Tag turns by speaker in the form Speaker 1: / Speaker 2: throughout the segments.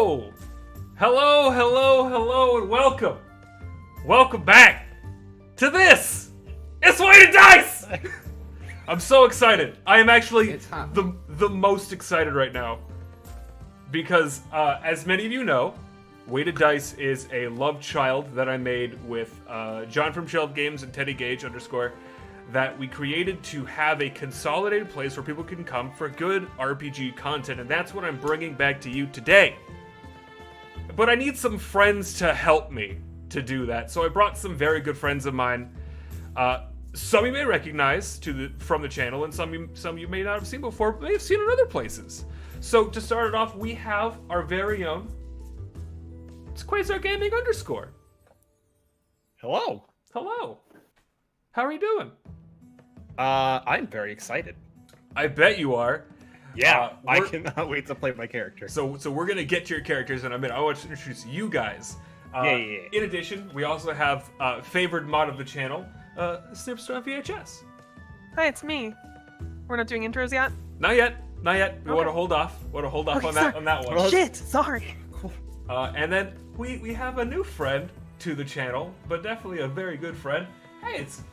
Speaker 1: Hello! Hello, hello, hello, and welcome! Welcome back to this! It's Weighted Dice! I'm so excited. I am actually the most excited right now. Because, as many of you know, Weighted Dice is a love child that I made with John from Shelf Games and Teddy Gage _ that we created to have a consolidated place where people can come for good RPG content, and that's what I'm bringing back to you today. But I need some friends to help me to do that, so I brought some very good friends of mine. Some you may recognize from the channel, and some you may not have seen before, but may have seen in other places. So to start it off, we have our very own Quasar Gaming _.
Speaker 2: Hello.
Speaker 1: Hello. How are you doing?
Speaker 2: I'm very excited.
Speaker 1: I bet you are.
Speaker 2: Yeah, I cannot wait to play my character.
Speaker 1: So we're gonna get to your characters in a minute. I want to introduce you guys.
Speaker 2: Yeah.
Speaker 1: In addition, we also have favored mod of the channel, Snipster VHS.
Speaker 3: Hi, it's me. We're not doing intros yet?
Speaker 1: Not yet. We want to hold off.
Speaker 3: Okay,
Speaker 1: on that one.
Speaker 3: Oh, shit, sorry.
Speaker 1: And then we have a new friend to the channel, but definitely a very good friend. Hey, it's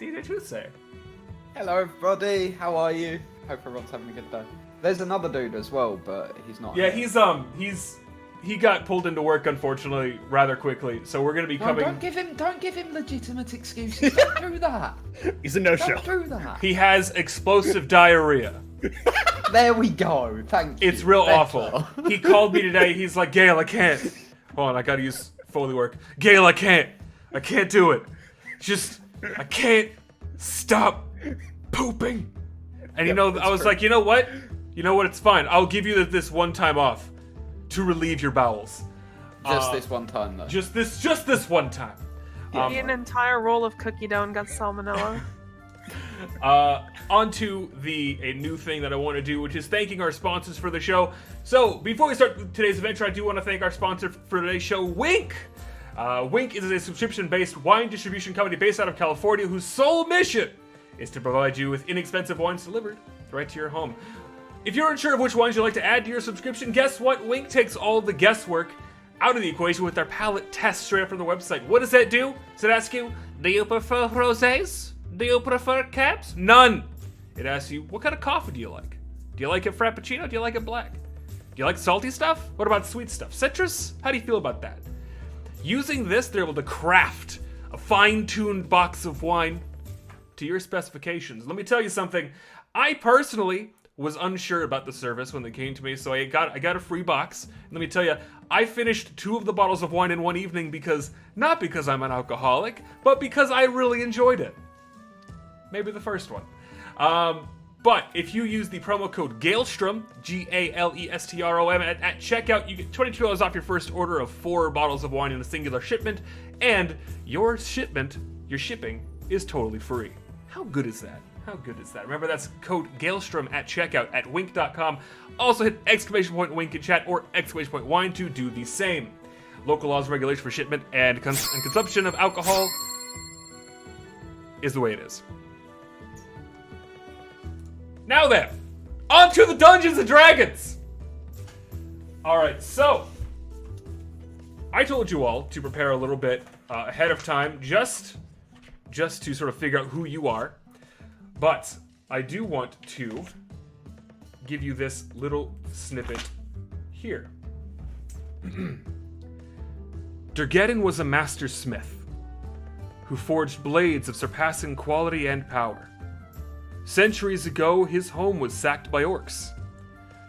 Speaker 1: DJ Truthsayer.
Speaker 4: Hello everybody, how are you? Hope everyone's having a good day. There's another dude as well, but he's not.
Speaker 1: Yeah, he got pulled into work unfortunately rather quickly, so we're gonna be coming.
Speaker 4: Don't give him legitimate excuses. Don't do that.
Speaker 2: He's a no-show.
Speaker 4: Don't do that.
Speaker 1: He has explosive diarrhea.
Speaker 4: There we go. Thank you.
Speaker 1: It's real
Speaker 4: Better.
Speaker 1: awful. He called me today. He's like, Gale, I can't. Hold on, I gotta use Foley work. Gale, I can't do it. I can't stop pooping. And I was like, you know what? It's fine. I'll give you this one time off to relieve your bowels.
Speaker 4: Just this one time, though.
Speaker 1: Just this one time.
Speaker 3: Eat an entire roll of cookie dough and got salmonella.
Speaker 1: Onto a new thing that I want to do, which is thanking our sponsors for the show. So, before we start today's adventure, I do want to thank our sponsor for today's show, Wink. Wink is a subscription-based wine distribution company based out of California whose sole mission is to provide you with inexpensive wines delivered right to your home. If you're unsure of which wines you'd like to add to your subscription, guess what? Wink takes all the guesswork out of the equation with their palate test straight up from the website. What does that do? Does it ask you, do you prefer rosés? Do you prefer cabs? None. It asks you, what kind of coffee do you like? Do you like it frappuccino? Do you like it black? Do you like salty stuff? What about sweet stuff? Citrus? How do you feel about that? Using this, they're able to craft a fine-tuned box of wine to your specifications. Let me tell you something. I personally was unsure about the service when they came to me, so I got a free box. And let me tell you, I finished 2 of the bottles of wine in one evening not because I'm an alcoholic, but because I really enjoyed it. Maybe the first one. But if you use the promo code Galestrom, GALESTROM, at checkout, you get $22 off your first order of 4 bottles of wine in a singular shipment, and your shipping is totally free. How good is that? Remember, that's code Galestrom at checkout at wink.com. Also hit !wink in chat or !wine to do the same. Local laws and regulations for shipment and consumption of alcohol is the way it is. Now then, on to the Dungeons & Dragons! Alright, so, I told you all to prepare a little bit ahead of time, just to sort of figure out who you are. But I do want to give you this little snippet here. Durgeddon was a master smith who forged blades of surpassing quality and power. Centuries ago, his home was sacked by orcs.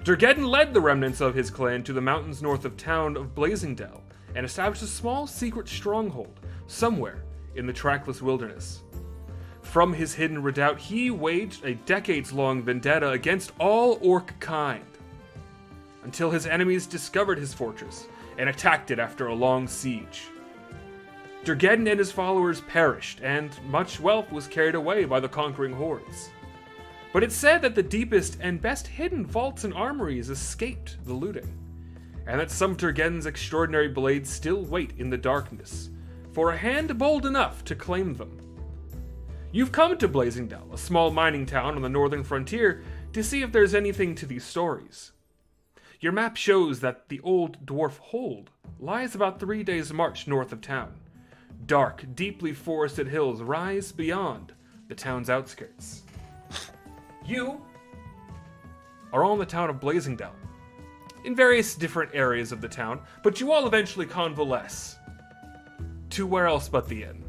Speaker 1: Durgeddon led the remnants of his clan to the mountains north of town of Blazingdale and established a small secret stronghold somewhere in the trackless wilderness. From his hidden redoubt, he waged a decades-long vendetta against all orc kind, until his enemies discovered his fortress and attacked it after a long siege. Durgeddon and his followers perished, and much wealth was carried away by the conquering hordes. But it's said that the deepest and best hidden vaults and armories escaped the looting, and that some of Durgeddon's extraordinary blades still wait in the darkness for a hand bold enough to claim them. You've come to Blazingdale, a small mining town on the northern frontier, to see if there's anything to these stories. Your map shows that the old dwarf hold lies about 3 days' march north of town. Dark, deeply forested hills rise beyond the town's outskirts. You are all in the town of Blazingdale, in various different areas of the town, but you all eventually convalesce to where else but the inn,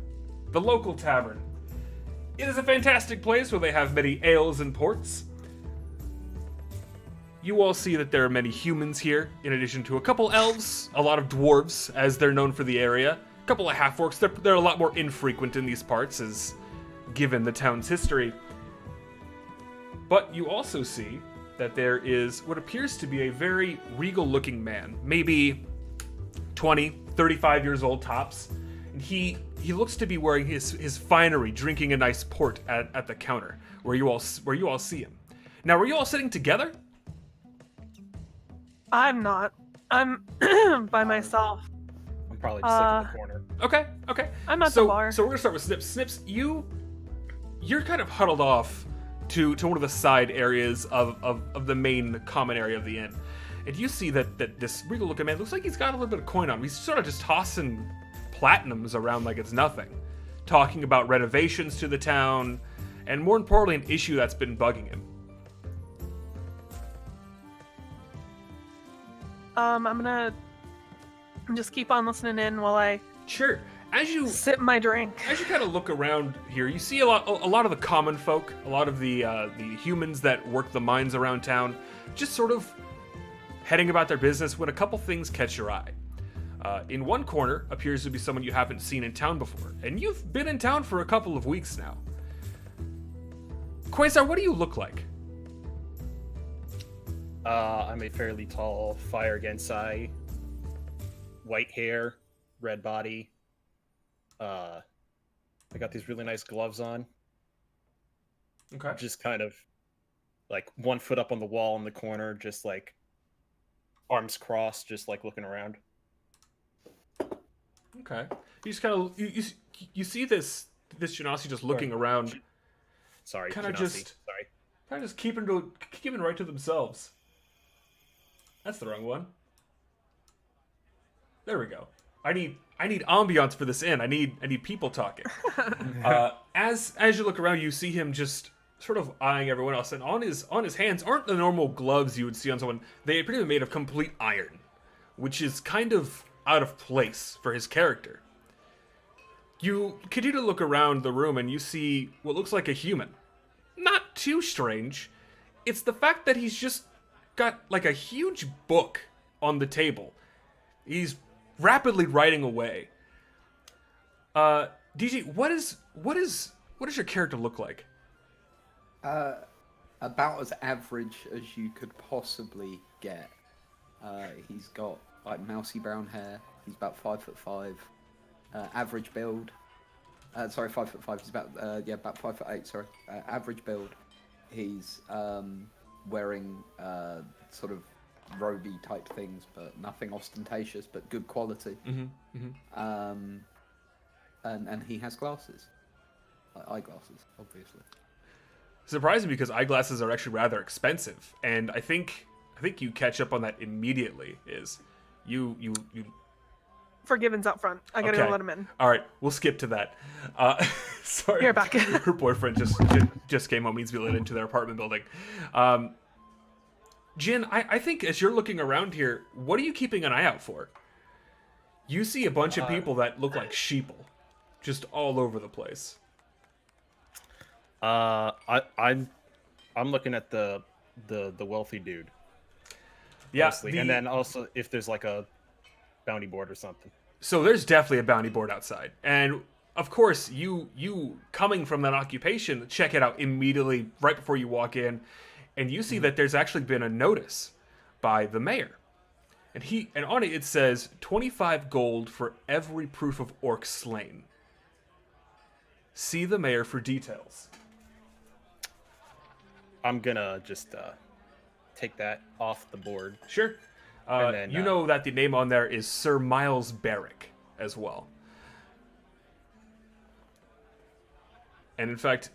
Speaker 1: the local tavern. It is a fantastic place where they have many ales and ports. You all see that there are many humans here, in addition to a couple elves, a lot of dwarves, as they're known for the area, a couple of half-orcs. They're a lot more infrequent in these parts, as given the town's history. But you also see that there is what appears to be a very regal-looking man, maybe 20, 35 years old tops. And he looks to be wearing his finery, drinking a nice port at the counter, where you all see him. Now, were you all sitting together?
Speaker 3: I'm not. I'm by myself.
Speaker 2: I'm probably just like in the corner.
Speaker 1: Okay.
Speaker 3: I'm at the bar.
Speaker 1: So we're gonna start with Snips. Snips, you're kind of huddled off to one of the side areas of the main common area of the inn. And you see that this regal looking man looks like he's got a little bit of coin on him. He's sort of just tossing platinums around like it's nothing. Talking about renovations to the town, and more importantly, an issue that's been bugging him.
Speaker 3: I'm gonna just keep on listening in while I
Speaker 1: Sure. As you
Speaker 3: sip my drink.
Speaker 1: As you kind of look around here, you see a lot of the common folk, a lot of the humans that work the mines around town, just sort of heading about their business when a couple things catch your eye. In one corner appears to be someone you haven't seen in town before, and you've been in town for a couple of weeks now. Quasar, what do you look like?
Speaker 2: I'm a fairly tall fire Gensai, white hair, red body. I got these really nice gloves on.
Speaker 1: Okay.
Speaker 2: Just kind of like 1 foot up on the wall in the corner, just like arms crossed, just like looking around.
Speaker 1: Okay. You just kind of you see this Genasi just looking around,
Speaker 2: Sorry,
Speaker 1: kind of
Speaker 2: Genasi.
Speaker 1: just
Speaker 2: Sorry.
Speaker 1: kind of just keeping right to themselves. That's the wrong one. There we go. I need ambiance for this inn. I need people talking. As you look around, you see him just sort of eyeing everyone else, and on his hands aren't the normal gloves you would see on someone. They appear to be made of complete iron, which is kind of out of place for his character. You continue to look around the room, and you see what looks like a human. Not too strange. It's the fact that he's just got like a huge book on the table. He's rapidly writing away. DJ, what does your character look like?
Speaker 4: About as average as you could possibly get. He's got like mousy brown hair. He's about 5'5". Average build. Sorry, 5'5". He's about about 5'8". Sorry, average build. He's wearing sort of roby type things, but nothing ostentatious, but good quality. And he has glasses, eyeglasses, obviously.
Speaker 1: Surprising, because eyeglasses are actually rather expensive, and I think you catch up on that immediately. Is you
Speaker 3: Forgiven's up front. I gotta
Speaker 1: Okay.
Speaker 3: go let him in.
Speaker 1: All right, we'll skip to that. Sorry,
Speaker 3: You're back.
Speaker 1: Her boyfriend just came home, needs to be let into their apartment building. Jin, I think as you're looking around here, what are you keeping an eye out for? You see a bunch of people that look like sheeple, just all over the place.
Speaker 2: I'm looking at the wealthy dude.
Speaker 1: Yeah,
Speaker 2: Mostly. And then also if there's like a bounty board or something.
Speaker 1: So there's definitely a bounty board outside, and of course you coming from that occupation, check it out immediately right before you walk in, and you see that there's actually been a notice by the mayor, and on it says 25 gold for every proof of orc slain. See the mayor for details.
Speaker 2: I'm gonna just take that off the board.
Speaker 1: Sure.
Speaker 2: And then,
Speaker 1: you know that the name on there is Sir Miles Barrick as well. And in fact,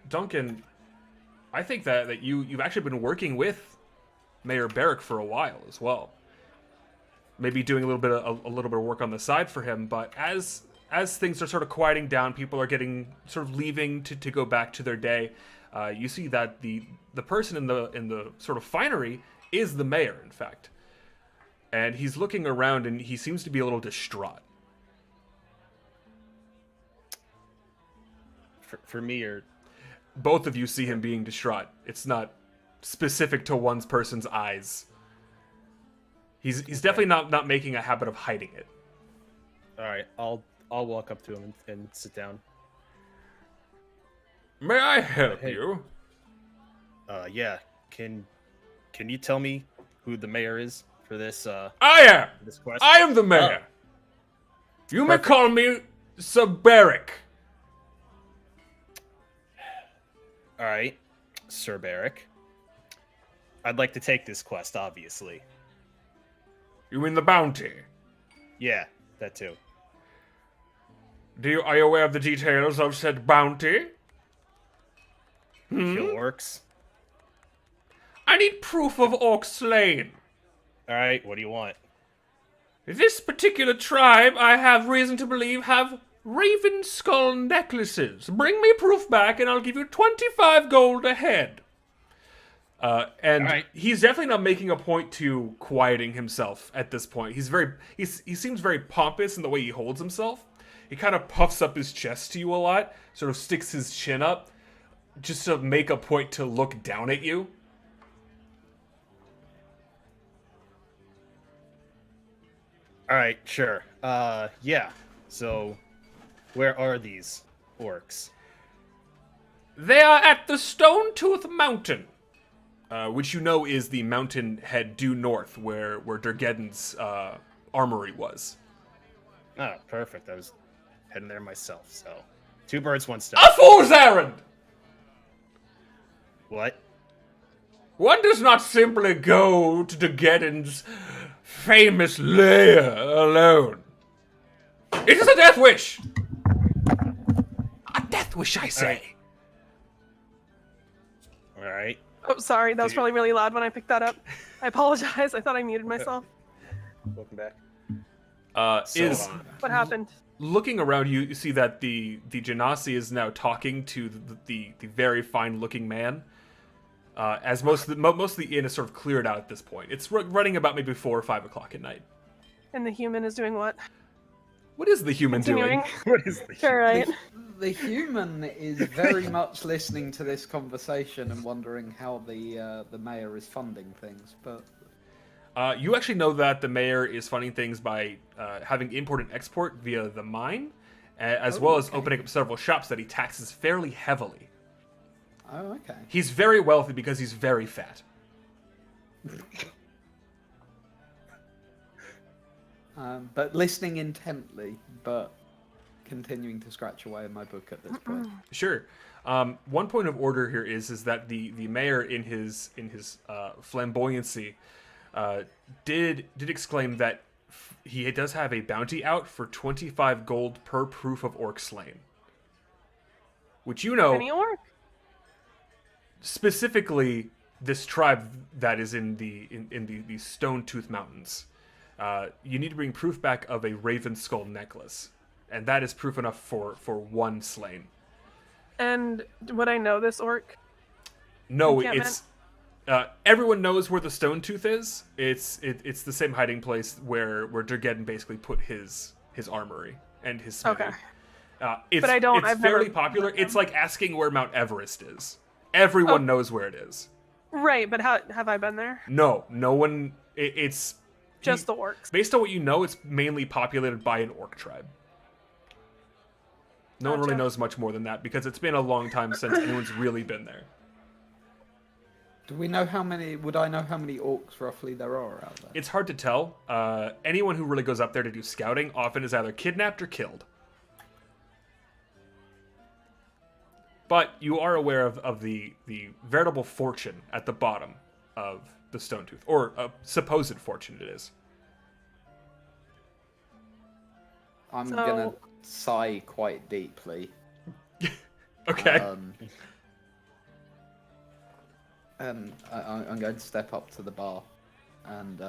Speaker 1: Duncan, I think that you've actually been working with Mayor Barrick for a while as well. Maybe doing a little bit of work on the side for him, but as things are sort of quieting down, people are getting sort of leaving to go back to their day. You see that the person in the sort of finery is the mayor, in fact, and he's looking around and he seems to be a little distraught.
Speaker 2: For me, or
Speaker 1: Both of you see him being distraught. It's not specific to one person's eyes. He's definitely not making a habit of hiding it.
Speaker 2: all right, I'll walk up to him and sit down.
Speaker 1: May I help
Speaker 2: Hey.
Speaker 1: you?
Speaker 2: Yeah. Can you tell me who the mayor is for this
Speaker 1: I am.
Speaker 2: this quest?
Speaker 1: I am the mayor. You may
Speaker 2: Perfect.
Speaker 1: call me Sir Barrick.
Speaker 2: All right, Sir Barrick. I'd like to take this quest, obviously.
Speaker 1: You mean the bounty?
Speaker 2: Yeah, that too.
Speaker 1: Are you aware of the details of said bounty?
Speaker 2: Kill orcs.
Speaker 1: I need proof of orc slain.
Speaker 2: All right, what do you want?
Speaker 1: This particular tribe, I have reason to believe, have raven skull necklaces. Bring me proof back, and I'll give you 25 gold a head. And
Speaker 2: Alright.
Speaker 1: he's definitely not making a point to quieting himself at this point. He seems very pompous in the way he holds himself. He kind of puffs up his chest to you a lot, sort of sticks his chin up, just to make a point to look down at you.
Speaker 2: All right, sure. Yeah. So, where are these orcs?
Speaker 1: They are at the Stone Tooth Mountain, which you know is the mountain head due north, where Durgeddon's armory was.
Speaker 2: Oh, perfect. I was heading there myself. So, two birds, one stone.
Speaker 1: A fool's errand!
Speaker 2: What?
Speaker 1: One does not simply go to Durgeddon's famous lair alone. It is a death wish! A death wish, I say.
Speaker 2: All right.
Speaker 3: Oh, sorry. That was
Speaker 2: Dude.
Speaker 3: probably really loud when I picked that up. I apologize. I thought I muted myself.
Speaker 2: Welcome back.
Speaker 1: Is
Speaker 3: What happened?
Speaker 1: looking around you see that the Genasi is now talking to the very fine looking man. As most of the inn is sort of cleared out at this point. It's running about maybe 4 or 5 o'clock at night.
Speaker 3: And the human is doing what?
Speaker 1: What is the human
Speaker 3: Continuing.
Speaker 1: doing?
Speaker 2: What is the
Speaker 3: Sure, right?
Speaker 4: The human is very much listening to this conversation and wondering how the mayor is funding things. But
Speaker 1: You actually know that the mayor is funding things by having import and export via the mine, as well as
Speaker 4: okay.
Speaker 1: opening up several shops that he taxes fairly heavily.
Speaker 4: oh, okay.
Speaker 1: He's very wealthy because he's very fat.
Speaker 4: But listening intently, but continuing to scratch away in my book at this point.
Speaker 1: Sure. One point of order here is that the mayor in his flamboyancy did exclaim that he does have a bounty out for 25 gold per proof of orc slain, which you know
Speaker 3: Any orc?
Speaker 1: specifically this tribe that is in the Stone Tooth Mountains. You need to bring proof back of a raven skull necklace, and that is proof enough for one slain.
Speaker 3: And would I know this orc?
Speaker 1: No,
Speaker 3: Encampment?
Speaker 1: it's everyone knows where the Stone Tooth is. It's the same hiding place where Durgeddon basically put his armory and his smithy.
Speaker 3: Okay.
Speaker 1: It's,
Speaker 3: But I don't-
Speaker 1: It's
Speaker 3: I've
Speaker 1: fairly
Speaker 3: never-
Speaker 1: popular. It's like asking where Mount Everest is. Everyone knows where it is.
Speaker 3: Right, but how have I been there?
Speaker 1: No one. It's
Speaker 3: Just the orcs.
Speaker 1: based on what you know. It's mainly populated by an orc tribe. No one really
Speaker 3: Gotcha.
Speaker 1: knows much more than that because it's been a long time since anyone's really been there.
Speaker 4: Do we know how many? Would I know how many orcs roughly there are out there?
Speaker 1: It's hard to tell. Anyone who really goes up there to do scouting often is either kidnapped or killed. But you are aware of the veritable fortune at the bottom of the Stone Tooth, or a supposed fortune it is.
Speaker 4: I'm
Speaker 3: So-
Speaker 4: gonna sigh quite deeply.
Speaker 1: Okay.
Speaker 4: I'm going to step up to the bar, and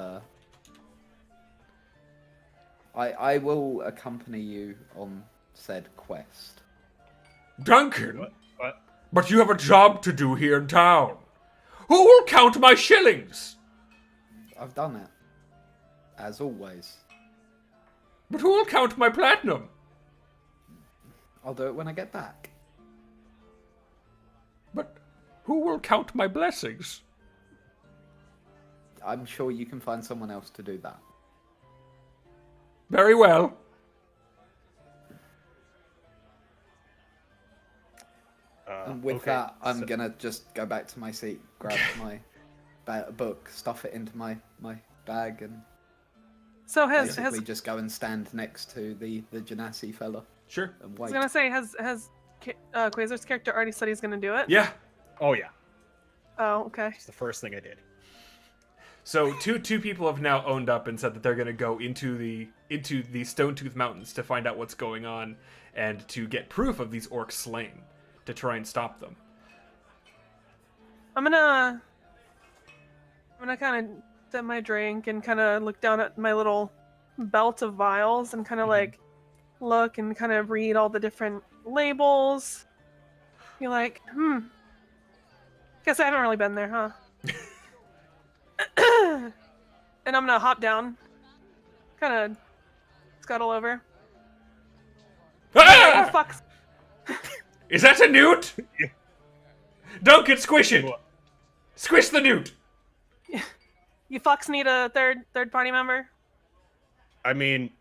Speaker 4: I will accompany you on said quest.
Speaker 1: Duncan,
Speaker 2: What?
Speaker 1: but you have a job to do here in town. Who will count my shillings?
Speaker 4: I've done it, as always.
Speaker 1: But who will count my platinum?
Speaker 4: I'll do it when I get back.
Speaker 1: But who will count my blessings?
Speaker 4: I'm sure you can find someone else to do that.
Speaker 1: Very well.
Speaker 4: And with
Speaker 2: Okay,
Speaker 4: that, I'm
Speaker 2: so-
Speaker 4: gonna just go back to my seat, grab my book, stuff it into my bag, and
Speaker 3: So
Speaker 4: basically just go and stand next to the Genasi fella
Speaker 1: Sure.
Speaker 4: and
Speaker 3: I was
Speaker 4: wait.
Speaker 3: gonna say, has Quasar's character already said he's gonna do it?
Speaker 1: Yeah.
Speaker 2: Oh yeah,
Speaker 3: Oh, okay.
Speaker 2: it's the first thing I did.
Speaker 1: So two people have now owned up and said that they're going to go into the Stonetooth Mountains to find out what's going on and to get proof of these orcs slain to try and stop them.
Speaker 3: I'm gonna kind of sip my drink and kind of look down at my little belt of vials and kind of like look and kind of read all the different labels. Be like, guess I haven't really been there, huh? And I'm gonna hop down, kind of scuttle over.
Speaker 1: Ah!
Speaker 3: You fucks.
Speaker 1: Is that a newt? Duncan, squish it!
Speaker 2: What?
Speaker 1: Squish the newt!
Speaker 3: You fucks need a third party member.
Speaker 2: I mean,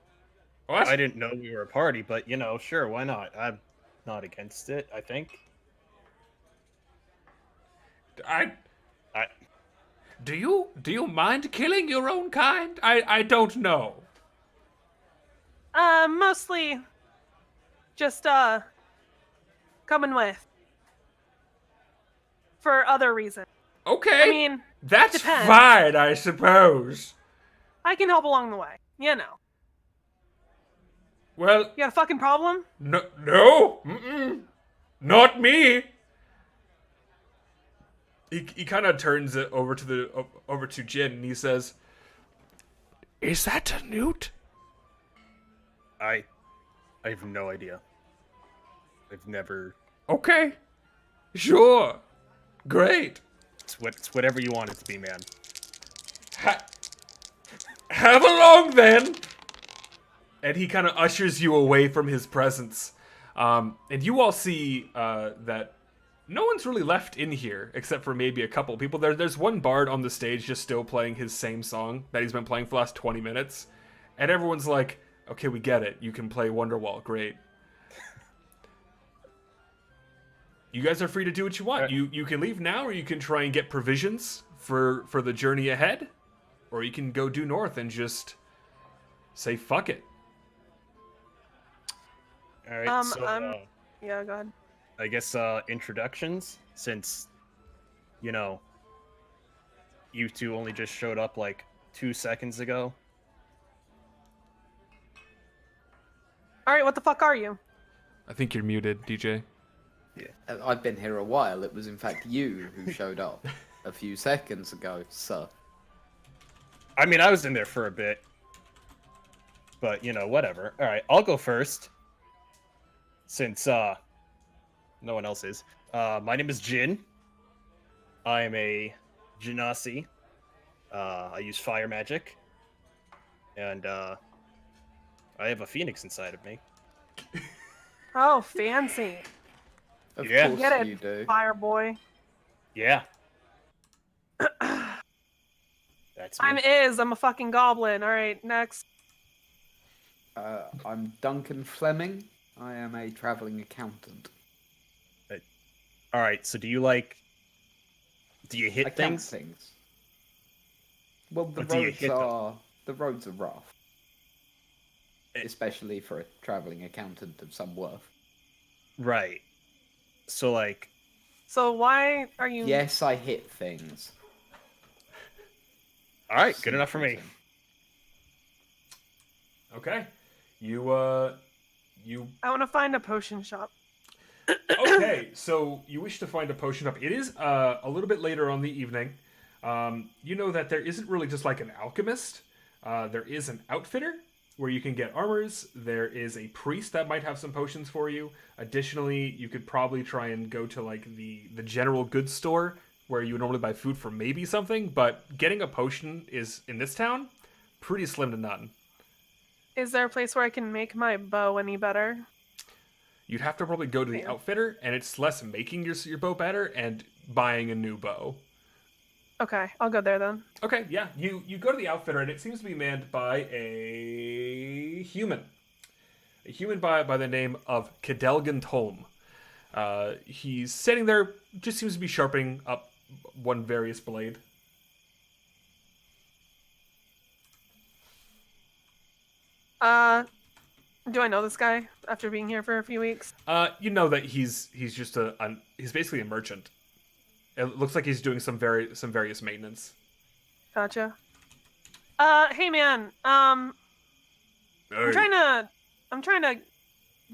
Speaker 1: What?
Speaker 2: I didn't know we were a party, but you know, sure, why not? I'm not against it. I think.
Speaker 1: I
Speaker 2: I
Speaker 1: do you mind killing your own kind? I don't know.
Speaker 3: Mostly just coming with for other reasons.
Speaker 1: Okay.
Speaker 3: I mean,
Speaker 1: that's
Speaker 3: depends.
Speaker 1: fine, I suppose.
Speaker 3: I can help along the way. You know.
Speaker 1: Well,
Speaker 3: You got a fucking problem?
Speaker 1: no, mm-mm, not me. He kind of turns it over to Jin and he says, "Is that a newt?"
Speaker 2: I have no idea. I've never.
Speaker 1: Okay, sure, great.
Speaker 2: It's whatever you want it to be, man.
Speaker 1: Have along then. And he kind of ushers you away from his presence, and you all see that no one's really left in here except for maybe a couple people. There's one bard on the stage just still playing his same song that he's been playing for the last 20 minutes. And everyone's like, okay, we get it. You can play Wonderwall. Great. You guys are free to do what you want. You can leave now, or you can try and get provisions for the journey ahead. Or you can go due north and just say, fuck it.
Speaker 2: All right. So,
Speaker 3: Yeah, go ahead.
Speaker 2: I guess introductions, since you know you two only just showed up like 2 seconds ago.
Speaker 3: All right, what the fuck are you?
Speaker 1: I think you're muted, DJ.
Speaker 4: I've been here a while. It was in fact you who showed up a few seconds ago, sir.
Speaker 2: I mean, I was in there for a bit, but you know, whatever. All right, I'll go first, since no one else is. My name is Jin. I am a Genasi. I use fire magic, and I have a phoenix inside of me.
Speaker 3: Oh, fancy.
Speaker 4: Of
Speaker 2: Yeah.
Speaker 4: course
Speaker 3: Get it,
Speaker 4: you do.
Speaker 3: fire boy.
Speaker 2: Yeah. That's me.
Speaker 3: I'm a fucking goblin. All right, next.
Speaker 4: I'm Duncan Fleming. I am a traveling accountant.
Speaker 2: All right. So do you hit
Speaker 4: I count
Speaker 2: things?
Speaker 4: things. Well,
Speaker 2: But do you hit them?
Speaker 4: the roads are rough,
Speaker 2: Eh.
Speaker 4: especially for a traveling accountant of some worth.
Speaker 2: Right. So like,
Speaker 3: So why are you?
Speaker 4: Yes, I hit things.
Speaker 2: all right, good enough for me.
Speaker 1: Okay. You
Speaker 3: I want to find a potion shop.
Speaker 1: Okay, so you wish to find a potion up. It is a little bit later on the evening. You know that there isn't really just like an alchemist. There is an outfitter where you can get armors. There is a priest that might have some potions for you. Additionally, you could probably try and go to like the general goods store where you would normally buy food for maybe something. But getting a potion is, in this town, pretty slim to none.
Speaker 3: Is there a place where I can make my bow any better?
Speaker 1: You'd have to probably go to the
Speaker 3: Yeah.
Speaker 1: outfitter, and it's less making your bow better and buying a new bow.
Speaker 3: Okay, I'll go there then.
Speaker 1: Okay, yeah. You go to the outfitter, and it seems to be manned by a human. A human by the name of Kedelgan Tolm. He's sitting there, just seems to be sharpening up one various blade.
Speaker 3: Do I know this guy after being here for a few weeks?
Speaker 1: You know that he's just he's basically a merchant. It looks like he's doing some various maintenance.
Speaker 3: Gotcha. Hey man, I'm trying to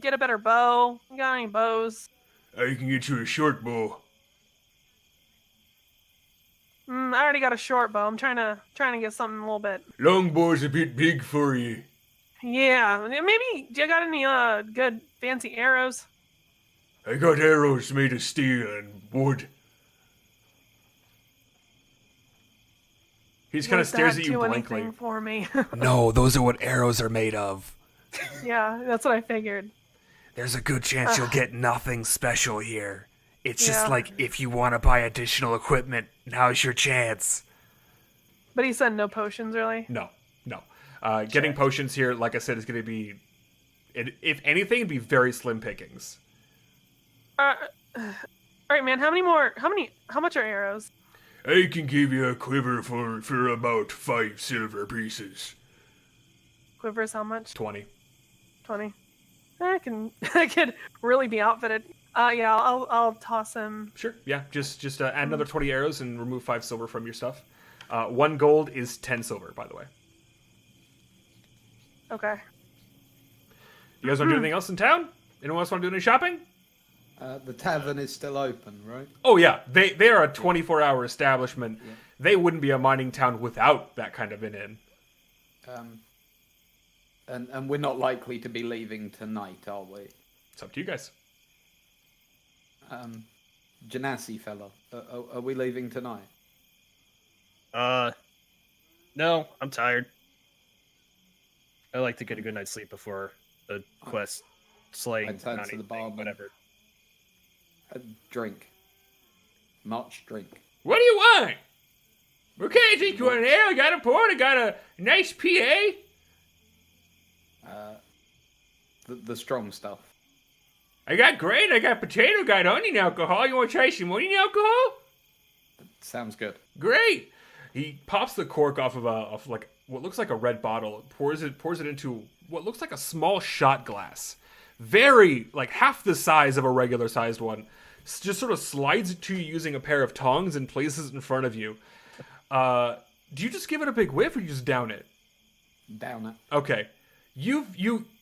Speaker 3: get a better bow. You got any bows?
Speaker 1: I can get you a short bow.
Speaker 3: I already got a short bow. I'm trying to get something a little bit.
Speaker 1: Long bow's a bit big for you.
Speaker 3: Yeah, maybe. Do you got any good fancy arrows?
Speaker 1: I got arrows made of steel and wood. He just kind of
Speaker 3: Would
Speaker 1: stares
Speaker 3: that
Speaker 1: at you
Speaker 3: do
Speaker 1: blankly.
Speaker 3: anything for me?
Speaker 5: No, those are what arrows are made of.
Speaker 3: Yeah, that's what I figured.
Speaker 5: There's a good chance you'll get nothing special here. It's just
Speaker 3: Yeah.
Speaker 5: like if you want to buy additional equipment, now's your chance.
Speaker 3: But he said no potions, really.
Speaker 1: No. Getting potions here, like I said, is going to be, if anything, it'd be very slim pickings.
Speaker 3: All right, man. How much are arrows?
Speaker 1: I can give you a quiver for about 5 silver pieces.
Speaker 3: Quivers, how much?
Speaker 1: 20.
Speaker 3: 20. I could really be outfitted. Yeah, I'll toss him.
Speaker 1: Sure, yeah. Just add another 20 arrows and remove 5 silver from your stuff. 1 gold is 10 silver, by the way.
Speaker 3: Okay.
Speaker 1: You guys want to do anything else in town? Anyone else want to do any shopping?
Speaker 4: The tavern is still open, right?
Speaker 1: Oh yeah, they are a 24-hour establishment. Yeah. They wouldn't be a mining town without that kind of an inn.
Speaker 4: And we're not likely to be leaving tonight, are we?
Speaker 1: It's up to you guys.
Speaker 4: Genasi fella, are we leaving tonight?
Speaker 2: No, I'm tired. I like to get a good night's sleep before the quest, slaying,
Speaker 4: I turn
Speaker 2: not
Speaker 4: to the
Speaker 2: anything,
Speaker 4: barman.
Speaker 2: whatever.
Speaker 4: A drink. Much drink.
Speaker 1: What do you want? Okay, I think you want an ale. I got a port. I got a nice PA.
Speaker 4: The strong stuff.
Speaker 1: I got grain. I got potato. Got onion alcohol. You want to try some onion alcohol?
Speaker 4: Sounds good.
Speaker 1: Great. He pops the cork off of like what looks like a red bottle. Pours it into what looks like a small shot glass. Very, like half the size of a regular sized one. Just sort of slides it to you using a pair of tongs and places it in front of you. Do you just give it a big whiff or you just down it?
Speaker 4: Down it.
Speaker 1: Okay. You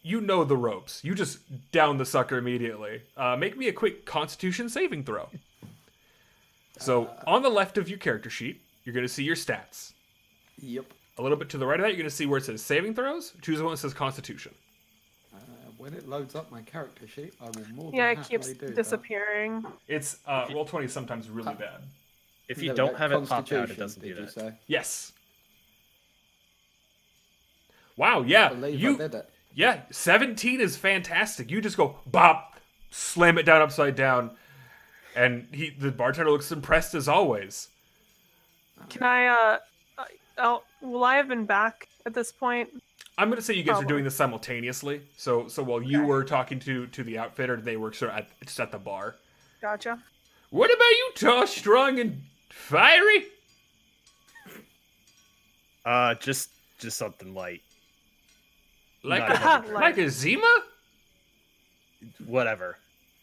Speaker 1: know the ropes. You just down the sucker immediately. Make me a quick Constitution saving throw. So on the left of your character sheet, you're going to see your stats.
Speaker 4: Yep.
Speaker 1: A little bit to the right of that, you're going to see where it says saving throws. Choose the one that says Constitution.
Speaker 4: When it loads up my character sheet, I will more
Speaker 3: Yeah,
Speaker 4: than
Speaker 3: it keeps
Speaker 4: happily do
Speaker 3: disappearing.
Speaker 1: It's roll 20 is sometimes really bad.
Speaker 2: If
Speaker 4: that.
Speaker 2: you
Speaker 4: No,
Speaker 2: don't
Speaker 4: like
Speaker 2: have it popped out, it
Speaker 4: Constitution,
Speaker 2: doesn't do
Speaker 4: did you
Speaker 2: that.
Speaker 4: say?
Speaker 1: Yes. Wow. Yeah.
Speaker 4: I believe
Speaker 1: You.
Speaker 4: I did it.
Speaker 1: Yeah. 17 is fantastic. You just go bop, slam it down upside down, and the bartender looks impressed as always.
Speaker 3: Can will I have been back at this point?
Speaker 1: I'm going to say you guys are
Speaker 3: Probably.
Speaker 1: doing this simultaneously. So while you were talking to the outfitter, they were sort of just at the bar.
Speaker 3: Gotcha.
Speaker 1: What about you, tall, strong, and fiery?
Speaker 2: Just something light.
Speaker 1: Like
Speaker 2: Not
Speaker 1: a,
Speaker 3: heavy.
Speaker 1: like a Zima?
Speaker 2: Whatever.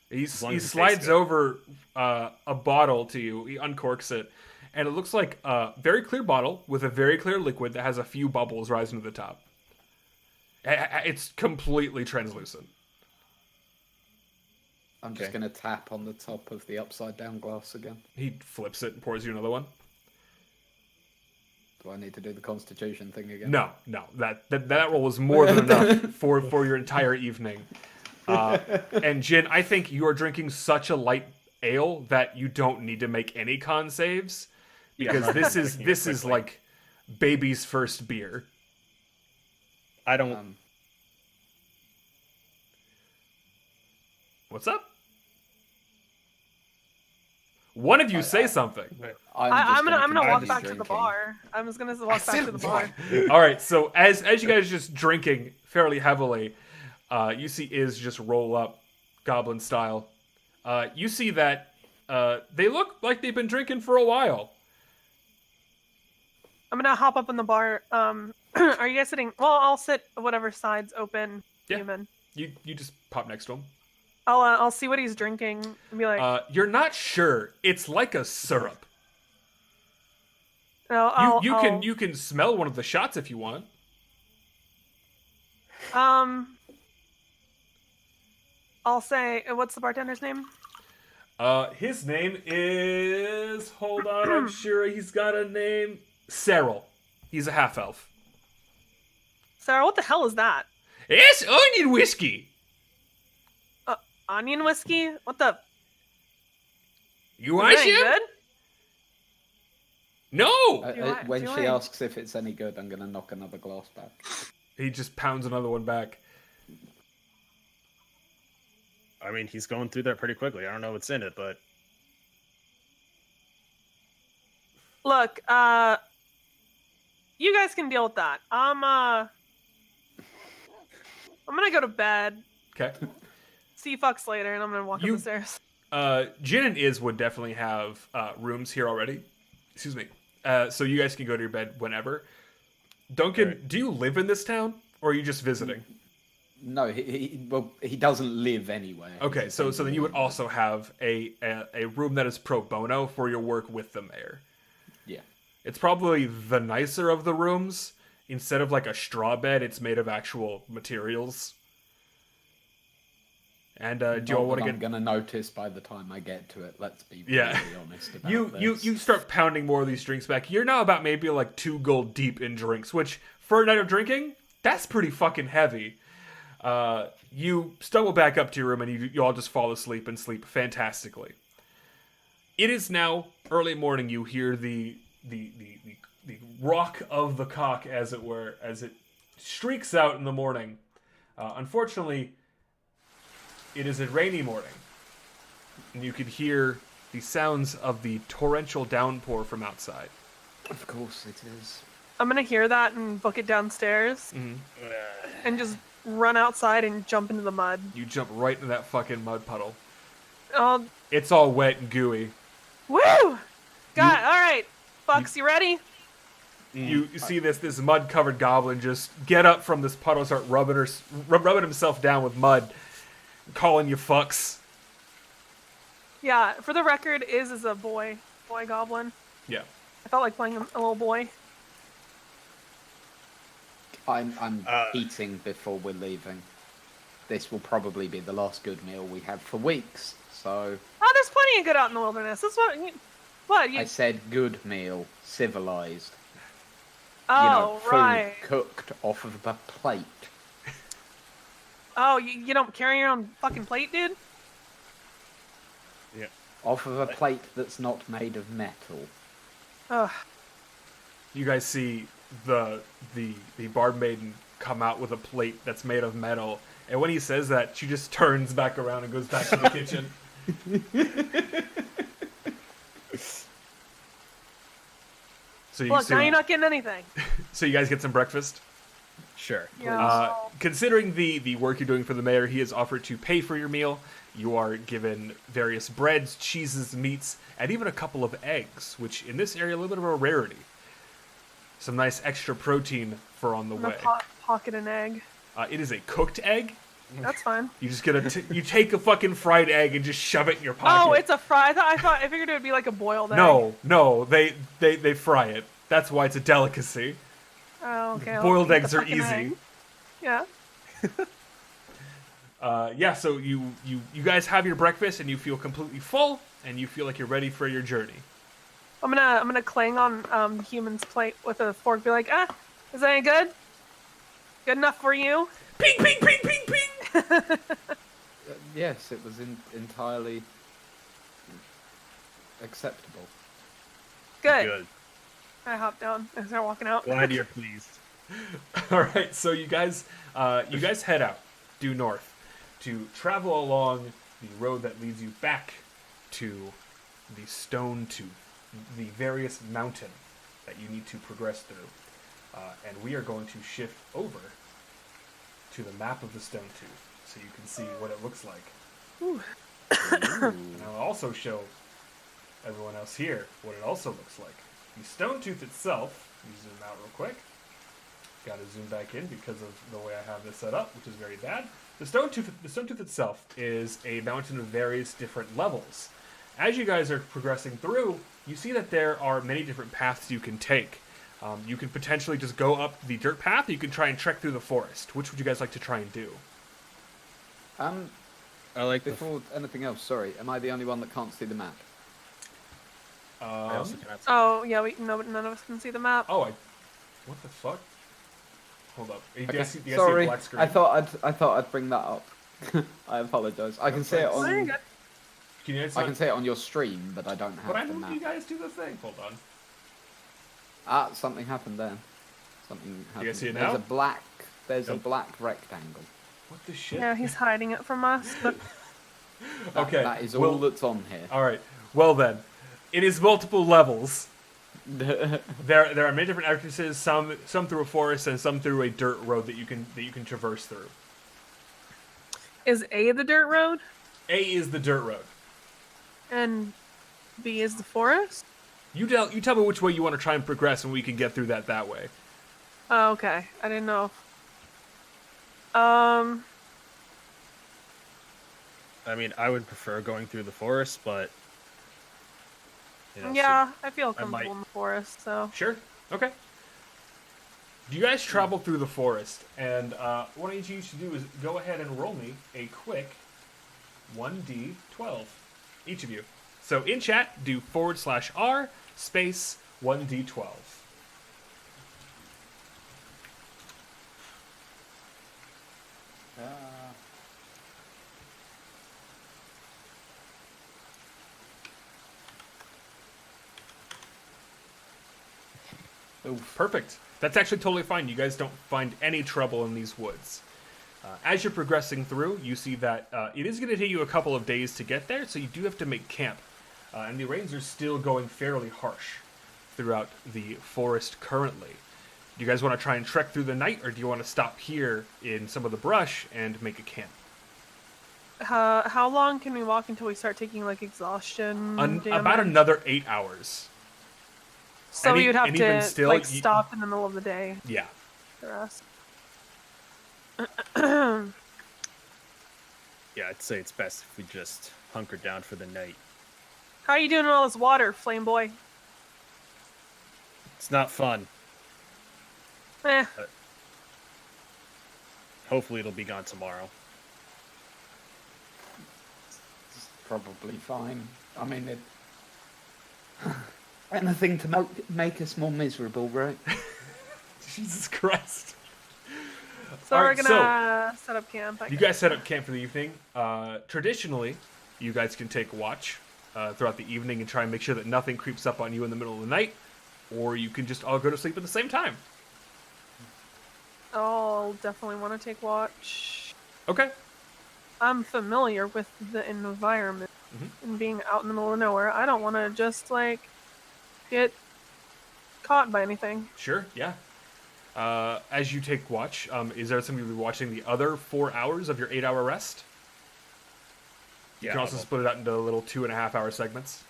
Speaker 1: He
Speaker 2: long as it tastes
Speaker 1: slides
Speaker 2: good.
Speaker 1: over a bottle to you. He uncorks it, and it looks like a very clear bottle with a very clear liquid that has a few bubbles rising to the top. It's completely translucent.
Speaker 4: I'm just
Speaker 2: Okay.
Speaker 4: going to tap on the top of the upside down glass again.
Speaker 1: He flips it and pours you another one.
Speaker 4: Do I need to do the Constitution thing again?
Speaker 1: No, that roll was more than enough for your entire evening. And Jin, I think you are drinking such a light ale that you don't need to make any con saves because
Speaker 2: Yeah,
Speaker 1: this
Speaker 2: I'm
Speaker 1: is
Speaker 2: drinking it quickly.
Speaker 1: like baby's first beer.
Speaker 2: I don't.
Speaker 1: What's up? One of you say something.
Speaker 3: I'm gonna
Speaker 2: I'm
Speaker 3: walk
Speaker 2: just
Speaker 3: back to the bar. I'm just gonna walk back to the bar.
Speaker 1: All right, so as you guys are just drinking fairly heavily, you see Iz just roll up, goblin style. You see that they look like they've been drinking for a while.
Speaker 3: I'm gonna hop up in the bar. Are you guys sitting? Well, I'll sit whatever side's open.
Speaker 1: Yeah.
Speaker 3: Human.
Speaker 1: You just pop next to him.
Speaker 3: I'll see what he's drinking and be like,
Speaker 1: You're not sure. It's like a syrup.
Speaker 3: no,
Speaker 1: You can smell one of the shots if you want.
Speaker 3: I'll say, what's the bartender's name?
Speaker 1: His name is. Hold on, I'm sure he's got a name. Cyril. He's a half elf.
Speaker 3: Sarah, what the hell is that?
Speaker 1: It's onion whiskey.
Speaker 3: Onion whiskey? What the?
Speaker 1: You want
Speaker 3: Is it any
Speaker 1: some?
Speaker 3: good?
Speaker 1: No.
Speaker 3: Do I-
Speaker 4: When
Speaker 3: do
Speaker 4: she
Speaker 3: I-
Speaker 4: asks if it's any good, I'm going to knock another glass back.
Speaker 1: He just pounds another one back.
Speaker 2: I mean, he's going through that pretty quickly. I don't know what's in it, but
Speaker 3: Look, you guys can deal with that. I'm gonna go to bed.
Speaker 1: Okay.
Speaker 3: See you fucks later, and I'm gonna walk up
Speaker 1: You-
Speaker 3: the stairs.
Speaker 1: Jin and Iz would definitely have rooms here already. Excuse me. So you guys can go to your bed whenever. Duncan,
Speaker 2: Right.
Speaker 1: do you live in this town, or are you just visiting?
Speaker 4: No, he doesn't live anywhere.
Speaker 1: Okay, so then you would also have a room that is pro bono for your work with the mayor.
Speaker 4: Yeah.
Speaker 1: It's probably the nicer of the rooms. Instead of like a straw bed, it's made of actual materials. And do you all want to
Speaker 4: I'm
Speaker 1: get?
Speaker 4: going to notice by the time I get to it. Let's be
Speaker 1: Yeah.
Speaker 4: really honest about
Speaker 1: You
Speaker 4: this.
Speaker 1: start pounding more of these drinks back. You're now about maybe like 2 gold deep in drinks, which for a night of drinking, that's pretty fucking heavy. You stumble back up to your room and you all just fall asleep and sleep fantastically. It is now early morning. You hear the rock of the cock, as it were, as it streaks out in the morning. Unfortunately, it is a rainy morning, and you could hear the sounds of the torrential downpour from outside.
Speaker 4: Of course it is.
Speaker 3: I'm gonna hear that and book it downstairs, and just run outside and jump into the mud.
Speaker 1: You jump right into that fucking mud puddle.
Speaker 3: Oh,
Speaker 1: It's all wet and gooey.
Speaker 3: woo! Got it. All right, fucks, you ready?
Speaker 1: You see this mud-covered goblin just get up from this puddle, start rubbing himself down with mud, calling you fucks.
Speaker 3: Yeah. For the record, is a boy goblin.
Speaker 1: Yeah.
Speaker 3: I felt like playing a little boy.
Speaker 4: I'm eating before we're leaving. This will probably be the last good meal we have for weeks. So
Speaker 3: Oh, there's plenty of good out in the wilderness. That's what. What? You,
Speaker 4: I said good meal, civilized.
Speaker 3: oh,
Speaker 4: Food
Speaker 3: right.
Speaker 4: cooked off of a plate.
Speaker 3: Oh, you don't carry your own fucking plate, dude?
Speaker 2: yeah.
Speaker 4: Off of a plate that's not made of metal.
Speaker 3: Ugh.
Speaker 1: You guys see the bard maiden come out with a plate that's made of metal, and when he says that, she just turns back around and goes back to the kitchen. So
Speaker 3: Look, now you're not getting anything.
Speaker 1: so you guys get some breakfast.
Speaker 2: Sure.
Speaker 3: Yeah.
Speaker 1: Considering the work you're doing for the mayor, he has offered to pay for your meal. You are given various breads, cheeses, meats, and even a couple of eggs, which in this area a little bit of a rarity. Some nice extra protein for on the
Speaker 3: I'm
Speaker 1: way.
Speaker 3: gonna pocket an egg.
Speaker 1: It is a cooked egg.
Speaker 3: That's fine.
Speaker 1: You just you take a fucking fried egg and just shove it in your pocket.
Speaker 3: Oh, it's a fry. I figured it would be like a boiled egg.
Speaker 1: No, they fry it. That's why it's a delicacy.
Speaker 3: Oh, okay. I'll
Speaker 1: Boiled
Speaker 3: eat
Speaker 1: eggs
Speaker 3: the
Speaker 1: are
Speaker 3: fucking
Speaker 1: easy.
Speaker 3: egg. Yeah.
Speaker 1: yeah, so you guys have your breakfast and you feel completely full and you feel like you're ready for your journey.
Speaker 3: I'm gonna clang on the human's plate with a fork. Be like, is that any good? Good enough for you?
Speaker 1: Ping, ping, ping, ping, ping.
Speaker 4: Yes, it was entirely acceptable.
Speaker 3: Good. I hop down and start walking out.
Speaker 2: Glad you're pleased.
Speaker 1: All right, so you guys head out due north to travel along the road that leads you back to the Stone Tooth, the various mountain that you need to progress through. And we are going to shift over to the map of the Stone Tooth so you can see what it looks like.
Speaker 3: Ooh.
Speaker 1: And I'll also show everyone else here what it also looks like. The Stone Tooth itself, let me zoom out real quick. Got to zoom back in because of the way I have this set up, which is very bad. The Stone Tooth itself is a mountain of various different levels. As you guys are progressing through, you see that there are many different paths you can take. You can potentially just go up the dirt path, or you can try and trek through the forest. Which would you guys like to try and do?
Speaker 2: I like the.
Speaker 4: Before anything else, sorry, am I the only one that can't see the map?
Speaker 2: I also cannot see.
Speaker 3: Oh yeah, none of us can see the map.
Speaker 1: What the fuck? Hold up. Do you guys see a
Speaker 4: Sorry,
Speaker 1: black screen?
Speaker 4: I thought I'd bring that up. I apologize. I can see it
Speaker 3: Oh, you're
Speaker 4: on.
Speaker 3: good.
Speaker 1: Can you guys
Speaker 4: I can see it on your stream, but I don't have
Speaker 1: But I
Speaker 4: the
Speaker 1: moved
Speaker 4: map.
Speaker 1: you guys to the thing. Hold on.
Speaker 4: Something happened there. Something happened.
Speaker 1: guys see it
Speaker 4: There's
Speaker 1: now?
Speaker 4: a
Speaker 1: Nope.
Speaker 4: black rectangle.
Speaker 1: What the shit?
Speaker 3: Yeah, he's hiding it from us. But
Speaker 1: Okay.
Speaker 4: That is
Speaker 1: well-
Speaker 4: all that's on here.
Speaker 1: All right. Well then, it is multiple levels. There are many different entrances. Some through a forest and some through a dirt road that you can traverse through.
Speaker 3: is A the dirt road
Speaker 1: A is the dirt road.
Speaker 3: and B is the forest?
Speaker 1: You tell me which way you want to try and progress, and we can get through that way.
Speaker 3: Oh, okay. I didn't know.
Speaker 2: I mean, I would prefer going through the forest, but you know,
Speaker 3: Yeah, I feel
Speaker 2: I might-
Speaker 3: comfortable in the forest, so.
Speaker 1: Sure. Okay. You guys travel through the forest, and what I need you to do is go ahead and roll me a quick 1d12, each of you. So in chat, do /R space 1d12. Perfect. That's actually totally fine. You guys don't find any trouble in these woods. As you're progressing through, you see that it is going to take you a couple of days to get there, so you do have to make camp. And the rains are still going fairly harsh throughout the forest currently. Do you guys want to try and trek through the night, or do you want to stop here in some of the brush and make a camp?
Speaker 3: How long can we walk until we start taking like exhaustion?
Speaker 1: About
Speaker 3: damage?
Speaker 1: another 8 hours.
Speaker 3: So
Speaker 1: and
Speaker 3: we would have
Speaker 1: and even
Speaker 3: to
Speaker 1: still,
Speaker 3: like
Speaker 1: you-
Speaker 3: stop in the middle of the day
Speaker 1: Yeah.
Speaker 3: for us.
Speaker 2: yeah, I'd say it's best if we just hunker down for the night.
Speaker 3: How are you doing in all this water, Flame Boy?
Speaker 2: It's not fun.
Speaker 3: Eh,
Speaker 2: Hopefully, it'll be gone tomorrow.
Speaker 4: It's probably fine. I mean, anything to make us more miserable, right?
Speaker 1: Jesus Christ.
Speaker 3: so
Speaker 1: All
Speaker 3: we're
Speaker 1: right,
Speaker 3: gonna set up camp. I
Speaker 1: You
Speaker 3: guess.
Speaker 1: guys set up camp for the evening. Traditionally, you guys can take watch throughout the evening and try and make sure that nothing creeps up on you in the middle of the night, or you can just all go to sleep at the same time.
Speaker 3: I'll definitely want to take watch.
Speaker 1: Okay.
Speaker 3: I'm familiar with the environment
Speaker 1: Mhm.
Speaker 3: and being out in the middle of nowhere. I don't want to just like get caught by anything.
Speaker 1: Sure, yeah. As you take watch, is there somebody who'll be watching the other 4 hours of your 8-hour rest? You
Speaker 2: Yeah,
Speaker 1: can also split it out into little 2.5-hour segments.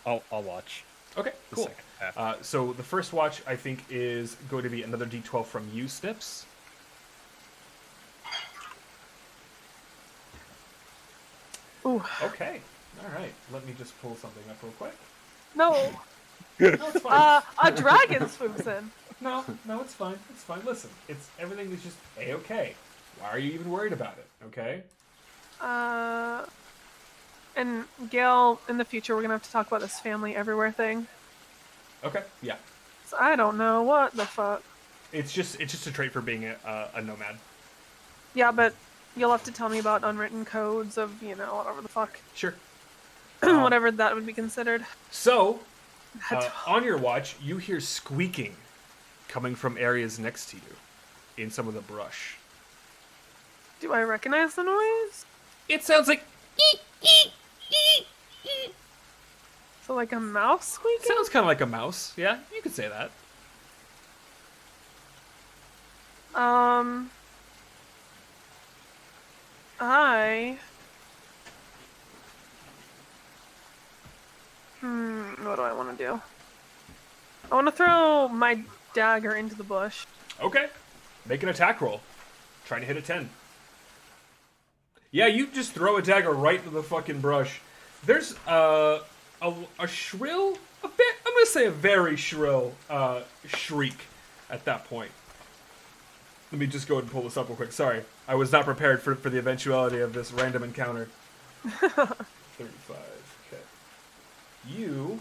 Speaker 2: I'll watch
Speaker 1: Okay,
Speaker 2: the
Speaker 1: cool.
Speaker 2: second half.
Speaker 1: So the first watch, I think, is going to be another D12 from you, Snips.
Speaker 3: Ooh,
Speaker 1: Okay. All right. Let me just pull something up real quick.
Speaker 3: no.
Speaker 1: No, it's fine.
Speaker 3: A dragon swoops in.
Speaker 1: No, it's fine. It's fine. Listen, everything is just a-okay. Why are you even worried about it? Okay.
Speaker 3: And Gail, in the future, we're gonna have to talk about this family everywhere thing.
Speaker 1: Okay. Yeah.
Speaker 3: So I don't know what the fuck.
Speaker 1: It's just a trait for being a nomad.
Speaker 3: Yeah, but you'll have to tell me about unwritten codes of, whatever the fuck.
Speaker 1: Sure.
Speaker 3: Whatever that would be considered.
Speaker 1: So, on your watch, you hear squeaking coming from areas next to you in some of the brush.
Speaker 3: Do I recognize the noise?
Speaker 1: It sounds like
Speaker 3: So like a mouse squeaking?
Speaker 1: sounds kind of like a mouse. Yeah, you could say that.
Speaker 3: What do I want to do? I want to throw my dagger into the bush.
Speaker 1: Okay. Make an attack roll. Trying to hit a 10. Yeah, you just throw a dagger right into the fucking brush. There's a shrill, I'm gonna say a very shrill shriek at that point. Let me just go ahead and pull this up real quick. Sorry, I was not prepared for the eventuality of this random encounter. 35, okay. You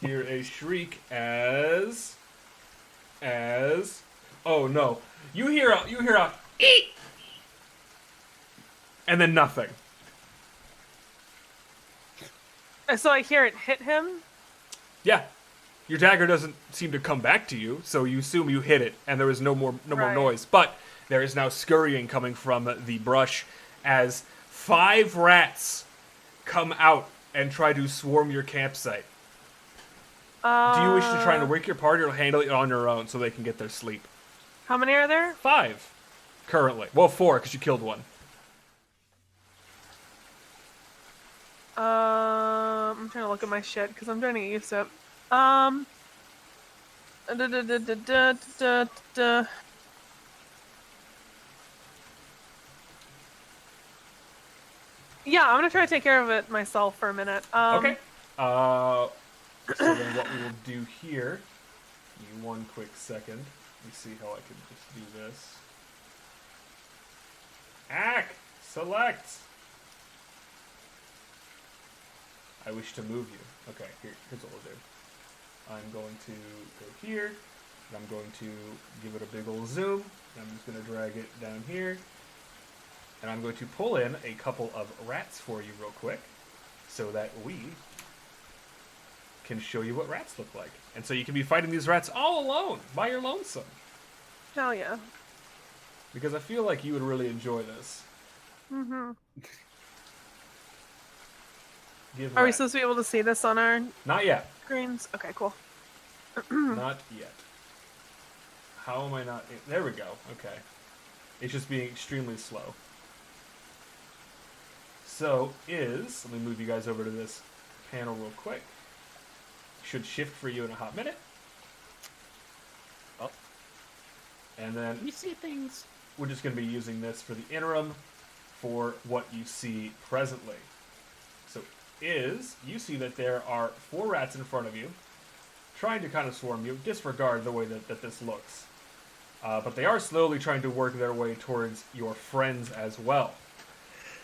Speaker 1: hear a shriek as... Oh no. You hear a eat! And then nothing.
Speaker 3: So I hear it hit him?
Speaker 1: Yeah. Your dagger doesn't seem to come back to you, so you assume you hit it, and there is no more
Speaker 3: Right.
Speaker 1: noise. But there is now scurrying coming from the brush as 5 rats come out and try to swarm your campsite. Do you wish to try and wake your party or handle it on your own so they can get their sleep?
Speaker 3: How many are there?
Speaker 1: 5 currently. Well, 4 because you killed one.
Speaker 3: I'm trying to look at my shit because I'm trying to get used to it. Yeah, I'm gonna try to take care of it myself for a minute.
Speaker 1: Okay. So then what we will do here, give me one quick second. Let me see how I can just do this. Select. I wish to move you. Okay, here's what we'll do. I'm going to go here, and I'm going to give it a big old zoom, and I'm just going to drag it down here, and I'm going to pull in a couple of rats for you real quick, so that we can show you what rats look like. And so you can be fighting these rats all alone, by your lonesome.
Speaker 3: Hell yeah.
Speaker 1: Because I feel like you would really enjoy this.
Speaker 3: Mm-hmm.
Speaker 1: Give
Speaker 3: Are we
Speaker 1: rat-
Speaker 3: supposed to be able to see this on our
Speaker 1: Not yet.
Speaker 3: screens? Okay, cool.
Speaker 1: Not yet. How am I not... There we go. Okay. It's just being extremely slow. So let me move you guys over to this panel real quick. Should shift for you in a hot minute. Oh. And then
Speaker 2: We see things.
Speaker 1: we're just going to be using this for the interim for what you see presently. So you see that there are 4 rats in front of you trying to kind of swarm you. Disregard the way that this looks. But they are slowly trying to work their way towards your friends as well.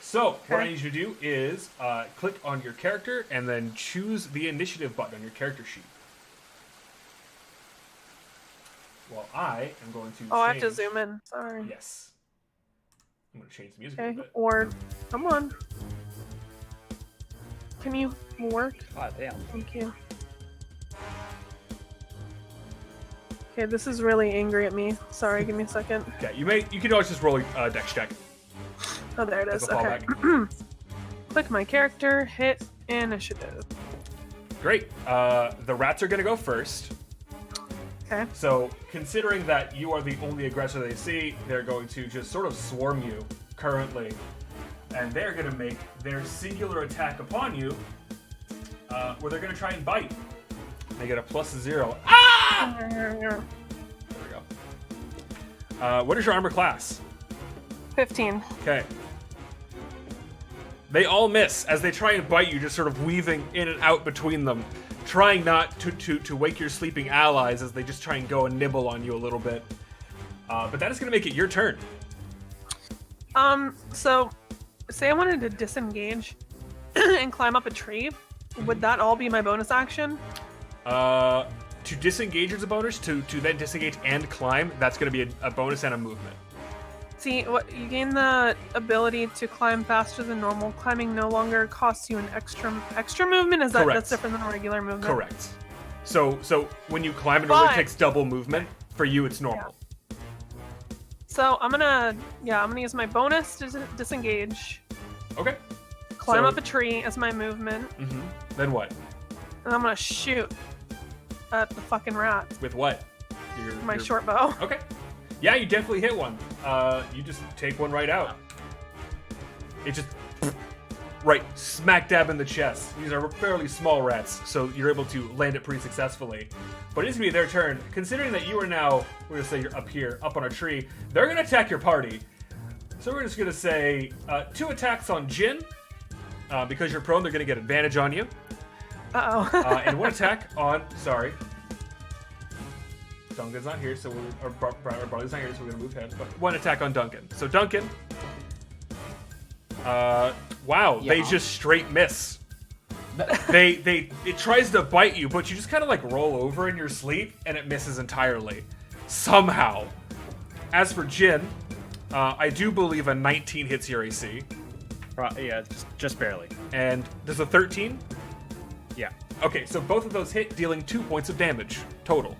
Speaker 1: So, what I need you to do is click on your character and then choose the initiative button on your character sheet. Well, I am going to
Speaker 3: Oh, I have to
Speaker 1: change-
Speaker 3: zoom in. Sorry.
Speaker 1: Yes. I'm going to change the music a
Speaker 3: Okay,
Speaker 1: little bit.
Speaker 3: or come on. Can you work?
Speaker 2: God damn.
Speaker 3: Thank you. Okay, this is really angry at me. Sorry, give me a second.
Speaker 1: Okay, you can always just roll a dex check
Speaker 3: Oh, there it
Speaker 1: as
Speaker 3: is.
Speaker 1: a
Speaker 3: Okay.
Speaker 1: fallback.
Speaker 3: Click my character, hit initiative.
Speaker 1: Great. The rats are going to go first.
Speaker 3: Okay.
Speaker 1: So, considering that you are the only aggressor they see, they're going to just sort of swarm you currently. And they're going to make their singular attack upon you, where they're going to try and bite. They get a +0. Ah! There we go. What is your armor class?
Speaker 3: 15.
Speaker 1: Okay. They all miss as they try and bite you, just sort of weaving in and out between them, trying not to wake your sleeping allies as they just try and go and nibble on you a little bit. But that is going to make it your turn.
Speaker 3: So, say I wanted to disengage and climb up a tree. Would that all be my bonus action?
Speaker 1: To disengage is a bonus. To then disengage and climb, that's going to be a bonus and a movement.
Speaker 3: See, what you gain the ability to climb faster than normal. Climbing no longer costs you an extra movement. Is that
Speaker 1: Correct.
Speaker 3: that's different than regular movement?
Speaker 1: Correct. So when you climb, it only
Speaker 3: But-
Speaker 1: takes double movement. For you, it's normal.
Speaker 3: So I'm gonna use my bonus to disengage,
Speaker 1: Okay.
Speaker 3: climb
Speaker 1: So-
Speaker 3: up a tree as my movement,
Speaker 1: Mm-hmm. Then what?
Speaker 3: and I'm gonna shoot at the fucking rats
Speaker 1: With what?
Speaker 3: my
Speaker 1: your-
Speaker 3: short bow.
Speaker 1: Okay. Yeah, you definitely hit one. You just take one right out. It just right smack dab in the chest. These are fairly small rats, so you're able to land it pretty successfully. But it is gonna be their turn. Considering that you are now, we're gonna say you're up here, up on a tree, they're gonna attack your party. So we're just gonna say 2 attacks on Jin. Because you're prone, they're gonna get advantage on you.
Speaker 3: Uh-oh.
Speaker 1: And 1 attack on, sorry. Duncan's not here, so Barley's not here, so we're gonna move heads. But 1 attack on Duncan. So Duncan. Wow, they
Speaker 4: Yeah.
Speaker 1: just straight miss. It tries to bite you, but you just kind of like roll over in your sleep, and it misses entirely. Somehow. As for Jin, I do believe a 19 hits your AC,
Speaker 2: Yeah, just barely.
Speaker 1: and does a 13?
Speaker 2: Yeah.
Speaker 1: Okay, so both of those hit, dealing 2 points of damage total.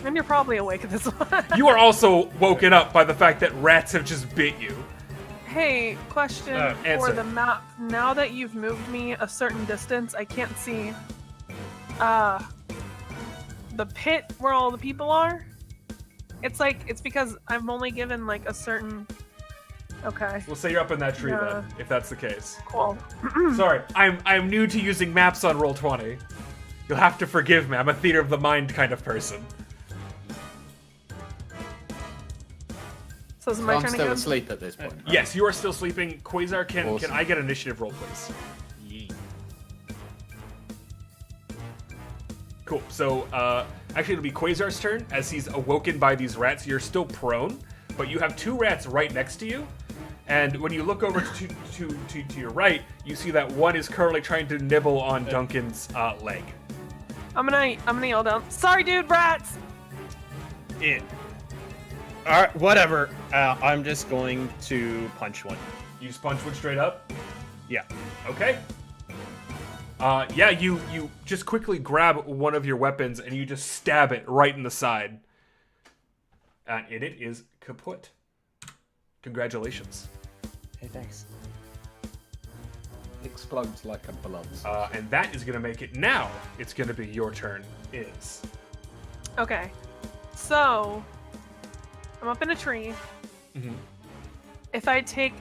Speaker 3: And you're probably awake at this one.
Speaker 1: You are also woken up by the fact that rats have just bit you.
Speaker 3: Hey, question
Speaker 1: answer.
Speaker 3: for the map. Now that you've moved me a certain distance, I can't see the pit where all the people are. It's because I'm only given like a certain. Okay,
Speaker 1: We'll say you're up in that tree
Speaker 3: Yeah.
Speaker 1: then, if that's the case.
Speaker 3: cool.
Speaker 1: Sorry, I'm new to using maps on Roll20. You'll have to forgive me. I'm a theater of the mind kind of person.
Speaker 3: So is it my
Speaker 4: I'm
Speaker 3: turn
Speaker 4: still
Speaker 3: again?
Speaker 4: asleep at this point. right?
Speaker 1: Yes, you are still sleeping. Quasar, can
Speaker 4: Awesome.
Speaker 1: I get initiative roll, please? Cool. So, actually, it'll be Quasar's turn as he's awoken by these rats. You're still prone, but you have 2 rats right next to you. And when you look over to your right, you see that one is currently trying to nibble on Duncan's leg.
Speaker 3: I'm gonna yell down. Sorry, dude, rats.
Speaker 2: Alright, whatever. I'm just going to punch one.
Speaker 1: You just punch one straight up.
Speaker 2: Yeah.
Speaker 1: Okay. Yeah, you just quickly grab one of your weapons and you just stab it right in the side. And it is kaput. Congratulations.
Speaker 2: Hey, thanks.
Speaker 4: Explodes like a blood.
Speaker 1: And that is going to make it now. It's going to be your turn. Is.
Speaker 3: Okay, so I'm up in a tree.
Speaker 1: Mhm.
Speaker 3: If I take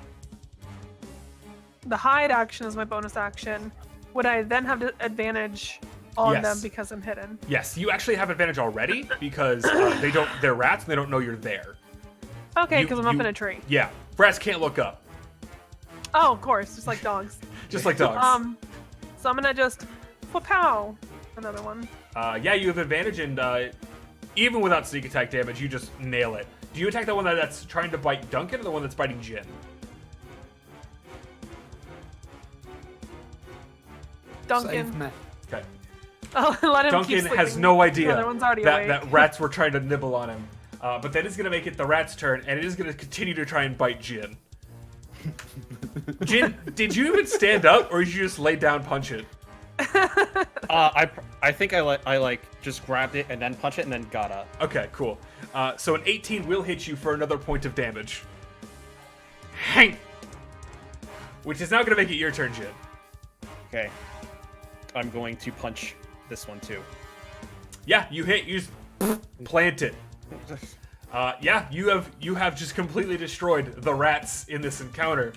Speaker 3: the hide action as my bonus action, would I then have the advantage on
Speaker 1: Yes.
Speaker 3: them because I'm hidden?
Speaker 1: Yes, you actually have advantage already because they're rats and they don't know you're there.
Speaker 3: Okay,
Speaker 1: You-
Speaker 3: because I'm up
Speaker 1: you-
Speaker 3: in a tree.
Speaker 1: Yeah, rats can't look up,
Speaker 3: Oh, of course, just like dogs.
Speaker 1: just like dogs.
Speaker 3: So I'm gonna just pow another one.
Speaker 1: Yeah, you have advantage, and even without sneak attack damage, you just nail it. Do you attack the one that's trying to bite Duncan or the one that's biting Jin?
Speaker 3: Duncan.
Speaker 4: Save me.
Speaker 1: Okay.
Speaker 3: I'll let him keep
Speaker 1: Duncan
Speaker 3: sleeping.
Speaker 1: has no
Speaker 3: The
Speaker 1: idea
Speaker 3: other one's already
Speaker 1: that,
Speaker 3: awake.
Speaker 1: that rats were trying to nibble on him. But that is going to make it the rat's turn, and it is going to continue to try and bite Jin. Jin, did you even stand up, or did you just lay down, punch it?
Speaker 2: I think I just grabbed it and then punched it and then got up.
Speaker 1: Okay, cool. So an 18 will hit you for another point of damage. Hank! Which is now going to make it your turn, Jin.
Speaker 2: Okay. I'm going to punch this one too.
Speaker 1: Yeah, you hit. You just plant it. Yeah, you have just completely destroyed the rats in this encounter.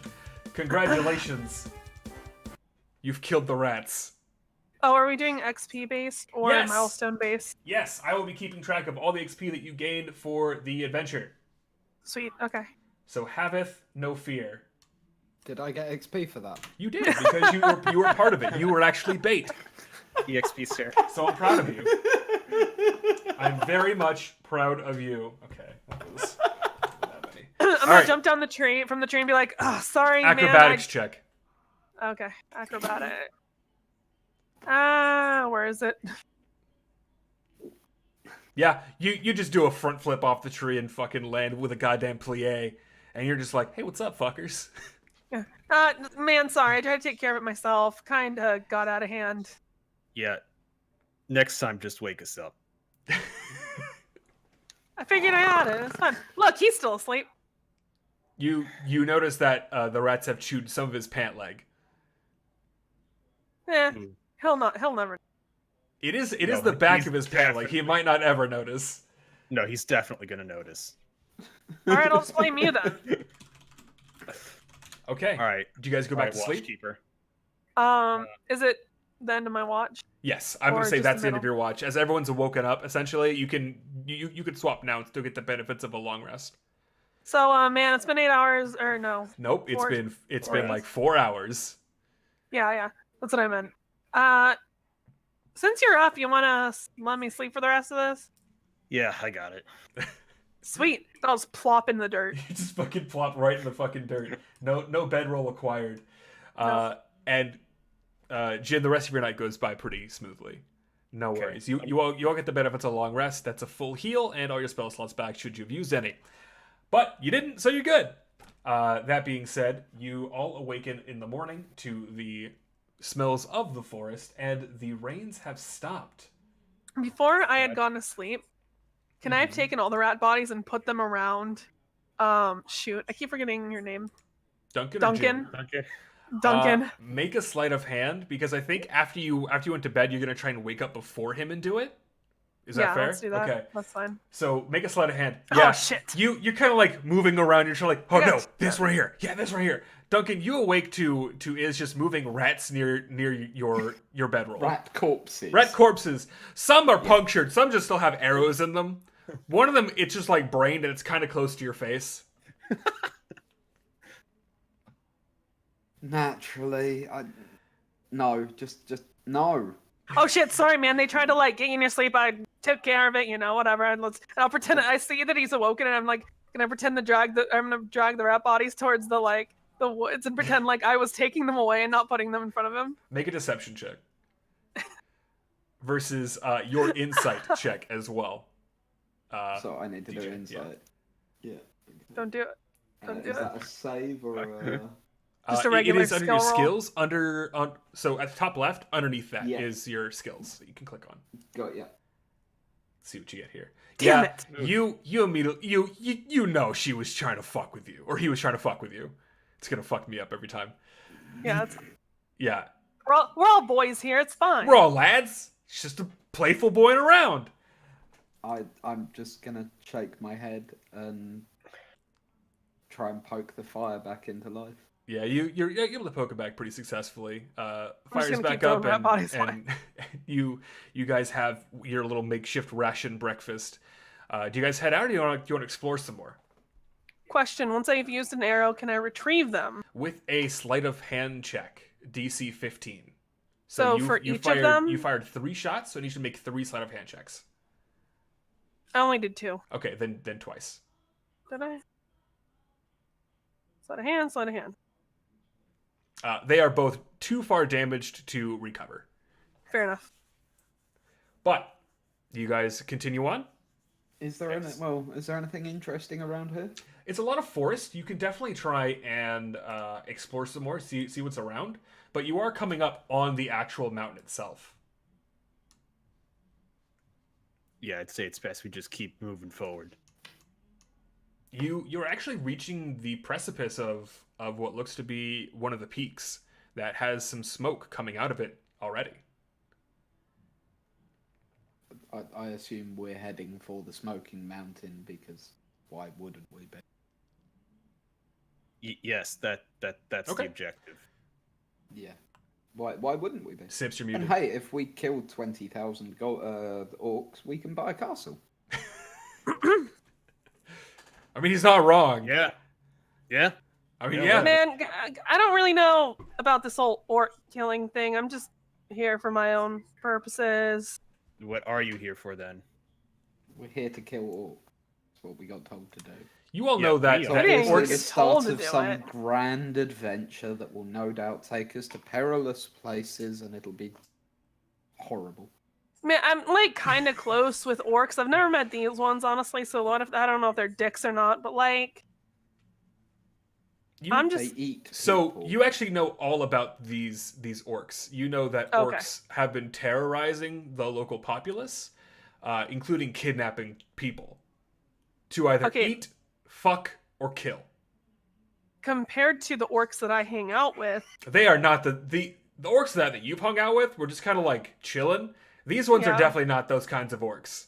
Speaker 1: Congratulations. You've killed the rats.
Speaker 3: Oh, are we doing XP based or
Speaker 1: Yes.
Speaker 3: milestone based?
Speaker 1: Yes, I will be keeping track of all the XP that you gained for the adventure.
Speaker 3: Sweet. Okay.
Speaker 1: So haveth no fear.
Speaker 4: Did I get XP for that?
Speaker 1: You did because you were part of it. You were actually bait.
Speaker 2: EXP stare.
Speaker 1: So I'm proud of you. I'm very much proud of you. Okay. That was that many.
Speaker 3: gonna
Speaker 1: Alright.
Speaker 3: jump down the tree from the tree and be like, "Oh, sorry,
Speaker 1: Acrobatics check.
Speaker 3: man." Okay, acrobatic. Where is it?
Speaker 1: Yeah, you just do a front flip off the tree and fucking land with a goddamn plie, and you're just like, hey, what's up, fuckers?
Speaker 3: Man, sorry. I tried to take care of it myself. Kinda got out of hand.
Speaker 2: Yeah. Next time, just wake us up.
Speaker 3: I figured I had it. It's fine. Look, he's still asleep.
Speaker 1: You notice that the rats have chewed some of his pant leg.
Speaker 2: Ooh.
Speaker 3: He'll never.
Speaker 1: It is
Speaker 2: No,
Speaker 1: the back
Speaker 2: he's
Speaker 1: of his pant leg. He might not ever notice.
Speaker 2: No, he's definitely gonna notice.
Speaker 3: All right, I'll just blame you then.
Speaker 1: Okay.
Speaker 2: All right.
Speaker 1: Do you guys go back to sleep?
Speaker 2: Watchkeeper.
Speaker 3: Is it the end of my watch?
Speaker 1: Yes, I'm
Speaker 3: Or
Speaker 1: gonna say
Speaker 3: just
Speaker 1: that's
Speaker 3: the
Speaker 1: the end of your watch. As everyone's woken up, essentially, you can swap now and still get the benefits of a long rest.
Speaker 3: So, man, it's been 8 hours, or no?
Speaker 1: Nope, it's
Speaker 3: 4
Speaker 1: been
Speaker 3: hours.
Speaker 1: like 4 hours.
Speaker 3: Yeah, that's what I meant. Since you're up, you wanna let me sleep for the rest of this?
Speaker 2: Yeah, I got it.
Speaker 3: Sweet. I'll just plop in the dirt.
Speaker 1: You just fucking plop right in the fucking dirt. No bedroll acquired.
Speaker 3: No.
Speaker 1: And Jin, the rest of your night goes by pretty smoothly. No
Speaker 2: Okay.
Speaker 1: worries. You all get the benefits of a long rest. That's a full heal and all your spell slots back should you have used any. But you didn't, so you're good. That being said, you all awaken in the morning to the smells of the forest, and the rains have stopped.
Speaker 3: Before I had gone to sleep, can I have taken all the rat bodies and put them around? Shoot, I keep forgetting your name.
Speaker 1: Duncan. Or
Speaker 3: Duncan.
Speaker 1: Jin?
Speaker 2: Okay.
Speaker 3: Duncan.
Speaker 1: Make a sleight of hand because I think after you went to bed, you're gonna try and wake up before him and do it. Is that fair?
Speaker 3: Let's do that.
Speaker 1: Okay.
Speaker 3: That's fine.
Speaker 1: So make a sleight of hand.
Speaker 3: Oh,
Speaker 1: Yeah.
Speaker 3: shit.
Speaker 1: You're kind of like moving around. You're like, oh no,
Speaker 3: Yes.
Speaker 1: this right here. Yeah, this right here. Duncan, you awake to is just moving rats near your bedroll.
Speaker 4: Rat corpses.
Speaker 1: Rat corpses. Some are punctured. Some just still have arrows in them. One of them, it's just like brained and it's kind of close to your face.
Speaker 4: Naturally, no, just no.
Speaker 3: Oh shit, sorry man, they tried to like get you in your sleep, I took care of it, whatever, and I'll pretend I see that he's awoken and I'm like gonna pretend I'm gonna drag the rat bodies towards the woods and pretend like I was taking them away and not putting them in front of him.
Speaker 1: Make a deception check. Versus your insight check as well.
Speaker 4: So I need to do
Speaker 1: DJ,
Speaker 4: insight. Yeah.
Speaker 3: Don't do it. Don't do
Speaker 4: Is
Speaker 3: it.
Speaker 4: that a save or a...
Speaker 3: Just a regular
Speaker 1: it is under your
Speaker 3: skill roll?
Speaker 1: skills. So at the top left, underneath that is
Speaker 4: Yeah.
Speaker 1: your skills that you can click on.
Speaker 4: Got ya.
Speaker 1: See what you get here.
Speaker 3: Damn
Speaker 1: yeah,
Speaker 3: it.
Speaker 1: You immediately you know she was trying to fuck with you, or he was trying to fuck with you. It's gonna fuck me up every time.
Speaker 3: Yeah,
Speaker 1: Yeah,
Speaker 3: we're all boys here, it's fine.
Speaker 1: we're all lads. It's just a playful boying around.
Speaker 4: I'm just gonna shake my head and try and poke the fire back into life.
Speaker 1: Yeah, you're able to poke it back pretty successfully.
Speaker 3: just
Speaker 1: Fires
Speaker 3: gonna
Speaker 1: back
Speaker 3: keep throwing
Speaker 1: up,
Speaker 3: rat bodies
Speaker 1: and you guys have your little makeshift ration breakfast. Do you guys head out, or do you want to explore some more?
Speaker 3: Question, once I've used an arrow, can I retrieve them?
Speaker 1: With a sleight of hand check, DC 15.
Speaker 3: So for each of them?
Speaker 1: you fired 3 shots, so you need to make 3 sleight of hand checks.
Speaker 3: I only did 2.
Speaker 1: Okay, then twice.
Speaker 3: Did I? Sleight of hand, sleight of hand.
Speaker 1: They are both too far damaged to recover.
Speaker 3: Fair enough.
Speaker 1: But you guys continue on.
Speaker 4: Is there anything interesting around here?
Speaker 1: It's a lot of forest. You can definitely try and explore some more, see what's around. But you are coming up on the actual mountain itself.
Speaker 2: Yeah, I'd say it's best we just keep moving forward.
Speaker 1: You're actually reaching the precipice of what looks to be one of the peaks that has some smoke coming out of it already.
Speaker 4: I assume we're heading for the smoking mountain because why wouldn't we be?
Speaker 2: Yes, that's
Speaker 1: Okay.
Speaker 2: the objective.
Speaker 4: Yeah. Why wouldn't we be?
Speaker 1: Sips, you're
Speaker 4: And
Speaker 1: muted.
Speaker 4: hey, if we killed 20,000 orcs, we can buy a castle.
Speaker 1: I mean, he's not wrong.
Speaker 2: Yeah. Yeah.
Speaker 1: I mean,
Speaker 2: Yeah,
Speaker 1: yeah.
Speaker 3: Man, I don't really know about this whole orc killing thing. I'm just here for my own purposes.
Speaker 2: What are you here for then?
Speaker 4: We're here to kill orcs. That's what we got told to do.
Speaker 1: You all
Speaker 2: Yeah,
Speaker 1: know that,
Speaker 2: we
Speaker 4: So
Speaker 1: that
Speaker 3: didn't
Speaker 4: obviously
Speaker 3: get
Speaker 4: the
Speaker 1: orcs.
Speaker 3: told
Speaker 4: start
Speaker 3: to
Speaker 4: of
Speaker 3: do
Speaker 4: some
Speaker 3: it.
Speaker 4: grand adventure that will no doubt take us to perilous places, and it'll be horrible.
Speaker 3: Man, I'm like kind of close with orcs. I've never met these ones, honestly. So what if I don't know if they're dicks or not? But like,
Speaker 1: You,
Speaker 3: I'm
Speaker 4: They
Speaker 3: just
Speaker 4: eat
Speaker 1: So
Speaker 4: people.
Speaker 1: you actually know all about these orcs. You know that
Speaker 3: Okay.
Speaker 1: orcs have been terrorizing the local populace, including kidnapping people to either
Speaker 3: Okay.
Speaker 1: eat, fuck, or kill.
Speaker 3: compared to the orcs that I hang out with.
Speaker 1: They are not the orcs that you've hung out with. Were just kind of like chilling. These ones are
Speaker 3: Yeah.
Speaker 1: definitely not those kinds of orcs.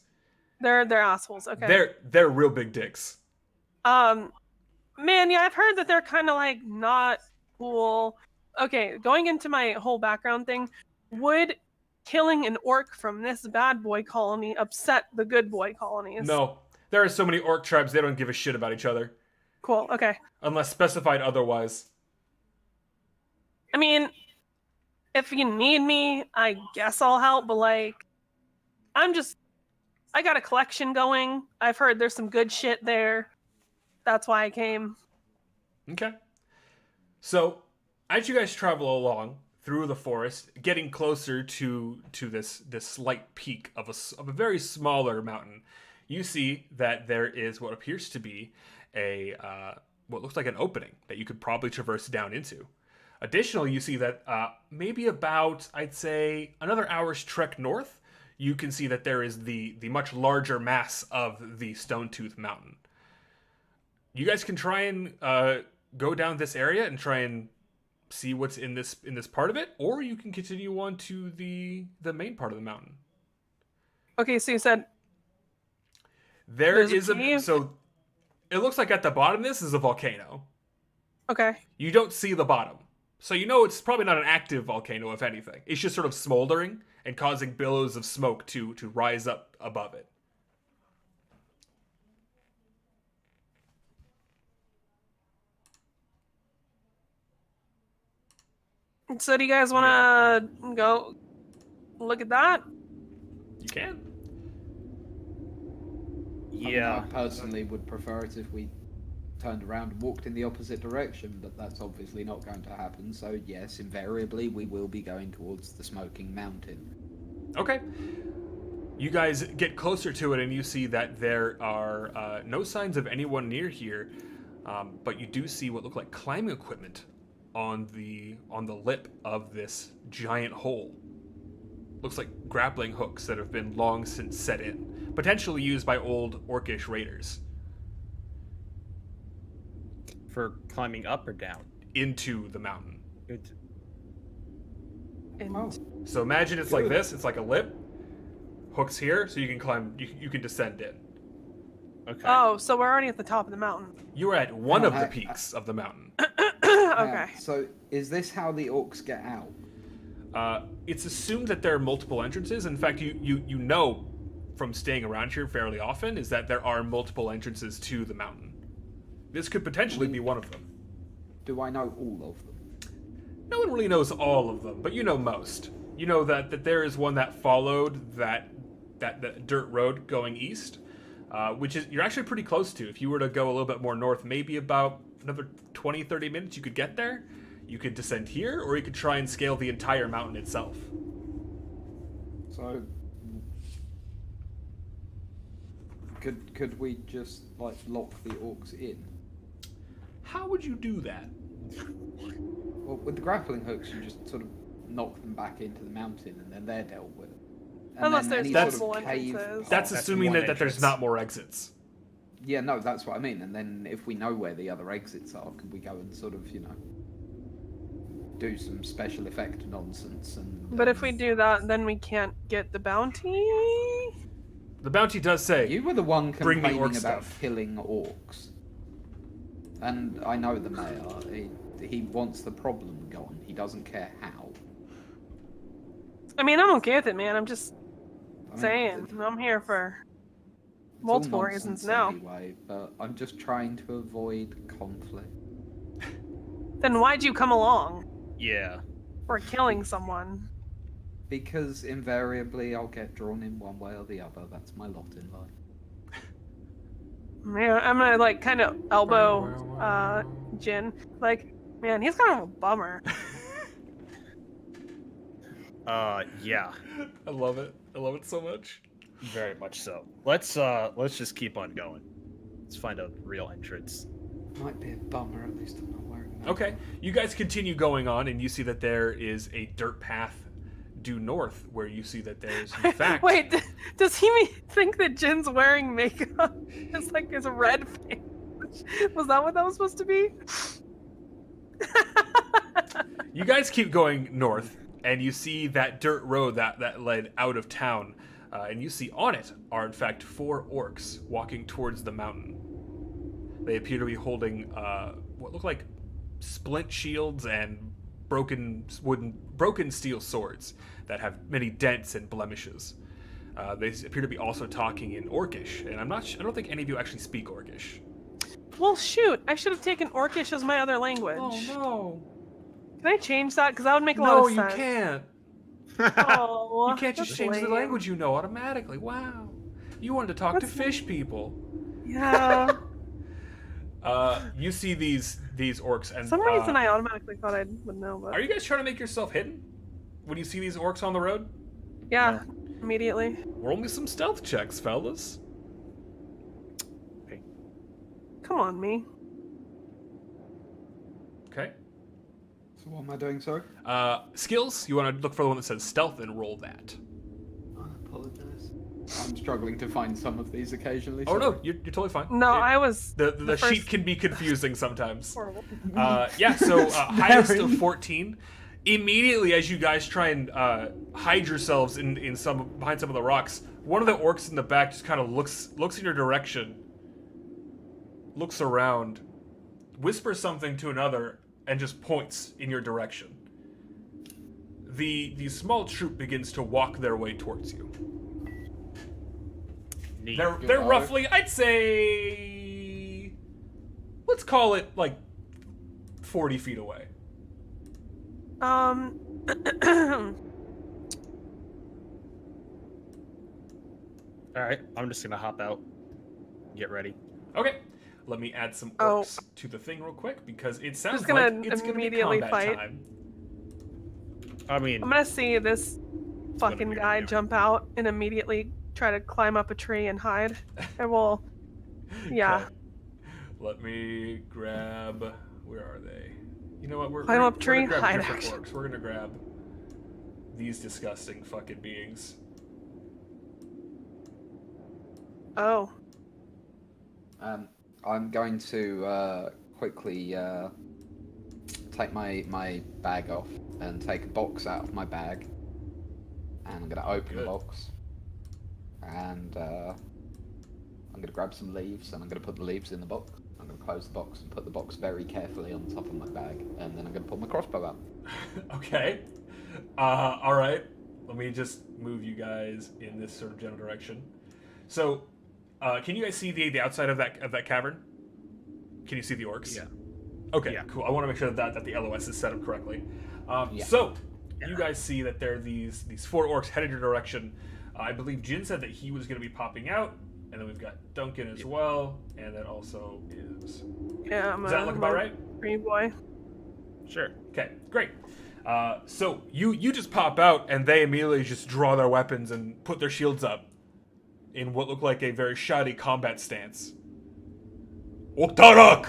Speaker 3: They're assholes. Okay.
Speaker 1: They're real big dicks.
Speaker 3: Man, yeah, I've heard that they're kind of like not cool. Okay, going into my whole background thing, would killing an orc from this bad boy colony upset the good boy colonies?
Speaker 1: No, there are so many orc tribes they don't give a shit about each other
Speaker 3: Cool. Okay.
Speaker 1: unless specified otherwise.
Speaker 3: I mean, if you need me, I guess I'll help, but like, I got a collection going. I've heard there's some good shit there. That's why I came.
Speaker 1: Okay. So, as you guys travel along through the forest, getting closer to this slight peak of a very smaller mountain, you see that there is what appears to be a what looks like an opening that you could probably traverse down into. Additionally, you see that maybe about, I'd say, another hour's trek north, you can see that there is the much larger mass of the Stonetooth Mountain. You guys can try and go down this area and try and see what's in this part of it, or you can continue on to the main part of the mountain.
Speaker 3: Okay, so you said
Speaker 1: There
Speaker 3: There's a
Speaker 1: is
Speaker 3: cave?
Speaker 1: so it looks like at the bottom of this is a volcano.
Speaker 3: okay.
Speaker 1: You don't see the bottom. So you know it's probably not an active volcano, if anything. It's just sort of smoldering and causing billows of smoke to rise up above it.
Speaker 3: So do you guys want to go look at that?
Speaker 1: You can.
Speaker 4: I mean,
Speaker 2: Yeah.
Speaker 4: I personally would prefer it if we turned around and walked in the opposite direction, but that's obviously not going to happen. So yes, invariably we will be going towards the smoking mountain.
Speaker 1: Okay. You guys get closer to it and you see that there are no signs of anyone near here, but you do see what look like climbing equipment on the lip of this giant hole. Looks like grappling hooks that have been long since set in, potentially used by old orcish raiders
Speaker 2: For climbing up or down?
Speaker 1: into the mountain.
Speaker 2: Good.
Speaker 3: And
Speaker 4: Oh,
Speaker 1: So imagine it's like this. It's like a lip, hooks here, so you can climb. You can descend in.
Speaker 2: Okay.
Speaker 3: Oh, so we're already at the top of the mountain.
Speaker 1: You are at one of the
Speaker 4: I-
Speaker 1: peaks of the mountain.
Speaker 3: Okay.
Speaker 4: So is this how the orcs get out?
Speaker 1: It's assumed that there are multiple entrances. In fact, you know from staying around here fairly often is that there are multiple entrances to the mountain. This could potentially be one of them.
Speaker 4: Do I know all of them?
Speaker 1: No one really knows all of them, but you know most. You know that there is one that followed that dirt road going east, which is you're actually pretty close to. If you were to go a little bit more north, maybe about another 20-30 minutes, you could get there. You could descend here, or you could try and scale the entire mountain itself.
Speaker 4: So could we just like lock the orcs in?
Speaker 1: How would you do that?
Speaker 4: Well, with the grappling hooks, you just sort of knock them back into the mountain, and then they're dealt with. And
Speaker 3: Unless
Speaker 4: then
Speaker 3: there's
Speaker 4: any
Speaker 3: multiple
Speaker 4: sort of cave-
Speaker 3: entrances.
Speaker 1: That's
Speaker 2: That's
Speaker 1: assuming
Speaker 2: one
Speaker 1: that there's
Speaker 2: entrance.
Speaker 1: not more exits.
Speaker 4: Yeah, no, that's what I mean. And then if we know where the other exits are, could we go and sort of, do some special effect nonsense? And
Speaker 3: But if we do that, then we can't get the bounty.
Speaker 1: The bounty does say,
Speaker 4: you were the one
Speaker 1: Bring me
Speaker 4: complaining
Speaker 1: orc
Speaker 4: about
Speaker 1: stuff.
Speaker 4: killing orcs, and I know the mayor. He wants the problem gone. He doesn't care how.
Speaker 3: I mean, I'm okay with it, man. I'm just
Speaker 4: I mean,
Speaker 3: saying. I'm here for
Speaker 4: it's all
Speaker 3: multiple reasons
Speaker 4: nonsense
Speaker 3: now.
Speaker 4: Anyway, but I'm just trying to avoid conflict.
Speaker 3: Then why'd you come along?
Speaker 2: Yeah.
Speaker 3: For killing someone.
Speaker 4: Because invariably I'll get drawn in one way or the other. That's my lot in life.
Speaker 3: Man, I'm gonna like kind of elbow Jin. Like, man, he's kind of a bummer.
Speaker 2: Yeah,
Speaker 1: I love it. I love it so much.
Speaker 2: very much so. Let's just keep on going. Let's find a real entrance.
Speaker 4: Might be a bummer, at least I'm not wearing that.
Speaker 1: Okay, you guys continue going on, and you see that there is a dirt path due north, where you see that there's in fact.
Speaker 3: Wait, does he think that Jin's wearing makeup? It's like his red face. Was that what that was supposed to be?
Speaker 1: You guys keep going north, and you see that dirt road that led out of town, and you see on it are in fact 4 orcs walking towards the mountain. They appear to be holding what look like splint shields and broken steel swords that have many dents and blemishes. They appear to be also talking in Orcish, and I don't think any of you actually speak Orcish.
Speaker 3: Well, shoot, I should have taken Orcish as my other language.
Speaker 1: Oh no!
Speaker 3: Can I change that? Because that would make a lot of sense.
Speaker 1: Can't.
Speaker 3: Oh,
Speaker 1: You can't just
Speaker 3: that's
Speaker 1: change the
Speaker 3: lame.
Speaker 1: language you know automatically. Wow. You wanted to talk to
Speaker 3: That's-
Speaker 1: fish people.
Speaker 3: Yeah.
Speaker 1: You see these orcs, and
Speaker 3: For some reason, I automatically thought I would know, but
Speaker 1: are you guys trying to make yourself hidden when you see these orcs on the road?
Speaker 3: yeah, immediately.
Speaker 1: Roll me some stealth checks, fellas.
Speaker 3: Come on, me.
Speaker 1: Okay.
Speaker 4: So what am I doing, sorry?
Speaker 1: Skills. You want to look for the one that says stealth and roll that.
Speaker 4: I apologize. I'm struggling to find some of these occasionally.
Speaker 1: Oh
Speaker 4: sorry.
Speaker 1: no, you're totally fine.
Speaker 3: No,
Speaker 1: It-
Speaker 3: I was
Speaker 1: The
Speaker 3: first-
Speaker 1: sheet can be confusing sometimes.
Speaker 3: horrible.
Speaker 1: Yeah, so highest of 14. Immediately, as you guys try and hide yourselves behind some of the rocks, one of the orcs in the back just kind of looks in your direction, looks around, whispers something to another, and just points in your direction. The small troop begins to walk their way towards you.
Speaker 2: Neat.
Speaker 1: They're
Speaker 4: Goodbye.
Speaker 1: roughly, I'd say, let's call it like 40 feet away.
Speaker 2: All right, I'm just gonna hop out. Get ready.
Speaker 1: Okay, let me add some
Speaker 3: Oh.
Speaker 1: orcs to the thing real quick because it sounds
Speaker 3: Just gonna
Speaker 1: like it's gonna be
Speaker 3: immediately
Speaker 1: combat
Speaker 3: fight.
Speaker 1: time.
Speaker 2: I mean,
Speaker 3: I'm gonna see this fucking
Speaker 1: be
Speaker 3: guy
Speaker 1: right now.
Speaker 3: jump out and immediately try to climb up a tree and hide. I will. Yeah.
Speaker 1: Okay. Let me grab. Where are they? You know what?
Speaker 3: Climb up tree,
Speaker 1: gonna grab
Speaker 3: hide
Speaker 1: different
Speaker 3: action.
Speaker 1: orcs. We're gonna grab these disgusting fucking beings.
Speaker 3: Oh.
Speaker 4: I'm going to quickly take my bag off and take a box out of my bag, and I'm going to open the
Speaker 1: Good.
Speaker 4: box, and I'm going to grab some leaves, and I'm going to put the leaves in the box. I'm going to close the box and put the box very carefully on top of my bag, and then I'm going to pull my crossbow out.
Speaker 1: Okay. All right. Let me just move you guys in this sort of general direction. So, can you guys see the outside of that cavern? Can you see the orcs?
Speaker 2: Yeah.
Speaker 1: Okay,
Speaker 2: Yeah.
Speaker 1: cool. I want to make sure that the LOS is set up correctly.
Speaker 4: Yeah.
Speaker 1: So, you guys see that there are these 4 orcs headed your direction. I believe Jin said that he was going to be popping out, and then we've got Duncan as well, and that also is.
Speaker 3: Yeah,
Speaker 1: Does that look about right?
Speaker 3: Tree boy.
Speaker 2: sure.
Speaker 1: Okay, great. So you just pop out, and they immediately just draw their weapons and put their shields up in what looked like a very shoddy combat stance. Oktarak!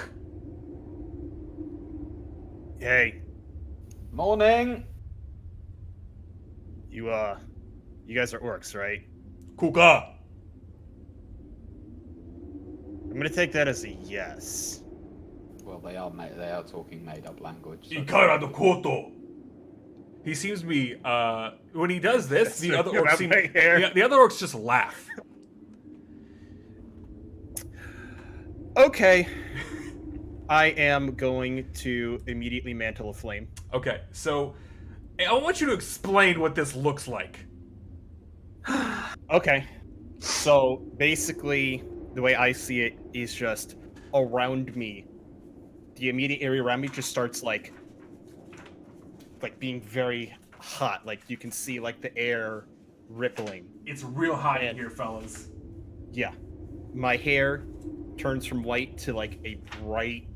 Speaker 2: Hey,
Speaker 4: Morning!
Speaker 2: you guys are orcs, right?
Speaker 1: Kuka!
Speaker 2: I'm gonna take that as a yes.
Speaker 4: Well, they are talking made-up language. So
Speaker 1: Ikara do Koto! He seems to be, when he does this, the other orcs seem,
Speaker 2: My hair.
Speaker 1: the other orcs just laugh.
Speaker 2: Okay. I am going to immediately mantle a flame.
Speaker 1: Okay, so I want you to explain what this looks like.
Speaker 2: Okay. So basically, the way I see it is just around me. The immediate area around me just starts like being very hot. Like you can see like the air rippling.
Speaker 1: It's real hot in
Speaker 2: Man.
Speaker 1: here, fellas.
Speaker 2: Yeah. My hair turns from white to like a bright,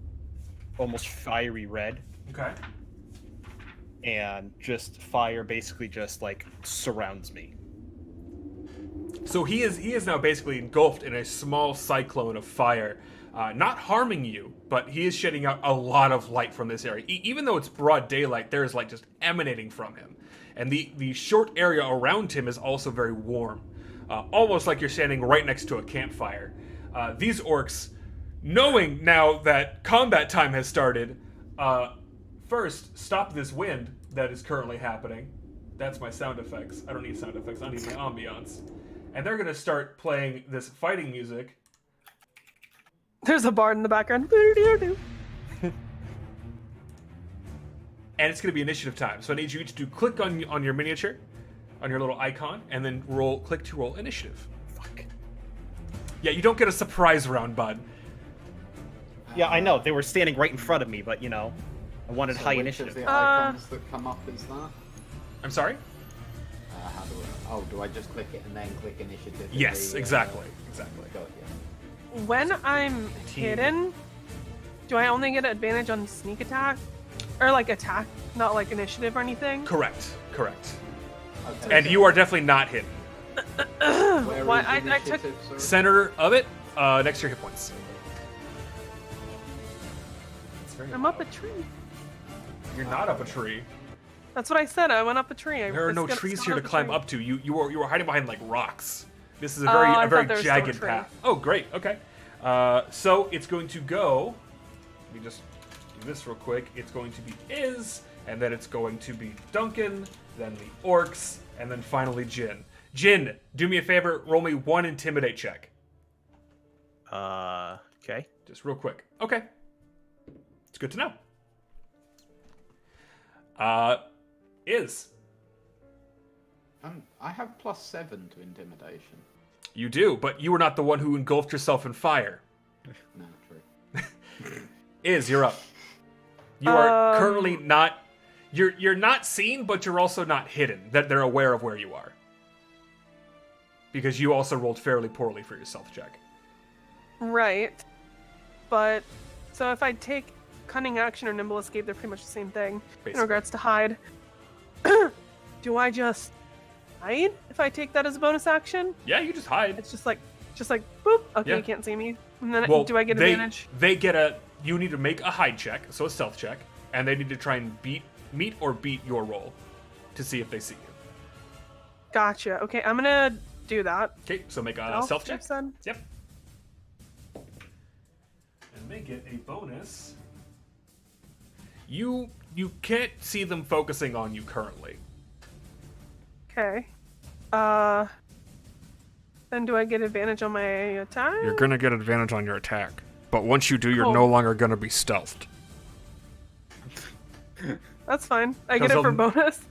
Speaker 2: almost fiery red,
Speaker 1: Okay.
Speaker 2: and just fire basically just like surrounds me.
Speaker 1: So he is now basically engulfed in a small cyclone of fire, not harming you, but he is shedding out a lot of light from this area. Even though it's broad daylight, there is light just emanating from him, and the short area around him is also very warm, almost like you're standing right next to a campfire. These orcs, knowing now that combat time has started, first stop this wind that is currently happening. That's my sound effects. I don't need sound effects. I need my ambiance. And they're gonna start playing this fighting music.
Speaker 3: There's a bard in the background.
Speaker 1: And it's gonna be initiative time. So I need you each to click on your miniature, on your little icon, and then click to roll initiative.
Speaker 2: Fuck.
Speaker 1: Yeah, you don't get a surprise round, bud.
Speaker 2: Yeah, I know. They were standing right in front of me, but you know, I wanted
Speaker 4: So
Speaker 2: high
Speaker 4: which
Speaker 2: initiative.
Speaker 4: of the icons that come up is that?
Speaker 1: I'm sorry?
Speaker 4: How do I? Oh, do I just click it and then click initiative? in
Speaker 1: Yes,
Speaker 4: the,
Speaker 1: exactly. Exactly.
Speaker 4: Got you.
Speaker 3: When I'm hidden, do I only get advantage on sneak attack? Or like attack, not like initiative or anything?
Speaker 1: Correct. Correct.
Speaker 4: Okay.
Speaker 1: And you are definitely not hidden.
Speaker 4: Where
Speaker 3: Why,
Speaker 4: is
Speaker 3: I took-
Speaker 4: initiative, sorry?
Speaker 1: Center of it, next to your hit points. It's very
Speaker 3: I'm up a tree.
Speaker 1: You're not up a tree.
Speaker 3: That's what I said. I went up a tree.
Speaker 1: There are no
Speaker 3: It's
Speaker 1: trees
Speaker 3: gone
Speaker 1: here to
Speaker 3: a
Speaker 1: climb
Speaker 3: tree.
Speaker 1: up to. You were hiding behind like rocks. This is a
Speaker 3: Oh,
Speaker 1: very
Speaker 3: I
Speaker 1: a very
Speaker 3: thought there was still a
Speaker 1: jagged
Speaker 3: tree.
Speaker 1: path. Oh, great. Okay. So it's going to go. Let me just do this real quick. It's going to be Iz, and then it's going to be Duncan, then the orcs, and then finally Jin. Jin, do me a favor. Roll me one intimidate check,
Speaker 2: Okay.
Speaker 1: just real quick. Okay. It's good to know. Iz.
Speaker 4: I have +7 to intimidation.
Speaker 1: You do, but you were not the one who engulfed yourself in fire.
Speaker 4: No, true.
Speaker 1: Iz, you're up. You are
Speaker 3: Um,
Speaker 1: currently not. You're not seen, but you're also not hidden. That they're aware of where you are. Because you also rolled fairly poorly for your stealth check.
Speaker 3: Right. But, so if I take cunning action or nimble escape, they're pretty much the same thing.
Speaker 1: Basically.
Speaker 3: In regards to hide. Do I just hide if I take that as a bonus action?
Speaker 1: Yeah, you just hide.
Speaker 3: It's just like boop. Okay,
Speaker 1: Yeah.
Speaker 3: you can't see me. And then
Speaker 1: Well,
Speaker 3: do I get
Speaker 1: they,
Speaker 3: advantage?
Speaker 1: They get a. You need to make a hide check, so a stealth check, and they need to try and meet or beat your roll to see if they see you.
Speaker 3: Gotcha. Okay, I'm gonna do that.
Speaker 1: Okay, so make a
Speaker 3: Stealth,
Speaker 1: stealth
Speaker 3: you
Speaker 1: check.
Speaker 3: said?
Speaker 1: Yep. And they get a bonus. You can't see them focusing on you currently.
Speaker 3: Okay. Then do I get advantage on my attack?
Speaker 5: You're gonna get advantage on your attack. But once you do, you're
Speaker 3: Cool.
Speaker 5: no longer gonna be stealthed.
Speaker 3: That's fine. I get
Speaker 1: 'Cause
Speaker 3: it for
Speaker 1: I'm-
Speaker 3: bonus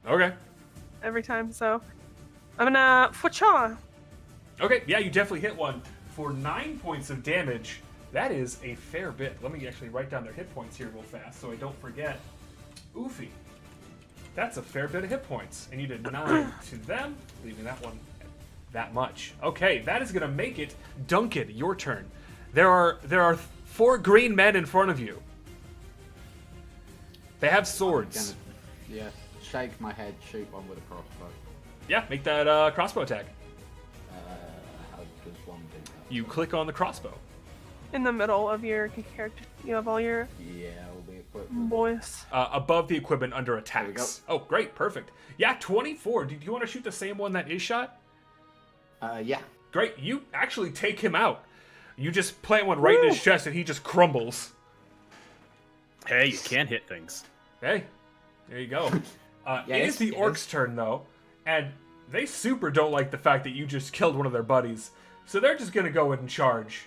Speaker 1: Okay.
Speaker 3: every time, so I'm gonna Fucha.
Speaker 1: Okay, yeah, you definitely hit one for 9 points of damage. That is a fair bit. Let me actually write down their hit points here real fast so I don't forget. Oofy. That's a fair bit of hit points. And you did 9 to them, leaving that one at that much. Okay, that is going to make it Duncan, your turn. There are 4 green men in front of you. They have swords.
Speaker 4: Yeah, shake my head, shoot one with a crossbow.
Speaker 1: Yeah, make that crossbow attack.
Speaker 4: How does one do that?
Speaker 1: You click on the crossbow.
Speaker 3: In the middle of your character, you have all your
Speaker 4: Yeah, will be equipped.
Speaker 3: boys.
Speaker 1: Above the equipment under
Speaker 4: we
Speaker 1: attacks. Oh, great, perfect. Yeah, 24. Do you want to shoot the same one that is shot?
Speaker 4: Yeah.
Speaker 1: Great, you actually take him out. You just plant one right in his chest and he just crumbles.
Speaker 2: Hey, you can hit things.
Speaker 1: Hey, there you go. It is
Speaker 4: Yes,
Speaker 1: the
Speaker 4: yes.
Speaker 1: orcs' turn, though, and they super don't like the fact that you just killed one of their buddies. So they're just going to go and charge.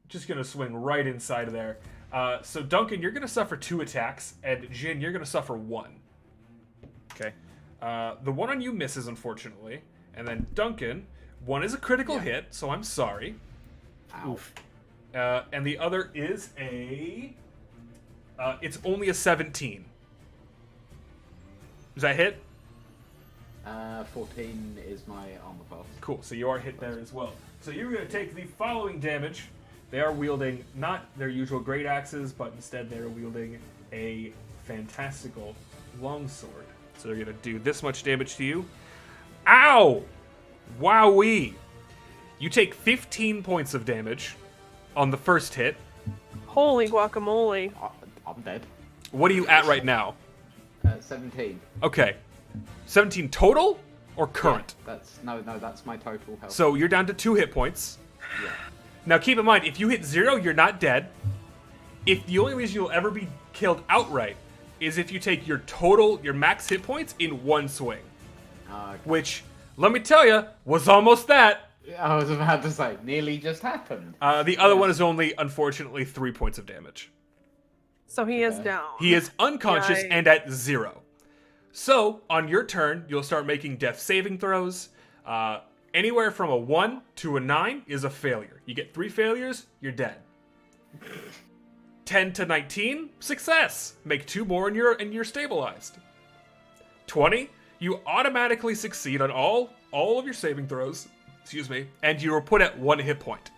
Speaker 1: Just going to swing right inside of there. So Duncan, you're going to suffer 2 attacks, and Jin, you're going to suffer 1.
Speaker 2: Okay.
Speaker 1: The one on you misses, unfortunately. And then Duncan, one is a critical hit, so I'm sorry.
Speaker 4: Ow.
Speaker 1: And the other is it's only a 17. Does that hit?
Speaker 4: 14 is my armor class.
Speaker 1: Cool, so you are hit there as well. So you're going to take the following damage. They are wielding not their usual great axes, but instead they're wielding a fantastical longsword. So they're going to do this much damage to you. Ow! Wowee! You take 15 points of damage on the first hit.
Speaker 3: Holy guacamole.
Speaker 4: I'm dead.
Speaker 1: What are you at right now?
Speaker 4: 17.
Speaker 1: Okay. 17 total or current?
Speaker 4: That's that's my total health.
Speaker 1: So you're down to 2 hit points.
Speaker 4: Yeah.
Speaker 1: Now keep in mind, if you hit 0, you're not dead. If the only reason you'll ever be killed outright is if you take your max hit points in one swing. Which, let me tell you, was almost that.
Speaker 4: I was about to say, nearly just happened.
Speaker 1: The other one is only, unfortunately, 3 points of damage.
Speaker 3: So he is down.
Speaker 1: He is unconscious
Speaker 3: Yikes.
Speaker 1: and at 0. So, on your turn, you'll start making death saving throws. Anywhere from a 1 to a 9 is a failure. You get 3 failures, you're dead. 10 to 19, success. Make 2 more and you're stabilized. 20, you automatically succeed on all of your saving throws. Excuse me, and you are put at 1 hit point.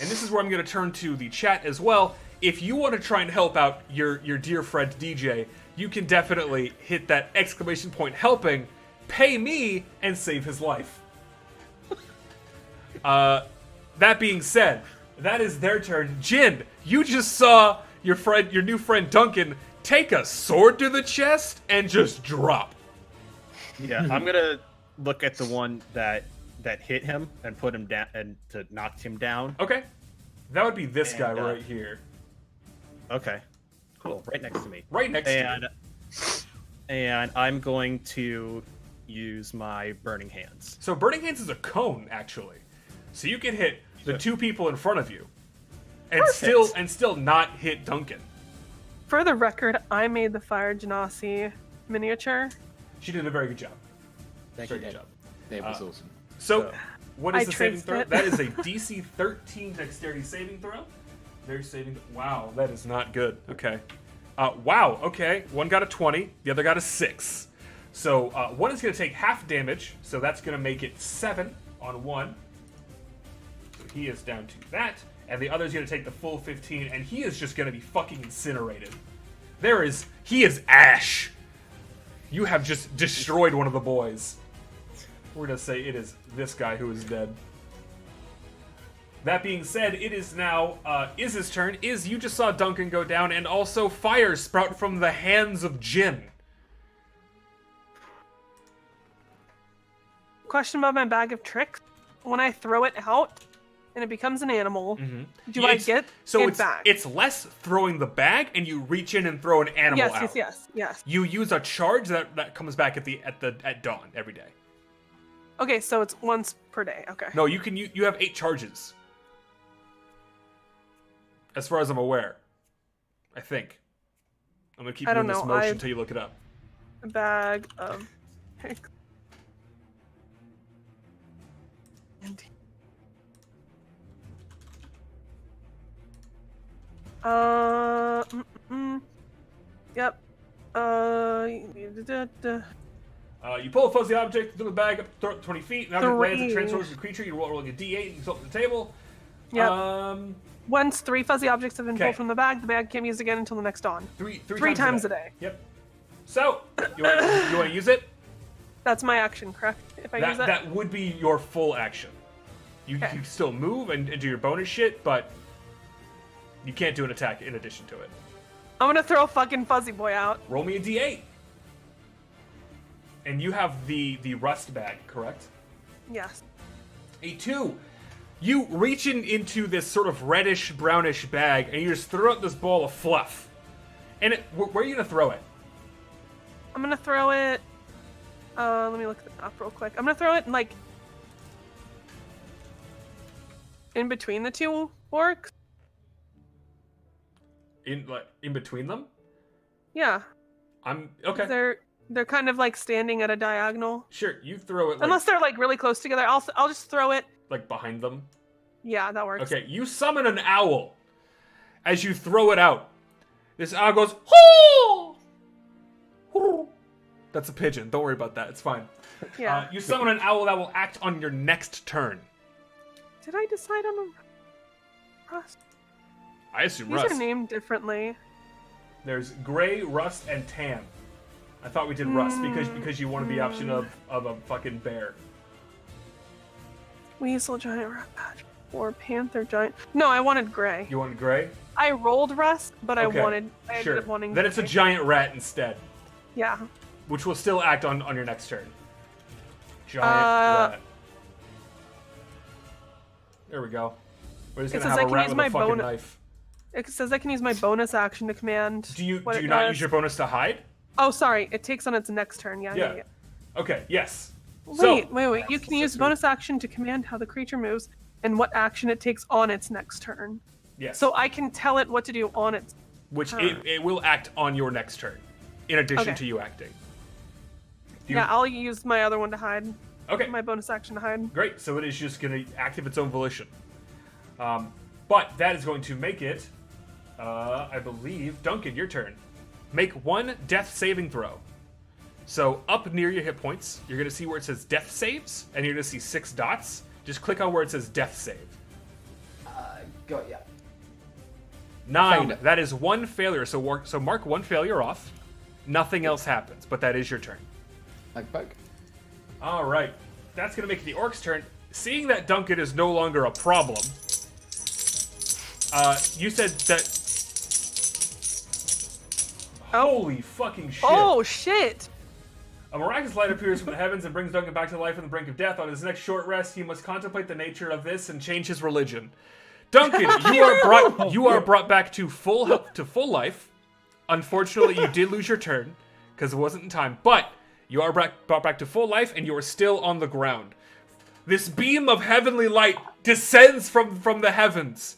Speaker 1: And this is where I'm going to turn to the chat as well. If you want to try and help out your dear friend DJ, you can definitely hit that exclamation point helping, pay me, and save his life. That being said, that is their turn. Jin, you just saw your new friend Duncan take a sword to the chest and just drop.
Speaker 2: Yeah, I'm gonna look at the one that hit him and put him down and to knock him down.
Speaker 1: Okay. That would be this guy
Speaker 2: And,
Speaker 1: right here.
Speaker 2: Okay, cool, right next to me.
Speaker 1: Right next to
Speaker 2: And
Speaker 1: you.
Speaker 2: and I'm going to use my burning hands.
Speaker 1: So Burning Hands is a cone, actually. So you can hit the 2 people in front of you and still not hit Duncan.
Speaker 3: For the record, I made the Fire Genasi miniature.
Speaker 1: She did a very good job.
Speaker 2: Thank
Speaker 1: Very
Speaker 2: you.
Speaker 1: good job.
Speaker 4: It was awesome.
Speaker 1: So, what is
Speaker 3: I
Speaker 1: the saving
Speaker 3: traced
Speaker 1: throw?
Speaker 3: it.
Speaker 1: That is a DC 13 dexterity saving throw. They're saving. Wow, that is not good. Okay. Wow, okay. One got a 20, the other got a 6. So, one is going to take half damage, so that's going to make it 7 on one. So he is down to that. And the other is going to take the full 15, and he is just going to be fucking incinerated. He is ash. You have just destroyed one of the boys. We're going to say it is this guy who is dead. That being said, it is now Iz's turn. Iz, you just saw Duncan go down, and also fire sprout from the hands of Jin.
Speaker 3: Question about my bag of tricks. When I throw it out and it becomes an animal, do I
Speaker 1: It's-
Speaker 3: get
Speaker 1: so
Speaker 3: it
Speaker 1: it's
Speaker 3: back?
Speaker 1: it's less throwing the bag, and you reach in and throw an animal out.
Speaker 3: Yes.
Speaker 1: You use a charge that comes back at dawn every day.
Speaker 3: Okay, so it's once per day. Okay.
Speaker 1: No, you have 8 charges. As far as I'm aware. I think. I'm gonna keep
Speaker 3: I
Speaker 1: doing
Speaker 3: don't
Speaker 1: this
Speaker 3: know,
Speaker 1: motion
Speaker 3: I-
Speaker 1: until you look it up.
Speaker 3: A bag of tricks. Yep.
Speaker 1: You pull a fuzzy object through the bag, throw it 20 feet, and after it lands and
Speaker 3: 3.
Speaker 1: transforms the creature, you roll a d8, and you throw it on the table.
Speaker 3: Yep. Once 3 fuzzy objects have been
Speaker 1: Okay.
Speaker 3: pulled from the bag can't be used again until the next dawn.
Speaker 1: Three
Speaker 3: times a day.
Speaker 1: Yep. So, you want to use it?
Speaker 3: That's my action, correct? If I use that?
Speaker 1: That would be your full action. You
Speaker 3: Okay.
Speaker 1: can still move and do your bonus shit, but you can't do an attack in addition to it.
Speaker 3: I'm gonna throw fucking Fuzzy Boy out.
Speaker 1: Roll me a d8. And you have the rust bag, correct?
Speaker 3: Yes.
Speaker 1: A 2. You reach into this sort of reddish, brownish bag, and you just throw out this ball of fluff. And where are you going to throw it?
Speaker 3: I'm gonna throw it. Let me look it up real quick. I'm gonna throw it like in between the 2 orcs.
Speaker 1: In between them?
Speaker 3: Yeah.
Speaker 1: I'm okay.
Speaker 3: They're kind of like standing at a diagonal.
Speaker 1: Sure, you throw it
Speaker 3: Unless they're like really close together, I'll just throw it.
Speaker 1: like behind them.
Speaker 3: Yeah, that works.
Speaker 1: Okay, you summon an owl as you throw it out. This owl goes, hoo! Hoo! That's a pigeon. Don't worry about that. It's fine.
Speaker 3: Yeah.
Speaker 1: You summon an owl that will act on your next turn.
Speaker 3: Did I decide on a rust?
Speaker 1: I assume
Speaker 3: These
Speaker 1: rust.
Speaker 3: are named differently.
Speaker 1: There's gray, rust, and tan. I thought we did rust because you wanted the option of a fucking bear.
Speaker 3: Weasel giant rat patch or panther giant. No, I wanted gray.
Speaker 1: You wanted gray?
Speaker 3: I rolled rust, but
Speaker 1: Okay,
Speaker 3: I ended
Speaker 1: sure.
Speaker 3: up wanting
Speaker 1: Then it's a
Speaker 3: gray.
Speaker 1: giant rat instead,
Speaker 3: Yeah.
Speaker 1: which will still act on your next turn. Giant rat. There we go. We're just
Speaker 3: It
Speaker 1: gonna
Speaker 3: says
Speaker 1: have
Speaker 3: I
Speaker 1: a
Speaker 3: can
Speaker 1: rat
Speaker 3: use
Speaker 1: with
Speaker 3: my
Speaker 1: a fucking
Speaker 3: bonus-
Speaker 1: knife.
Speaker 3: It says I can use my bonus action to command.
Speaker 1: Do you
Speaker 3: what it
Speaker 1: not
Speaker 3: does.
Speaker 1: use your bonus to hide?
Speaker 3: Oh, sorry. It takes on its next turn. Yeah.
Speaker 1: Okay. Yes.
Speaker 3: Wait. You can use bonus action to command how the creature moves and what action it takes on its next turn.
Speaker 1: Yes.
Speaker 3: So I can tell it what to do on its.
Speaker 1: Which
Speaker 3: turn.
Speaker 1: it will act on your next turn, in addition
Speaker 3: Okay.
Speaker 1: to you acting. Do you-
Speaker 3: Yeah, I'll use my other one to hide.
Speaker 1: Okay.
Speaker 3: My bonus action to hide.
Speaker 1: Great. So it is just going to act of its own volition. But that is going to make it, I believe, Duncan, your turn. Make one death saving throw. So up near your hit points, you're going to see where it says death saves, and you're going to see 6 dots. Just click on where it says death save.
Speaker 4: Got ya.
Speaker 1: 9.
Speaker 4: Found it.
Speaker 1: That is 1 failure. So mark 1 failure off. Nothing else happens, but that is your turn.
Speaker 4: Poke.
Speaker 1: All right. That's going to make it the orc's turn. Seeing that Duncan is no longer a problem, you said that... Holy fucking shit.
Speaker 3: Oh shit!
Speaker 1: A miraculous light appears from the heavens and brings Duncan back to life on the brink of death. On his next short rest, he must contemplate the nature of this and change his religion. Duncan, you are brought back to full life. Unfortunately, you did lose your turn because it wasn't in time. But you are brought back to full life, and you are still on the ground. This beam of heavenly light descends from the heavens.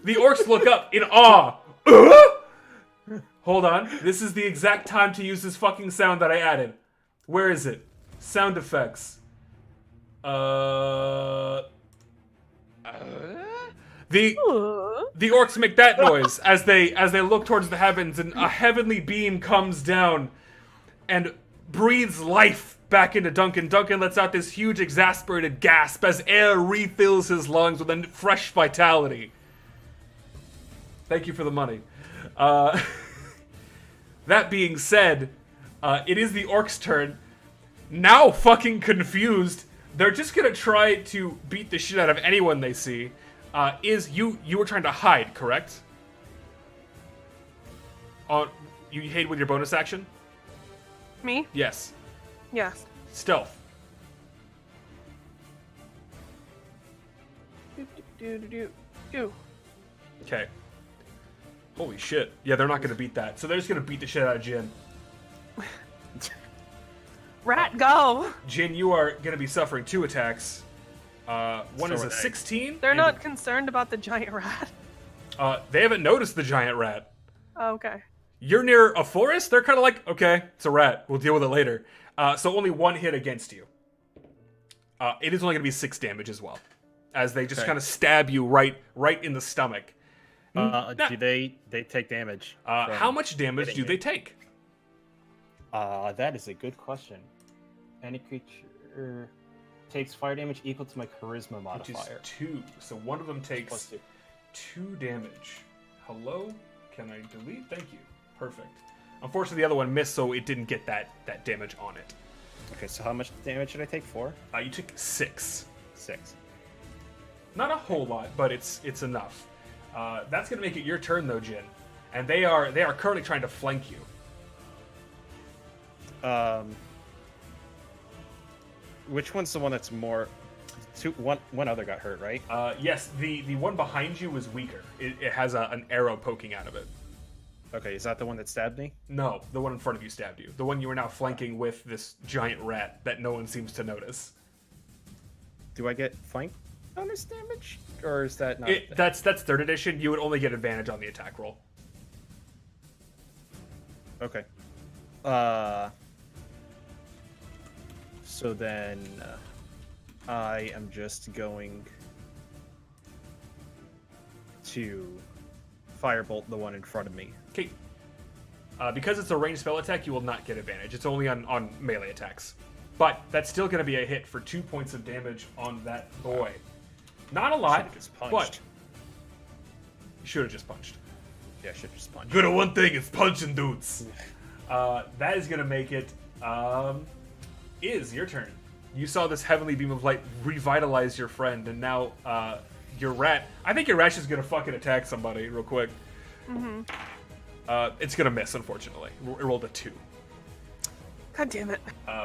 Speaker 1: The orcs look up in awe. Hold on. This is the exact time to use this fucking sound that I added. Where is it? Sound effects. The orcs make that noise as they look towards the heavens, and a heavenly beam comes down and breathes life back into Duncan. Duncan lets out this huge exasperated gasp as air refills his lungs with a fresh vitality. Thank you for the money. That being said, it is the orc's turn. Now fucking confused, they're just gonna try to beat the shit out of anyone they see. You were trying to hide, correct? You hid with your bonus action?
Speaker 3: Me?
Speaker 1: Yes.
Speaker 3: Yes.
Speaker 1: Stealth.
Speaker 3: Do.
Speaker 1: Okay. Holy shit. Yeah, they're not gonna beat that. So they're just gonna beat the shit out of Jin.
Speaker 3: Rat, go!
Speaker 1: Jin, you are gonna be suffering 2 attacks. One
Speaker 2: So
Speaker 1: is
Speaker 2: are
Speaker 1: a
Speaker 2: they.
Speaker 1: 16.
Speaker 3: They're
Speaker 1: and
Speaker 3: not concerned about the giant rat.
Speaker 1: They haven't noticed the giant rat.
Speaker 3: Oh, okay.
Speaker 1: You're near a forest. They're kind of like, okay, it's a rat. We'll deal with it later. So only 1 hit against you. It is only gonna be 6 damage as well, as they just
Speaker 2: Okay.
Speaker 1: kind of stab you right in the stomach.
Speaker 2: Do they take damage?
Speaker 1: How much damage
Speaker 2: hitting
Speaker 1: do
Speaker 2: me?
Speaker 1: they take?
Speaker 2: That is a good question. Any creature takes fire damage equal to my charisma
Speaker 1: Which is
Speaker 2: modifier.
Speaker 1: 2. So one of them takes
Speaker 2: Plus 2.
Speaker 1: 2 damage. Hello? Can I delete? Thank you. Perfect. Unfortunately, the other one missed, so it didn't get that damage on it.
Speaker 2: Okay, so how much damage should I take? 4?
Speaker 1: You took 6.
Speaker 2: 6.
Speaker 1: Not a whole lot, but it's enough. That's gonna make it your turn, though, Jin. And they are currently trying to flank you.
Speaker 2: Which one's the one that's more? One other got hurt, right?
Speaker 1: Yes, the one behind you is weaker. It has an arrow poking out of it.
Speaker 2: Okay, is that the one that stabbed me?
Speaker 1: No, the one in front of you stabbed you. The one you are now flanking with this giant rat that no one seems to notice.
Speaker 2: Do I get flank bonus damage, or is that not?
Speaker 1: That's 3rd edition. You would only get advantage on the attack roll.
Speaker 2: Okay. So then, I am just going to firebolt the one in front of me.
Speaker 1: Okay. Because it's a ranged spell attack, you will not get advantage. It's only on melee attacks. But that's still going to be a hit for 2 points of damage on that boy. Not a lot,
Speaker 2: Should've just punched.
Speaker 1: but you should have just punched.
Speaker 2: Yeah, I should just punch.
Speaker 1: Good at one thing, it's punching dudes. That is going to make it, your turn. You saw this heavenly beam of light revitalize your friend, and now your rat. I think your rat's just going to fucking attack somebody real quick.
Speaker 3: Mm-hmm.
Speaker 1: It's going to miss, unfortunately. It rolled a 2.
Speaker 3: God damn it.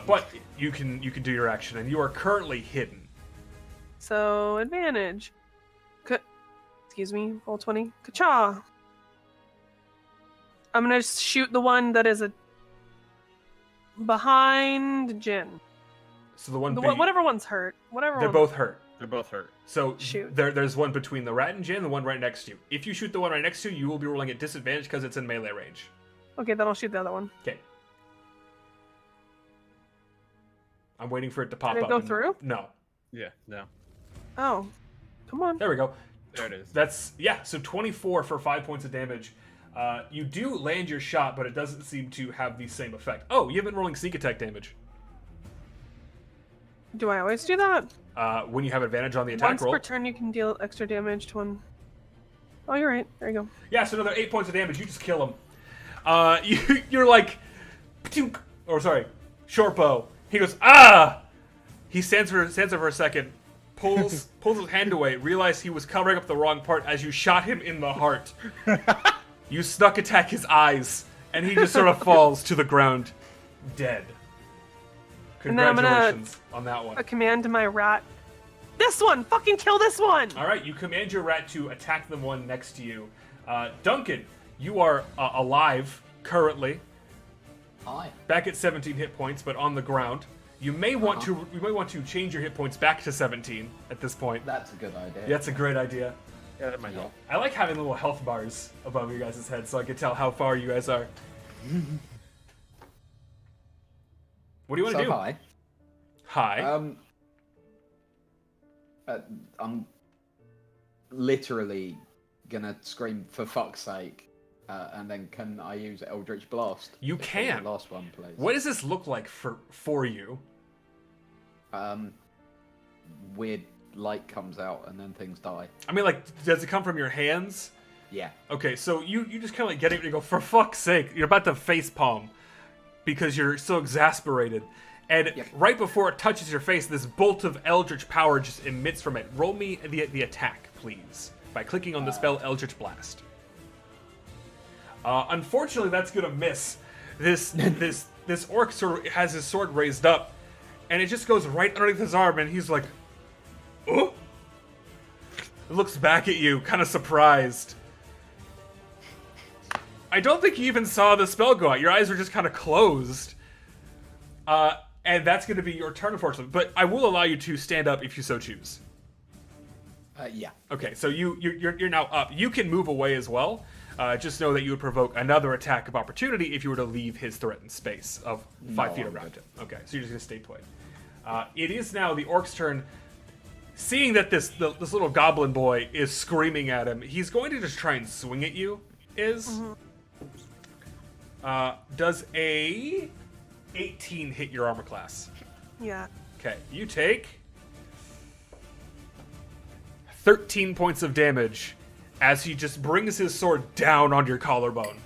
Speaker 1: But you can do your action, and you are currently hidden.
Speaker 3: So, advantage. Excuse me, roll 20. Ka-cha! I'm gonna shoot the one that is behind Jin.
Speaker 1: So the one
Speaker 3: Whatever one's hurt. Whatever
Speaker 1: they're
Speaker 3: one.
Speaker 1: both hurt.
Speaker 2: They're both hurt.
Speaker 1: So
Speaker 3: Shoot.
Speaker 1: there's one between the rat and Jin, and the one right next to you. If you shoot the one right next to you, you will be rolling at disadvantage because it's in melee range.
Speaker 3: Okay, then I'll shoot the other one.
Speaker 1: Okay. I'm waiting for it to pop
Speaker 3: Did it
Speaker 1: up.
Speaker 3: go
Speaker 1: and-
Speaker 3: through?
Speaker 1: No.
Speaker 2: Yeah, no.
Speaker 3: Oh. Come on.
Speaker 1: There we go.
Speaker 2: There it is.
Speaker 1: That's so 24 for 5 points of damage. You do land your shot, but it doesn't seem to have the same effect. Oh, you've been rolling sneak attack damage.
Speaker 3: Do I always do that?
Speaker 1: When you have advantage on the attack
Speaker 3: Once
Speaker 1: roll.
Speaker 3: per turn, you can deal extra damage to one. Oh, you're right. There you go.
Speaker 1: Yeah, so another 8 points of damage. You just kill him. You're like, "Ptoonk," or sorry, short bow. He goes, ah! He stands there for a second, pulls his hand away, realized he was covering up the wrong part as you shot him in the heart. You snuck attack his eyes, and he just sort of falls to the ground, dead.
Speaker 3: And then I'm gonna-
Speaker 1: Congratulations on that one.
Speaker 3: A command to my rat. This one! Fucking kill this one!
Speaker 1: All right, you command your rat to attack the one next to you. Duncan, you are alive currently,
Speaker 4: Hi.
Speaker 1: back at 17 hit points, but on the ground. You may want to change your hit points back to 17 at this point.
Speaker 4: That's a good idea.
Speaker 1: That's a great idea.
Speaker 2: Yeah, that might
Speaker 4: Yeah.
Speaker 2: help.
Speaker 1: I like having little health bars above your guys' heads so I can tell how far you guys are. What do you want to
Speaker 4: So
Speaker 1: do?
Speaker 4: hi.
Speaker 1: Hi.
Speaker 4: I'm literally gonna scream for fuck's sake, and then can I use Eldritch Blast?
Speaker 1: You
Speaker 4: before
Speaker 1: can.
Speaker 4: The last one, please.
Speaker 1: What does this look like for you?
Speaker 4: Weird light comes out and then things die.
Speaker 1: I mean, like, does it come from your hands?
Speaker 4: Yeah.
Speaker 1: Okay, so you just kind of like get it and you go, for fuck's sake, you're about to face palm because you're so exasperated. And
Speaker 4: Yep.
Speaker 1: right before it touches your face, this bolt of eldritch power just emits from it. Roll me the attack, please, by clicking on the spell Eldritch Blast. Unfortunately, that's gonna miss. This orc sort of has his sword raised up, and it just goes right underneath his arm, and he's like, "Oh!" Looks back at you, kind of surprised. I don't think you even saw the spell go out. Your eyes were just kind of closed. And that's going to be your turn, unfortunately. But I will allow you to stand up if you so choose.
Speaker 4: Yeah.
Speaker 1: Okay, so you're now up. You can move away as well. Just know that you would provoke another attack of opportunity if you were to leave his threatened space of 5 feet
Speaker 4: I'm
Speaker 1: around
Speaker 4: good.
Speaker 1: him. Okay, so you're just going to stay put. It is now the orc's turn. Seeing that this little goblin boy is screaming at him, he's going to just try and swing at you. Does a 18 hit your armor class?
Speaker 3: Yeah.
Speaker 1: Okay, you take 13 points of damage as he just brings his sword down on your collarbone.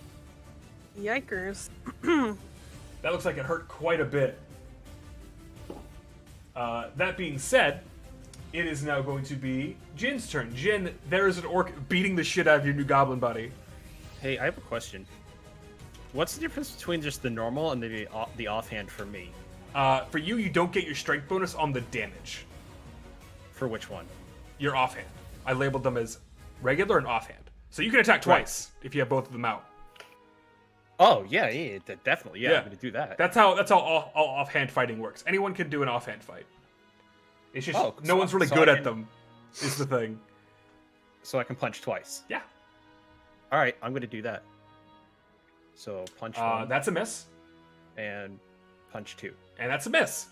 Speaker 3: Yikers.
Speaker 1: That looks like it hurt quite a bit. That being said, it is now going to be Jin's turn. Jin, there is an orc beating the shit out of your new goblin buddy.
Speaker 2: Hey, I have a question. What's the difference between just the normal and the offhand for me?
Speaker 1: For you, you don't get your strength bonus on the damage.
Speaker 2: For which one?
Speaker 1: Your offhand. I labeled them as regular and offhand. So you can attack twice if you have both of them out.
Speaker 2: Oh, yeah, definitely. Yeah,
Speaker 1: Yeah.
Speaker 2: I'm going to do that.
Speaker 1: That's how all offhand fighting works. Anyone can do an offhand fight. It's just no one's really
Speaker 2: so
Speaker 1: good
Speaker 2: I
Speaker 1: at
Speaker 2: can-
Speaker 1: them. Is the thing.
Speaker 2: So I can punch twice.
Speaker 1: Yeah.
Speaker 2: All right, I'm going to do that. So punch one
Speaker 1: That's a miss,
Speaker 2: and punch two.
Speaker 1: and that's a miss.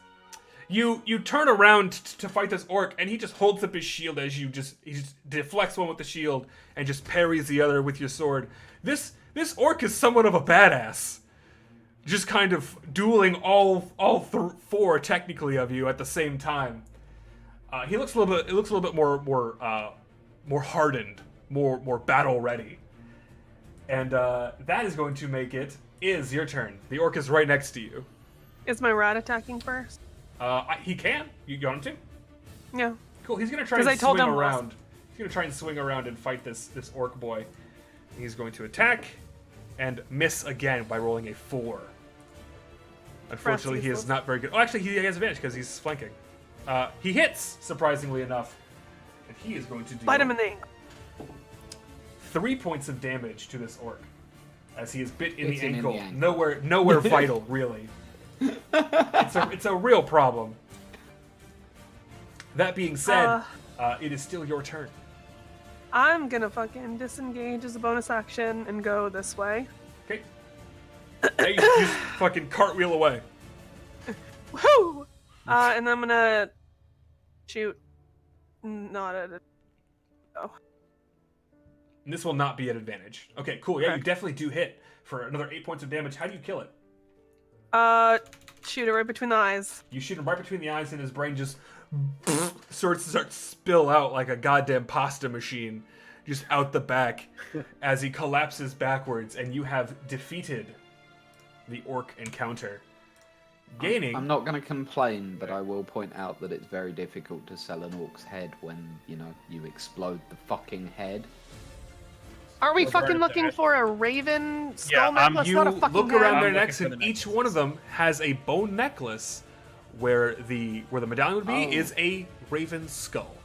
Speaker 1: You turn around to fight this orc, and he just holds up his shield as he just deflects one with the shield and just parries the other with your sword. This This orc is somewhat of a badass. Just kind of dueling all four technically of you at the same time. He looks a little bit. It looks a little bit more hardened, more battle ready. And that is going to make it your turn. The orc is right next to you.
Speaker 3: Is my rat attacking first?
Speaker 1: He can. You want him to?
Speaker 3: Yeah.
Speaker 1: Cool. He's gonna try
Speaker 3: 'Cause
Speaker 1: and
Speaker 3: I told
Speaker 1: swing
Speaker 3: him last-
Speaker 1: around. He's gonna try and swing around and fight this orc boy. He's going to attack and miss again by rolling a 4. Unfortunately, he is
Speaker 3: useless.
Speaker 1: not very good. Oh, actually, he has advantage because he's flanking. He hits, surprisingly enough, and he is going to do
Speaker 3: Bite him in the ankle.
Speaker 1: 3 points of damage to this orc as he is bit in
Speaker 4: Bit
Speaker 1: the
Speaker 4: him in the
Speaker 1: ankle.
Speaker 4: ankle.
Speaker 1: Nowhere vital, really. It's a real problem. That being said, it is still your turn.
Speaker 3: I'm gonna fucking disengage as a bonus action and go this way.
Speaker 1: Okay. Now you just fucking cartwheel away.
Speaker 3: Woo! And then I'm gonna shoot. Not at it. Oh.
Speaker 1: And this will not be at advantage. Okay, cool. Yeah, you
Speaker 3: Correct.
Speaker 1: definitely do hit for another 8 points of damage. How do you kill it?
Speaker 3: Shoot it right between the eyes.
Speaker 1: You shoot him right between the eyes, and his brain just starts to spill out like a goddamn pasta machine, just out the back as he collapses backwards, and you have defeated the orc encounter. Gaining.
Speaker 4: I'm not going to complain, but I will point out that it's very difficult to sell an orc's head when, you explode the fucking head.
Speaker 3: Are we
Speaker 2: We're
Speaker 3: fucking
Speaker 2: burning
Speaker 3: looking
Speaker 2: that.
Speaker 3: for a raven skull
Speaker 2: Yeah,
Speaker 3: necklace?
Speaker 1: You
Speaker 3: Not a fucking
Speaker 1: look
Speaker 3: head?
Speaker 1: around their
Speaker 2: I'm
Speaker 1: necks,
Speaker 2: looking
Speaker 1: and
Speaker 2: for the
Speaker 1: each one of them has a bone necklace where the medallion would be
Speaker 4: Oh.
Speaker 1: is a raven skull.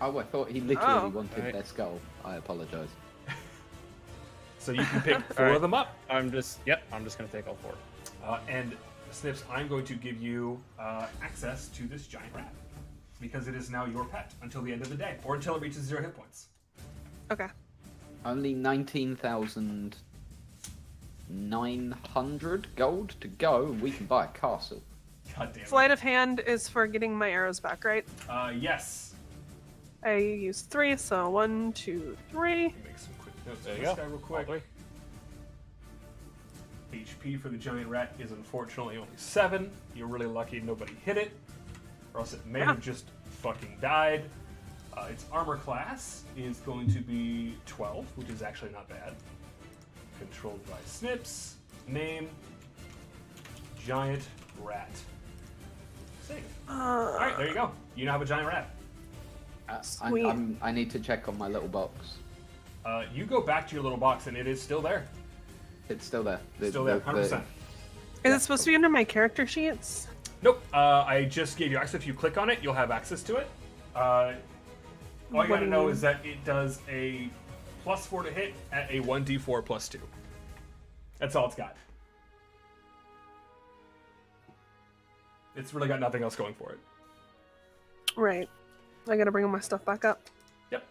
Speaker 4: Oh, I thought he literally
Speaker 3: Oh.
Speaker 4: wanted
Speaker 2: Right.
Speaker 4: their skull. I apologize.
Speaker 1: So you can pick 4
Speaker 2: Alright.
Speaker 1: of them up.
Speaker 2: I'm just gonna take all 4.
Speaker 1: And Snips, I'm going to give you access to this giant rat because it is now your pet until the end of the day, or until it reaches 0 hit points.
Speaker 3: Okay.
Speaker 4: Only 19,900 gold to go, and we can buy a castle.
Speaker 1: God damn it.
Speaker 3: Sleight of hand is for getting my arrows back, right?
Speaker 1: Yes.
Speaker 3: I used 3, so 1, 2, 3.
Speaker 1: Let me make some quick notes
Speaker 2: There
Speaker 1: on
Speaker 2: you
Speaker 1: this
Speaker 2: go.
Speaker 1: guy real quick. HP for the giant rat is unfortunately only 7. You're really lucky nobody hit it, or else it may have just fucking died. Its armor class is going to be 12, which is actually not bad. Controlled by Snips. Name: Giant Rat. Save. Alright, there you go. You now have a giant rat.
Speaker 3: Sweet.
Speaker 4: I need to check on my little box.
Speaker 1: You go back to your little box and it is still there.
Speaker 4: It's still there.
Speaker 1: Still there, 100%.
Speaker 3: Is it supposed to be under my character sheets?
Speaker 1: Nope. I just gave you access. If you click on it, you'll have access to it. All you
Speaker 3: What
Speaker 1: gotta
Speaker 3: do you
Speaker 1: know
Speaker 3: mean?
Speaker 1: is that it does a +4 to hit at a 1d4 +2. That's all it's got. It's really got nothing else going for it.
Speaker 3: Right. I gotta bring my stuff back up.
Speaker 1: Yep.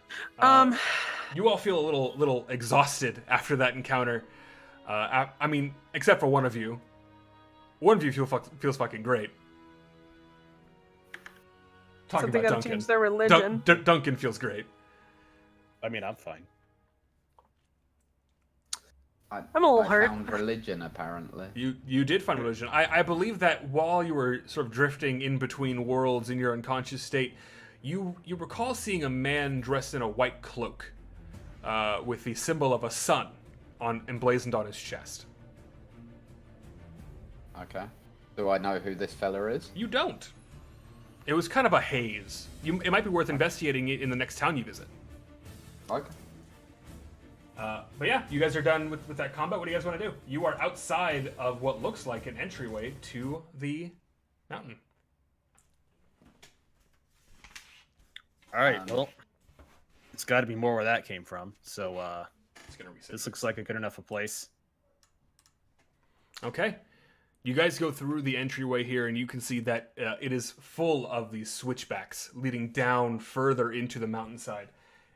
Speaker 1: You all feel a little exhausted after that encounter. I mean, except for one of you. One of you feels fucking great. Talking
Speaker 3: So they
Speaker 1: about
Speaker 3: gotta
Speaker 1: Duncan.
Speaker 3: change their religion.
Speaker 1: Duncan feels great.
Speaker 2: I mean, I'm fine.
Speaker 4: I'm
Speaker 3: a little hurt.
Speaker 4: Found religion, apparently.
Speaker 1: You did find religion. I believe that while you were sort of drifting in between worlds in your unconscious state, you recall seeing a man dressed in a white cloak, with the symbol of a sun emblazoned on his chest.
Speaker 4: Okay. Do I know who this fella is?
Speaker 1: You don't. It was kind of a haze. It might be worth investigating it in the next town you visit.
Speaker 4: Okay.
Speaker 1: But yeah, you guys are done with that combat. What do you guys want to do? You are outside of what looks like an entryway to the mountain.
Speaker 2: All right, well, it's got to be more where that came from. So
Speaker 1: It's gonna reset.
Speaker 2: this looks like a good enough a place.
Speaker 1: Okay. You guys go through the entryway here, and you can see that it is full of these switchbacks leading down further into the mountainside.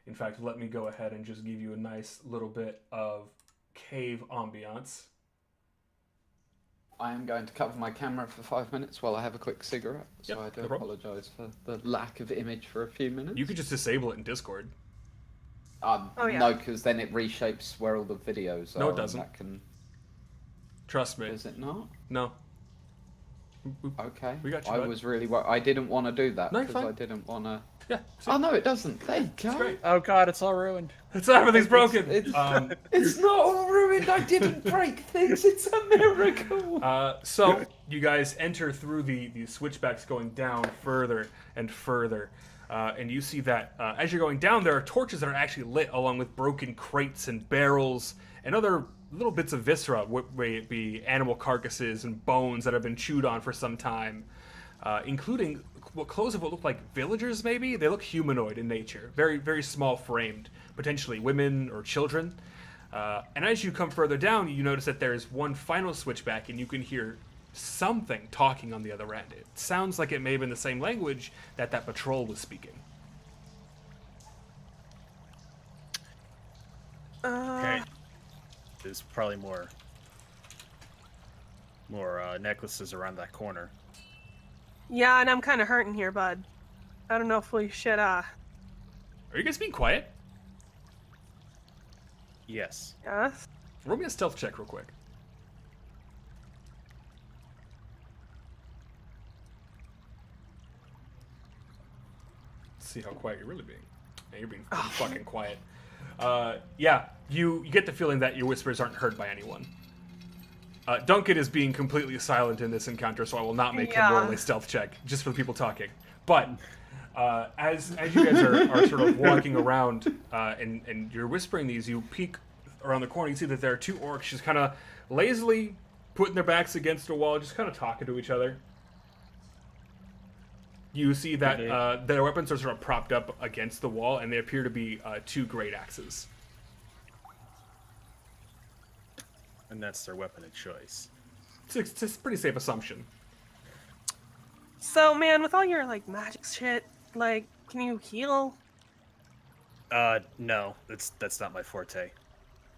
Speaker 1: In fact, let me go ahead and just give you a nice little bit of cave ambiance.
Speaker 4: I am going to cover my camera for 5 minutes while I have a quick cigarette, so
Speaker 1: Yep,
Speaker 4: I do
Speaker 1: no problem.
Speaker 4: apologise for the lack of image for a few minutes.
Speaker 1: You could just disable it in Discord.
Speaker 3: Oh, yeah.
Speaker 4: No, because then it reshapes where all the videos are.
Speaker 1: No, it
Speaker 4: and
Speaker 1: doesn't.
Speaker 4: That can...
Speaker 1: Trust me.
Speaker 4: Is it not?
Speaker 1: No.
Speaker 4: Okay.
Speaker 1: We got you,
Speaker 4: I
Speaker 1: bud.
Speaker 4: was really I didn't want to do that
Speaker 1: No, you're
Speaker 4: because
Speaker 1: fine.
Speaker 4: I didn't want to.
Speaker 1: Yeah. See?
Speaker 4: Oh no, it doesn't. There you go.
Speaker 1: It's great.
Speaker 2: Oh god, it's all ruined.
Speaker 1: It's everything's broken.
Speaker 4: It's,
Speaker 1: Um,
Speaker 4: it's not all ruined. I didn't break things. It's a miracle.
Speaker 1: So you guys enter through the switchbacks going down further and further. And you see that as you're going down, there are torches that are actually lit along with broken crates and barrels and other little bits of viscera, may it be animal carcasses and bones that have been chewed on for some time, including clothes of what look like villagers, maybe? They look humanoid in nature, very, very small framed, potentially women or children. And as you come further down, you notice that there's one final switchback, and you can hear something talking on the other end. It sounds like it may have been the same language that patrol was speaking.
Speaker 2: Okay. There's probably more necklaces around that corner.
Speaker 3: Yeah, and I'm kind of hurting here, bud. I don't know if we should,
Speaker 1: Are you guys being quiet?
Speaker 2: Yes.
Speaker 3: yes?
Speaker 1: Roll me a stealth check real quick. Let's see how quiet you're really being. Yeah, you're being pretty fucking quiet. Yeah, you get the feeling that your whispers aren't heard by anyone. Duncan is being completely silent in this encounter, so I will not make him
Speaker 3: Yeah.
Speaker 1: roll a stealth check, just for the people talking. But as you guys are sort of walking around and you're whispering these, you peek around the corner, you see that there are two orcs just kind of lazily putting their backs against a wall, just kind of talking to each other. You see that their weapons are sort of propped up against the wall, and they appear to be two great axes.
Speaker 2: And that's their weapon of choice.
Speaker 1: It's a pretty safe assumption.
Speaker 3: So, man, with all your, like, magic shit, like, can you heal?
Speaker 2: No, that's not my forte.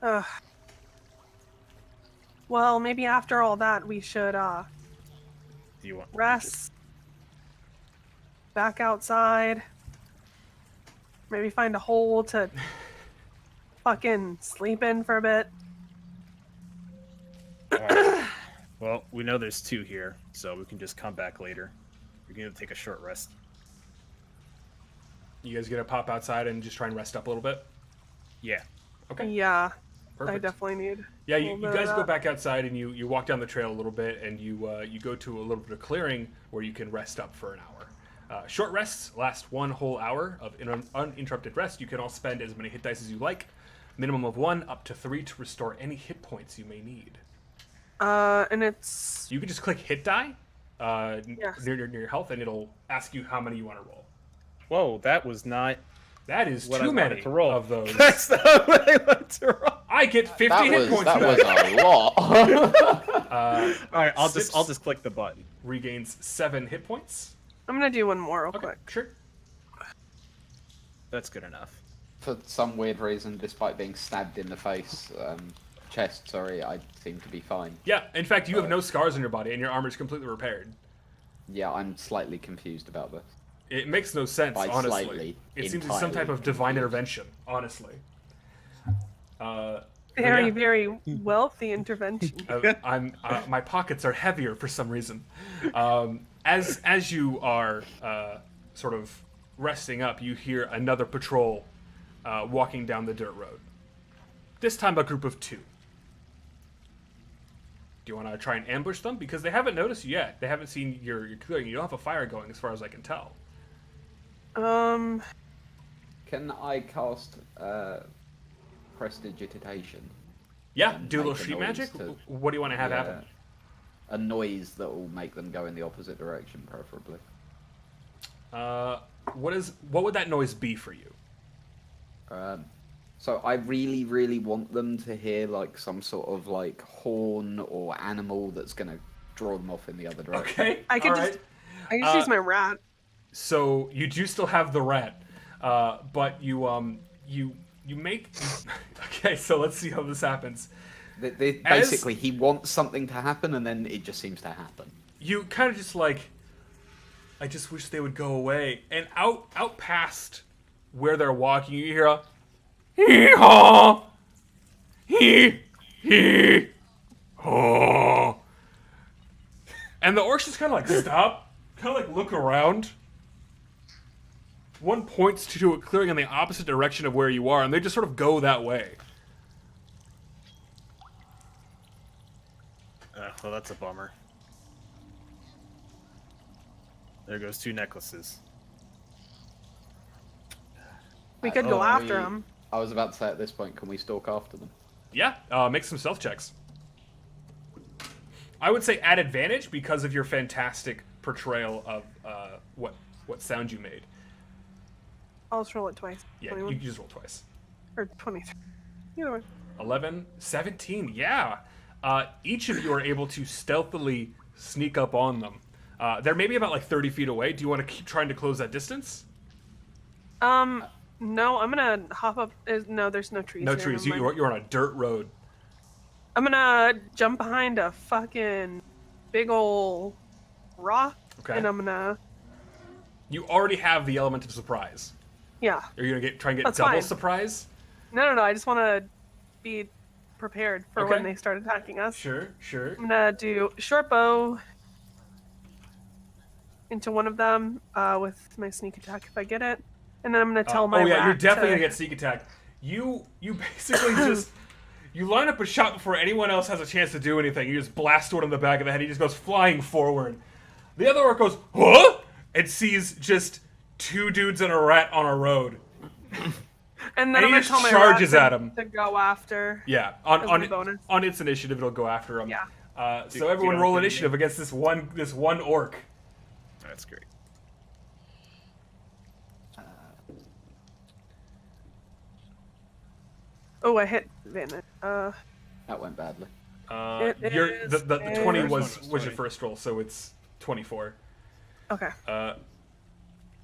Speaker 3: Ugh. Well, maybe after all that, we should,
Speaker 2: Do you want
Speaker 3: rest. Back outside. Maybe find a hole to fucking sleep in for a bit.
Speaker 2: Alright. Well, we know there's two here, so we can just come back later. We can take a short rest.
Speaker 1: You guys gonna pop outside and just try and rest up a little bit?
Speaker 2: Yeah.
Speaker 1: Okay,
Speaker 3: Yeah,
Speaker 1: perfect.
Speaker 3: I definitely need.
Speaker 1: Yeah,
Speaker 3: a
Speaker 1: you
Speaker 3: little bit
Speaker 1: guys
Speaker 3: of
Speaker 1: go
Speaker 3: that.
Speaker 1: back outside and you walk down the trail a little bit, and you go to a little bit of clearing where you can rest up for an hour. Short rests last 1 whole hour of uninterrupted rest. You can all spend as many hit dice as you like, minimum of 1 up to 3 to restore any hit points you may need.
Speaker 3: And it's
Speaker 1: You can just click hit die
Speaker 3: Yes.
Speaker 1: near your health, and it'll ask you how many you want to roll.
Speaker 2: Whoa, that was not
Speaker 1: That is
Speaker 2: what I
Speaker 1: too
Speaker 2: wanted
Speaker 1: many
Speaker 2: to roll.
Speaker 1: of those.
Speaker 2: That's not what I wanted to roll.
Speaker 1: I get 50 hit points
Speaker 4: that
Speaker 1: for
Speaker 4: was
Speaker 1: that.
Speaker 4: a lot.
Speaker 2: Alright, I'll
Speaker 1: Sips
Speaker 2: just click the button.
Speaker 1: regains 7 hit points.
Speaker 3: I'm gonna do one more real
Speaker 1: Okay,
Speaker 3: quick.
Speaker 1: sure.
Speaker 2: That's good enough.
Speaker 4: For some weird reason, despite being stabbed in the face, chest, sorry, I seem to be fine.
Speaker 1: Yeah, in fact, you have no scars on your body, and your armor is completely repaired.
Speaker 4: Yeah, I'm slightly confused about this.
Speaker 1: It makes no sense,
Speaker 4: By
Speaker 1: honestly.
Speaker 4: slightly,
Speaker 1: It seems it's some type
Speaker 4: entirely
Speaker 1: of divine
Speaker 4: confused.
Speaker 1: intervention, honestly.
Speaker 3: Very,
Speaker 1: yeah.
Speaker 3: very wealthy intervention.
Speaker 1: My pockets are heavier for some reason. As you are sort of resting up, you hear another patrol walking down the dirt road. This time, a group of 2. Do you want to try and ambush them? Because they haven't noticed you yet. They haven't seen your clearing. You don't have a fire going, as far as I can tell.
Speaker 4: Can I cast Prestidigitation?
Speaker 1: Yeah,
Speaker 4: And
Speaker 1: do a little
Speaker 4: make a
Speaker 1: sheet
Speaker 4: noise
Speaker 1: magic.
Speaker 4: to-
Speaker 1: What do you want to have
Speaker 4: Yeah.
Speaker 1: happen?
Speaker 4: A noise that will make them go in the opposite direction, preferably.
Speaker 1: What would that noise be for you?
Speaker 4: So I really, really want them to hear like some sort of like horn or animal that's gonna draw them off in the other direction.
Speaker 1: Okay,
Speaker 3: I could
Speaker 1: all
Speaker 3: just-
Speaker 1: right.
Speaker 3: I just use my rat.
Speaker 1: So you do still have the rat, but you make. Okay, so let's see how this happens.
Speaker 4: Basically, he wants something to happen, and then it just seems to happen.
Speaker 1: You kind of just like, I just wish they would go away. And out past where they're walking, you hear a Hee-haw! Hee-haw! And the orcs just kind of like stop, kind of like look around. One points to a clearing in the opposite direction of where you are, and they just sort of go that way.
Speaker 2: Well, that's a bummer. There goes 2 necklaces.
Speaker 3: We could go
Speaker 4: Oh,
Speaker 3: after him.
Speaker 4: I was about to say at this point, can we stalk after them?
Speaker 1: Yeah, make some stealth checks. I would say at advantage because of your fantastic portrayal of what sound you made.
Speaker 3: I'll just roll it twice.
Speaker 1: Yeah,
Speaker 3: 21.
Speaker 1: you just roll twice.
Speaker 3: Or 23. Either way.
Speaker 1: 11, 17, yeah. Each of you are able to stealthily sneak up on them. They're maybe about like 30 feet away. Do you want to keep trying to close that distance?
Speaker 3: No, I'm gonna hop up. No, there's no trees.
Speaker 1: No
Speaker 3: here,
Speaker 1: trees.
Speaker 3: never mind.
Speaker 1: You're on a dirt road.
Speaker 3: I'm gonna jump behind a fucking big ol' rock.
Speaker 1: Okay.
Speaker 3: And I'm gonna.
Speaker 1: You already have the element of surprise.
Speaker 3: Yeah.
Speaker 1: Are you gonna try and get
Speaker 3: That's
Speaker 1: double
Speaker 3: fine.
Speaker 1: surprise?
Speaker 3: No. I just want to be prepared for
Speaker 1: Okay.
Speaker 3: when they start attacking us.
Speaker 1: Sure.
Speaker 3: I'm gonna do short bow into one of them with my sneak attack if I get it, and then I'm gonna tell my.
Speaker 1: Oh yeah, you're
Speaker 3: rat
Speaker 1: definitely
Speaker 3: to-
Speaker 1: gonna get sneak attack. You basically just you line up a shot before anyone else has a chance to do anything. You just blast one in the back of the head. He just goes flying forward. The other orc goes, huh? And sees just 2 dudes and a rat on a road.
Speaker 3: And then
Speaker 1: and
Speaker 3: I'm
Speaker 1: he
Speaker 3: gonna
Speaker 1: just
Speaker 3: tell my
Speaker 1: charges
Speaker 3: rat
Speaker 1: at him.
Speaker 3: to go after.
Speaker 1: Yeah,
Speaker 3: As my bonus.
Speaker 1: on its initiative, it'll go after him.
Speaker 3: Yeah.
Speaker 1: So everyone
Speaker 2: don't
Speaker 1: roll
Speaker 2: give me-
Speaker 1: initiative against this one orc.
Speaker 2: That's great.
Speaker 3: Oh, I hit advantage.
Speaker 4: That went badly.
Speaker 3: It
Speaker 1: The
Speaker 3: is
Speaker 1: 20
Speaker 3: a-
Speaker 1: was
Speaker 2: First one was
Speaker 1: your
Speaker 2: 20.
Speaker 1: first roll, so it's 24.
Speaker 3: Okay.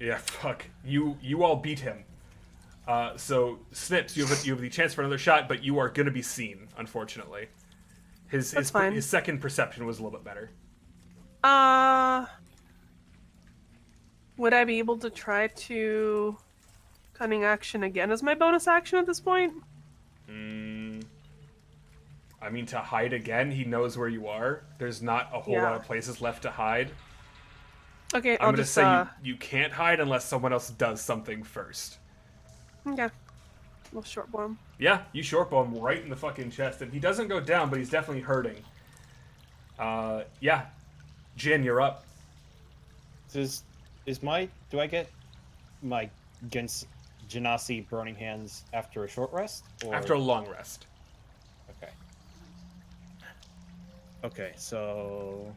Speaker 1: Yeah, fuck. You all beat him. So Snips, you have the chance for another shot, but you are gonna be seen, unfortunately. His
Speaker 3: fine.
Speaker 1: second perception was a little bit better.
Speaker 3: Would I be able to try to cunning action again as my bonus action at this point?
Speaker 1: I mean, to hide again, he knows where you are. There's not a whole
Speaker 3: Yeah.
Speaker 1: lot of places left to hide.
Speaker 3: Okay,
Speaker 1: I'm
Speaker 3: I'll
Speaker 1: gonna
Speaker 3: just
Speaker 1: say you can't hide unless someone else does something first.
Speaker 3: okay. We'll short bow him.
Speaker 1: Yeah, you shortbow him right in the fucking chest, and he doesn't go down, but he's definitely hurting. Yeah. Jin, you're up.
Speaker 2: Do I get my Genasi Burning Hands after a short rest? Or...
Speaker 1: After a long rest.
Speaker 2: Okay. Okay, so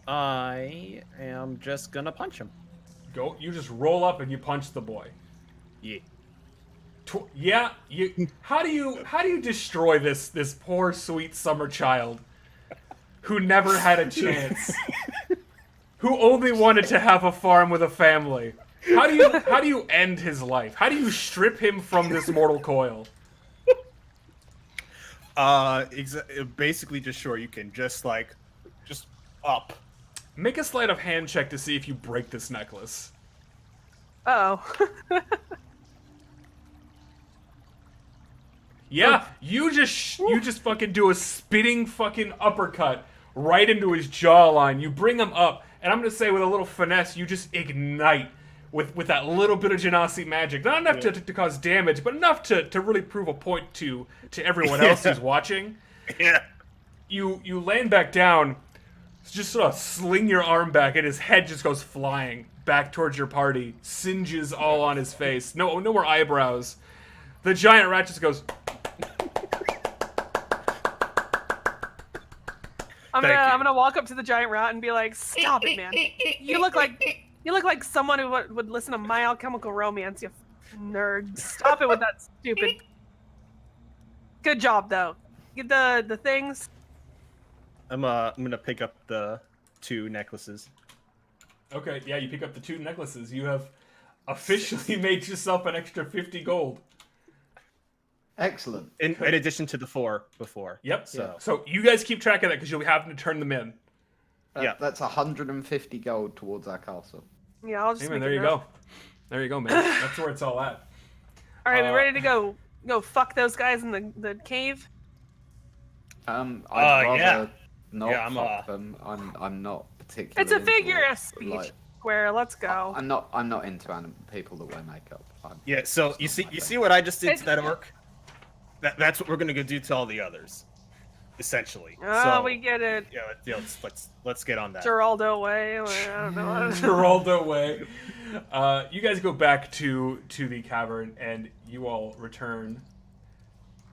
Speaker 2: I am just gonna punch him.
Speaker 1: Go. You just roll up and you punch the boy.
Speaker 2: Yeah.
Speaker 1: Yeah. You. How do you destroy this poor sweet summer child, who never had a chance, who only wanted to have a farm with a family? How do you end his life? How do you strip him from this mortal coil?
Speaker 2: Basically just sure you can just up.
Speaker 1: Make a sleight of hand check to see if you break this necklace.
Speaker 3: Oh.
Speaker 1: Yeah, you just fucking do a spinning fucking uppercut right into his jawline. You bring him up, and I'm gonna say with a little finesse, you just ignite with that little bit of Genasi magic. Not enough to cause damage, but enough to really prove a point to everyone else who's watching.
Speaker 2: Yeah.
Speaker 1: You land back down, just sort of sling your arm back, and his head just goes flying back towards your party, singes all on his face. No more eyebrows. The giant rat just goes.
Speaker 3: I'm
Speaker 2: Thank you.
Speaker 3: gonna walk up to the giant rat and be like, "Stop it, man! You look like someone who would listen to My Alchemical Romance. You nerd! Stop it with that stupid." Good job, though. Get the things.
Speaker 2: I'm gonna pick up the 2 necklaces.
Speaker 1: Okay, yeah, you pick up the 2 necklaces. You have officially made yourself an extra 50 gold.
Speaker 4: Excellent.
Speaker 2: In addition to the 4 before.
Speaker 1: Yep.
Speaker 2: So
Speaker 1: So you guys keep track of that because you'll be having to turn them in.
Speaker 2: Yeah.
Speaker 4: That's 150 gold towards our castle.
Speaker 3: Yeah, I'll just.
Speaker 1: Hey, man,
Speaker 3: make
Speaker 1: there
Speaker 3: a
Speaker 1: you
Speaker 3: note.
Speaker 1: go. There you go, man. That's where it's all at.
Speaker 3: All right, we ready to go? go fuck those guys in the cave?
Speaker 4: I'd rather
Speaker 2: yeah.
Speaker 4: not
Speaker 2: Yeah, I'm,
Speaker 4: fuck them. I'm not particularly.
Speaker 3: It's a
Speaker 4: into
Speaker 3: figure
Speaker 4: it,
Speaker 3: of speech.
Speaker 4: like,
Speaker 3: Square, let's go.
Speaker 4: I'm not into people that wear makeup.
Speaker 2: Yeah, so
Speaker 4: it's
Speaker 2: you
Speaker 4: not
Speaker 2: see
Speaker 4: my
Speaker 2: you
Speaker 4: thing.
Speaker 2: see what I just did
Speaker 3: It's-
Speaker 2: to that orc? That's what we're gonna go do to all the others, essentially.
Speaker 3: Oh,
Speaker 2: so,
Speaker 3: we get it.
Speaker 2: Yeah, let's get on that.
Speaker 3: Geraldo way. Like, I don't know.
Speaker 1: Geraldo way. You guys go back to the cavern, and you all return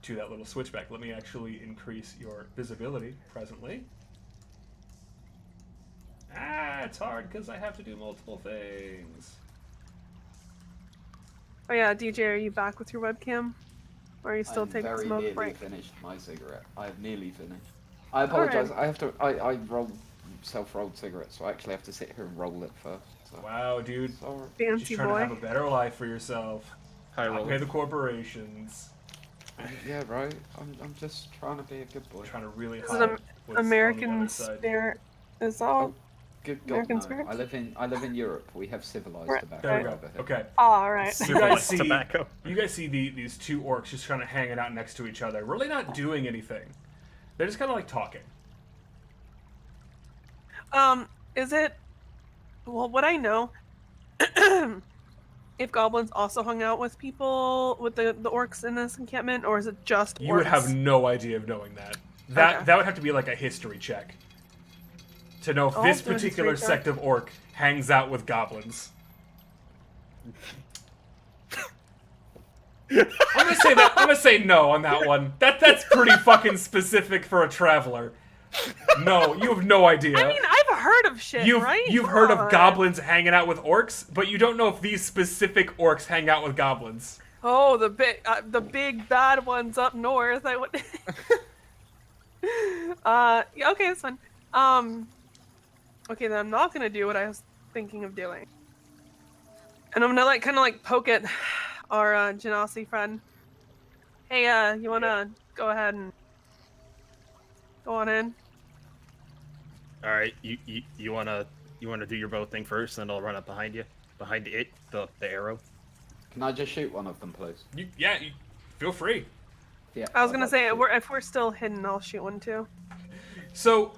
Speaker 1: to that little switchback. Let me actually increase your visibility presently. It's hard because I have to do multiple things.
Speaker 3: Oh yeah, DJ, are you back with your webcam? Or are you still
Speaker 4: I'm
Speaker 3: taking
Speaker 4: very
Speaker 3: smoke
Speaker 4: nearly
Speaker 3: break?
Speaker 4: finished my cigarette. I have nearly finished. I apologize.
Speaker 3: Alright.
Speaker 4: I have to. I roll self-rolled cigarettes, so I actually have to sit here and roll it first. So.
Speaker 1: Wow, dude.
Speaker 4: Sorry.
Speaker 1: Just
Speaker 3: Fancy
Speaker 1: trying to
Speaker 3: boy.
Speaker 1: have a better life for yourself.
Speaker 2: Hi,
Speaker 1: Not
Speaker 2: Roland.
Speaker 1: pay the corporations.
Speaker 4: Yeah, right. I'm just trying to be a good boy.
Speaker 1: Trying to really
Speaker 3: Is
Speaker 1: hide
Speaker 3: it
Speaker 1: what's on the
Speaker 3: American
Speaker 1: other side.
Speaker 3: spirit is all.
Speaker 4: Good God,
Speaker 3: American
Speaker 4: no.
Speaker 3: spirit?
Speaker 4: I live in Europe. We have civilized
Speaker 3: Right.
Speaker 4: tobacco
Speaker 1: There we go.
Speaker 4: over here.
Speaker 1: Okay.
Speaker 3: All right.
Speaker 1: You guys see,
Speaker 2: Tobacco.
Speaker 1: you guys see these two orcs just kind of hanging out next to each other, really not doing anything. They're just kind of like talking.
Speaker 3: Is it? Well, what I know, if goblins also hung out with people, with the orcs in this encampment, or is it just orcs?
Speaker 1: You would have no idea of knowing that. That
Speaker 3: Okay.
Speaker 1: that would have to be like a history check to know if
Speaker 3: I'll
Speaker 1: this
Speaker 3: do a history
Speaker 1: particular
Speaker 3: check.
Speaker 1: sect of orc hangs out with goblins. I'm gonna say no on that one. That's pretty fucking specific for a traveler. No, you have no idea.
Speaker 3: I mean, I've heard of shit, right?
Speaker 1: You've
Speaker 3: Come
Speaker 1: heard of
Speaker 3: on.
Speaker 1: goblins hanging out with orcs, but you don't know if these specific orcs hang out with goblins.
Speaker 3: Oh, the big bad ones up north. I would. Yeah, okay, that's fine. Okay, then I'm not gonna do what I was thinking of doing, and I'm gonna kind of poke at our Genasi friend. Hey, you wanna go ahead and go on in?
Speaker 2: All right, you wanna do your bow thing first, and I'll run up behind you, behind it, the arrow.
Speaker 4: Can I just shoot one of them, please?
Speaker 1: You feel free.
Speaker 4: Yeah.
Speaker 3: I was
Speaker 4: I'd
Speaker 3: gonna
Speaker 4: like
Speaker 3: say
Speaker 4: to shoot.
Speaker 3: if we're still hidden, I'll shoot one too.
Speaker 1: So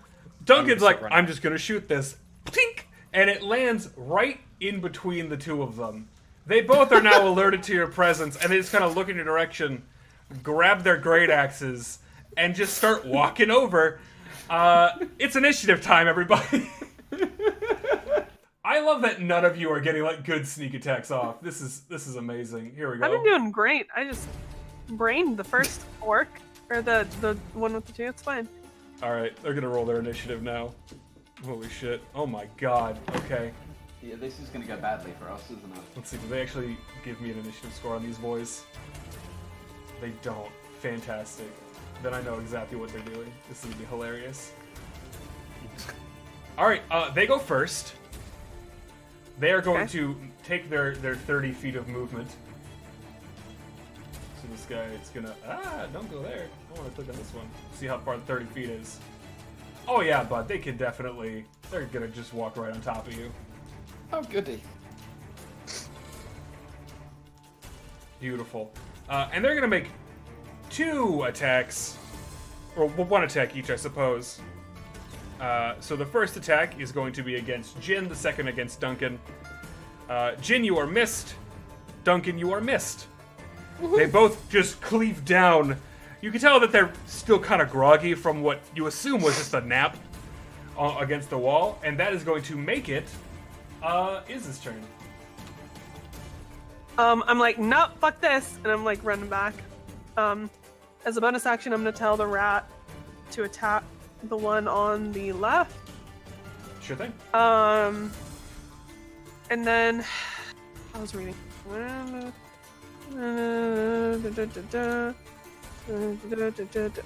Speaker 1: Duncan's
Speaker 2: just
Speaker 1: like,
Speaker 2: running.
Speaker 1: I'm just gonna shoot this, Plink! And it lands right in between the two of them. They both are now alerted to your presence, and they just kind of look in your direction, grab their great axes, and just start walking over. It's initiative time, everybody. I love that none of you are getting good sneak attacks off. This is amazing. Here we go.
Speaker 3: I've been doing great. I just brained the first orc, or the one with the two. It's fine.
Speaker 1: All right, they're gonna roll their initiative now. Holy shit! Oh my god. Okay.
Speaker 4: Yeah, this is gonna go badly for us, isn't it?
Speaker 1: Let's see, do they actually give me an initiative score on these boys? They don't. Fantastic. Then I know exactly what they're doing. This is gonna be hilarious. Alright, they go first. They are going
Speaker 3: Okay.
Speaker 1: to take their 30 feet of movement. So this guy is gonna... don't go there. I want to click on this one. See how far the 30 feet is. Oh yeah, bud, they can definitely... They're gonna just walk right on top of you.
Speaker 4: Oh, goody.
Speaker 1: Beautiful. And they're going to make 2 attacks, or 1 attack each, I suppose. So the first attack is going to be against Jin, the second against Duncan. Jin, you are missed. Duncan, you are missed. They both just cleave down. You can tell that they're still kind of groggy from what you assume was just a nap against the wall, and that is going to make it Iz's turn.
Speaker 3: I'm like, nope, fuck this, and I'm running back. As a bonus action, I'm gonna tell the rat to attack the one on the left.
Speaker 1: Sure thing.
Speaker 3: And then I was reading.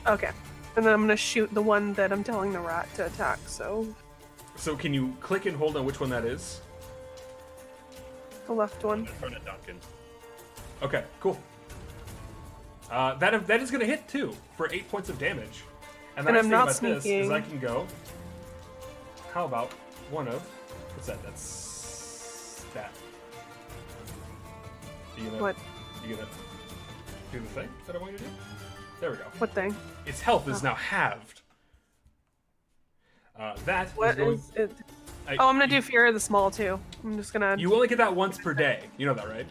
Speaker 3: Okay, and then I'm gonna shoot the one that I'm telling the rat to attack. So
Speaker 1: So can you click and hold on which one that is?
Speaker 3: the left one.
Speaker 2: In front of Duncan.
Speaker 1: Okay, cool. That is going to hit too for 8 points of damage. And the
Speaker 3: And
Speaker 1: nice
Speaker 3: I'm
Speaker 1: thing
Speaker 3: not
Speaker 1: about this is
Speaker 3: sneaking.
Speaker 1: I can go. How about one of? What's that? That's that. You gonna,
Speaker 3: What?
Speaker 1: You gonna do the thing that I want you to do. There we go.
Speaker 3: What thing?
Speaker 1: Its health is now halved. That
Speaker 3: What
Speaker 1: is going...
Speaker 3: is it?
Speaker 1: I-
Speaker 3: Oh, I'm gonna do Fury of the Small too. I'm just gonna.
Speaker 1: You only get that once per day. You know that, right?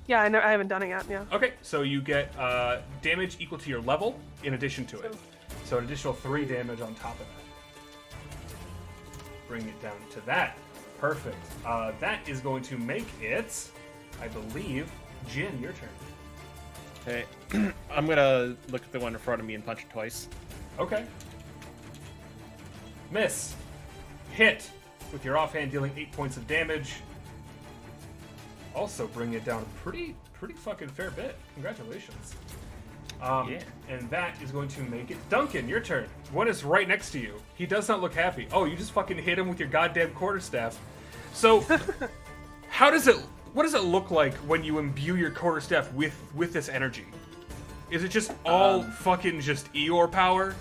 Speaker 3: Yeah, I haven't done it yet. Yeah.
Speaker 1: Okay, so you get damage equal to your level in addition to it. So an additional 3 damage on top of that. Bring it down to that. Perfect. That is going to make it, I believe, Jin, your turn.
Speaker 2: Okay, I'm gonna look at the one in front of me and punch it twice.
Speaker 1: Okay. Miss. Hit with your offhand, dealing 8 points of damage. Also bring it down a pretty fucking fair bit. Congratulations.
Speaker 2: Yeah.
Speaker 1: And that is going to make it Duncan, your turn. One is right next to you. He does not look happy. Oh, you just fucking hit him with your goddamn quarterstaff. So, what does it look like when you imbue your quarterstaff with this energy? Is it just all fucking just Eeyore power?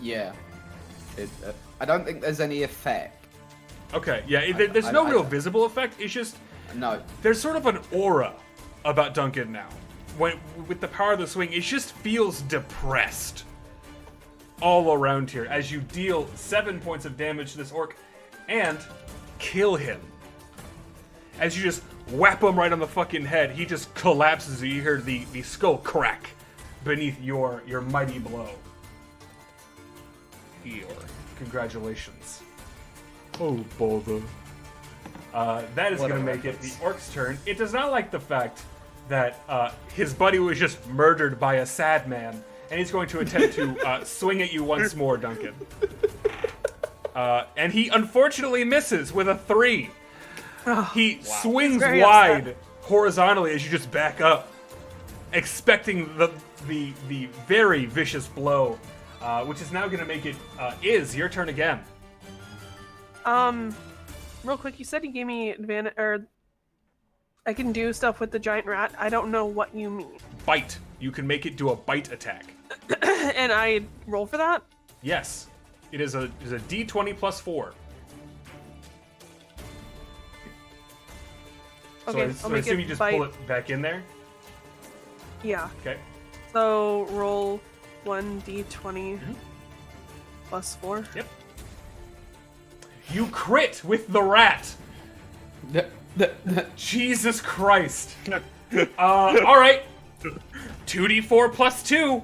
Speaker 4: Yeah. I don't think there's any effect.
Speaker 1: Okay, yeah, there's no
Speaker 4: I-
Speaker 1: real visible effect. It's just
Speaker 4: No.
Speaker 1: there's sort of an aura about Duncan now. With the power of the swing, it just feels depressed all around here as you deal 7 points of damage to this orc and kill him. As you just whap him right on the fucking head, he just collapses. You hear the skull crack beneath your mighty blow. Eeyore, congratulations. Oh, bother. That is going to
Speaker 2: Whatever,
Speaker 1: make it the
Speaker 2: thanks.
Speaker 1: orc's turn. It does not like the fact that his buddy was just murdered by a sad man, and he's going to attempt to swing at you once more, Duncan. And he unfortunately misses with a 3. He swings
Speaker 3: Very
Speaker 1: wide
Speaker 3: upset.
Speaker 1: horizontally as you just back up, expecting the very vicious blow, which is now going to make it your turn again.
Speaker 3: Real quick, you said you gave me advantage, or I can do stuff with the giant rat. I don't know what you mean.
Speaker 1: Bite. You can make it do a bite attack.
Speaker 3: And I roll for that?
Speaker 1: Yes. It is a D20 plus 4.
Speaker 3: Okay,
Speaker 1: so
Speaker 3: I'll
Speaker 1: I
Speaker 3: make
Speaker 1: assume
Speaker 3: it
Speaker 1: you just
Speaker 3: bite.
Speaker 1: pull it back in there?
Speaker 3: Yeah.
Speaker 1: Okay.
Speaker 3: So roll 1d20
Speaker 1: Mm-hmm.
Speaker 3: plus 4.
Speaker 1: Yep. You crit with the rat! Jesus Christ. Alright. 2d4 plus 2.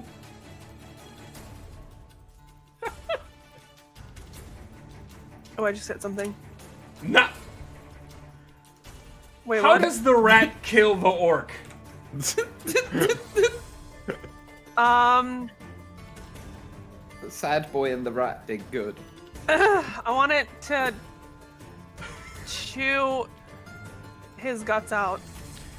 Speaker 3: Oh, I just hit something.
Speaker 1: Nah.
Speaker 3: Wait,
Speaker 1: How
Speaker 3: what?
Speaker 1: does the rat kill the orc?
Speaker 3: Um,
Speaker 4: The sad boy and the rat did good.
Speaker 3: I want it to chew his guts out.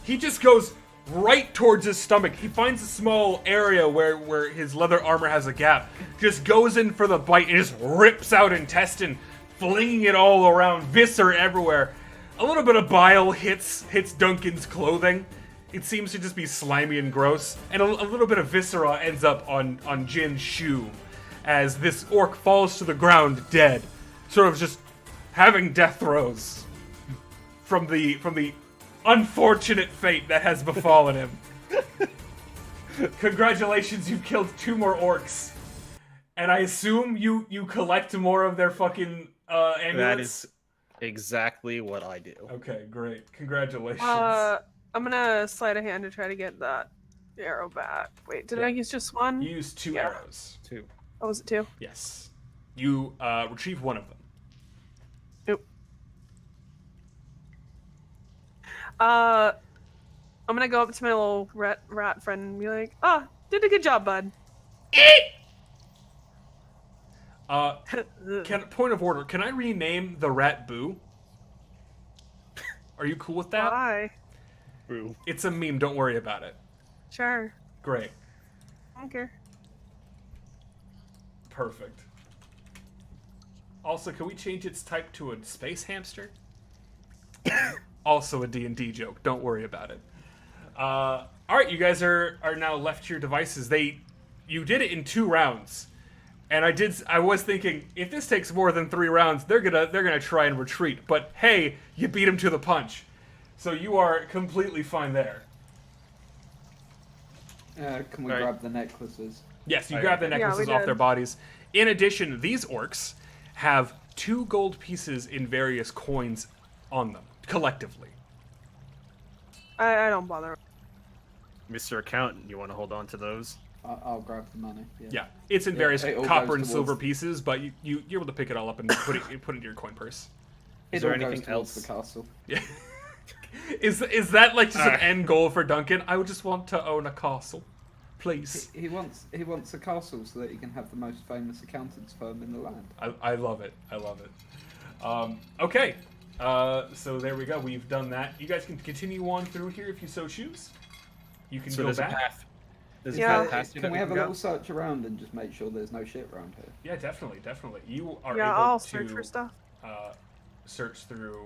Speaker 1: He just goes right towards his stomach. He finds a small area where his leather armor has a gap. Just goes in for the bite and just rips out intestine, flinging it all around, viscera everywhere. A little bit of bile hits Duncan's clothing. It seems to just be slimy and gross. And a little bit of viscera ends up on Jin's shoe as this orc falls to the ground dead. Sort of just having death throes from the unfortunate fate that has befallen him. Congratulations, you've killed 2 more orcs. And I assume you collect more of their fucking amulets?
Speaker 2: That is exactly what I do.
Speaker 1: Okay, great. Congratulations.
Speaker 3: I'm gonna slide a hand to try to get that arrow back. Wait, did I use just one?
Speaker 1: You use 2
Speaker 3: Yeah.
Speaker 1: arrows.
Speaker 2: 2.
Speaker 3: Oh, was it 2?
Speaker 1: Yes. You retrieve one of them.
Speaker 3: Nope. I'm gonna go up to my little rat friend and be like, "Ah, did a good job, bud."
Speaker 1: Point of order, can I rename the rat Boo? Are you cool with that?
Speaker 3: Why?
Speaker 2: Boo.
Speaker 1: It's a meme, don't worry about it.
Speaker 3: Sure.
Speaker 1: Great.
Speaker 3: I don't care.
Speaker 1: Perfect. Also, can we change its type to a space hamster? Also a D&D joke, don't worry about it. Alright, you guys are now left to your devices. You did it in 2 rounds. And I was thinking, if this takes more than 3 rounds, they're gonna try and retreat. But hey, you beat them to the punch. So you are completely fine there.
Speaker 4: Can we
Speaker 2: Alright.
Speaker 4: grab the necklaces?
Speaker 1: Yes, you
Speaker 2: Oh,
Speaker 1: grab the
Speaker 2: yeah.
Speaker 3: Yeah,
Speaker 1: necklaces
Speaker 3: we
Speaker 1: off
Speaker 3: did.
Speaker 1: their bodies. In addition, these orcs have 2 gold pieces in various coins on them, collectively.
Speaker 3: I don't bother.
Speaker 2: Mr. Accountant, you want to hold on to those?
Speaker 4: I'll grab the money. Yeah.
Speaker 1: Yeah, it's in
Speaker 4: Yeah,
Speaker 1: various
Speaker 4: it all
Speaker 1: copper
Speaker 4: goes
Speaker 1: and silver
Speaker 4: towards-
Speaker 1: pieces, but you're able to pick it all up and put it into your coin purse.
Speaker 4: It
Speaker 2: Is there
Speaker 4: all goes
Speaker 2: anything
Speaker 4: towards
Speaker 2: else?
Speaker 4: the castle.
Speaker 1: Yeah. Is that like just an
Speaker 2: Alright.
Speaker 1: end goal for Duncan? I would just want to own a castle, please.
Speaker 4: He wants a castle so that he can have the most famous accountants firm in the land.
Speaker 1: I love it. I love it. Okay. So there we go. We've done that. You guys can continue on through here if you so choose. You can
Speaker 2: So
Speaker 1: go
Speaker 2: there's
Speaker 1: back.
Speaker 2: a path. There's
Speaker 3: Yeah.
Speaker 2: a path past you
Speaker 4: Can
Speaker 2: that
Speaker 4: we have a
Speaker 2: go?
Speaker 4: little search around and just make sure there's no shit around here?
Speaker 1: Yeah, definitely, definitely. You are
Speaker 3: Yeah,
Speaker 1: able
Speaker 3: I'll
Speaker 1: to
Speaker 3: search for stuff.
Speaker 1: search through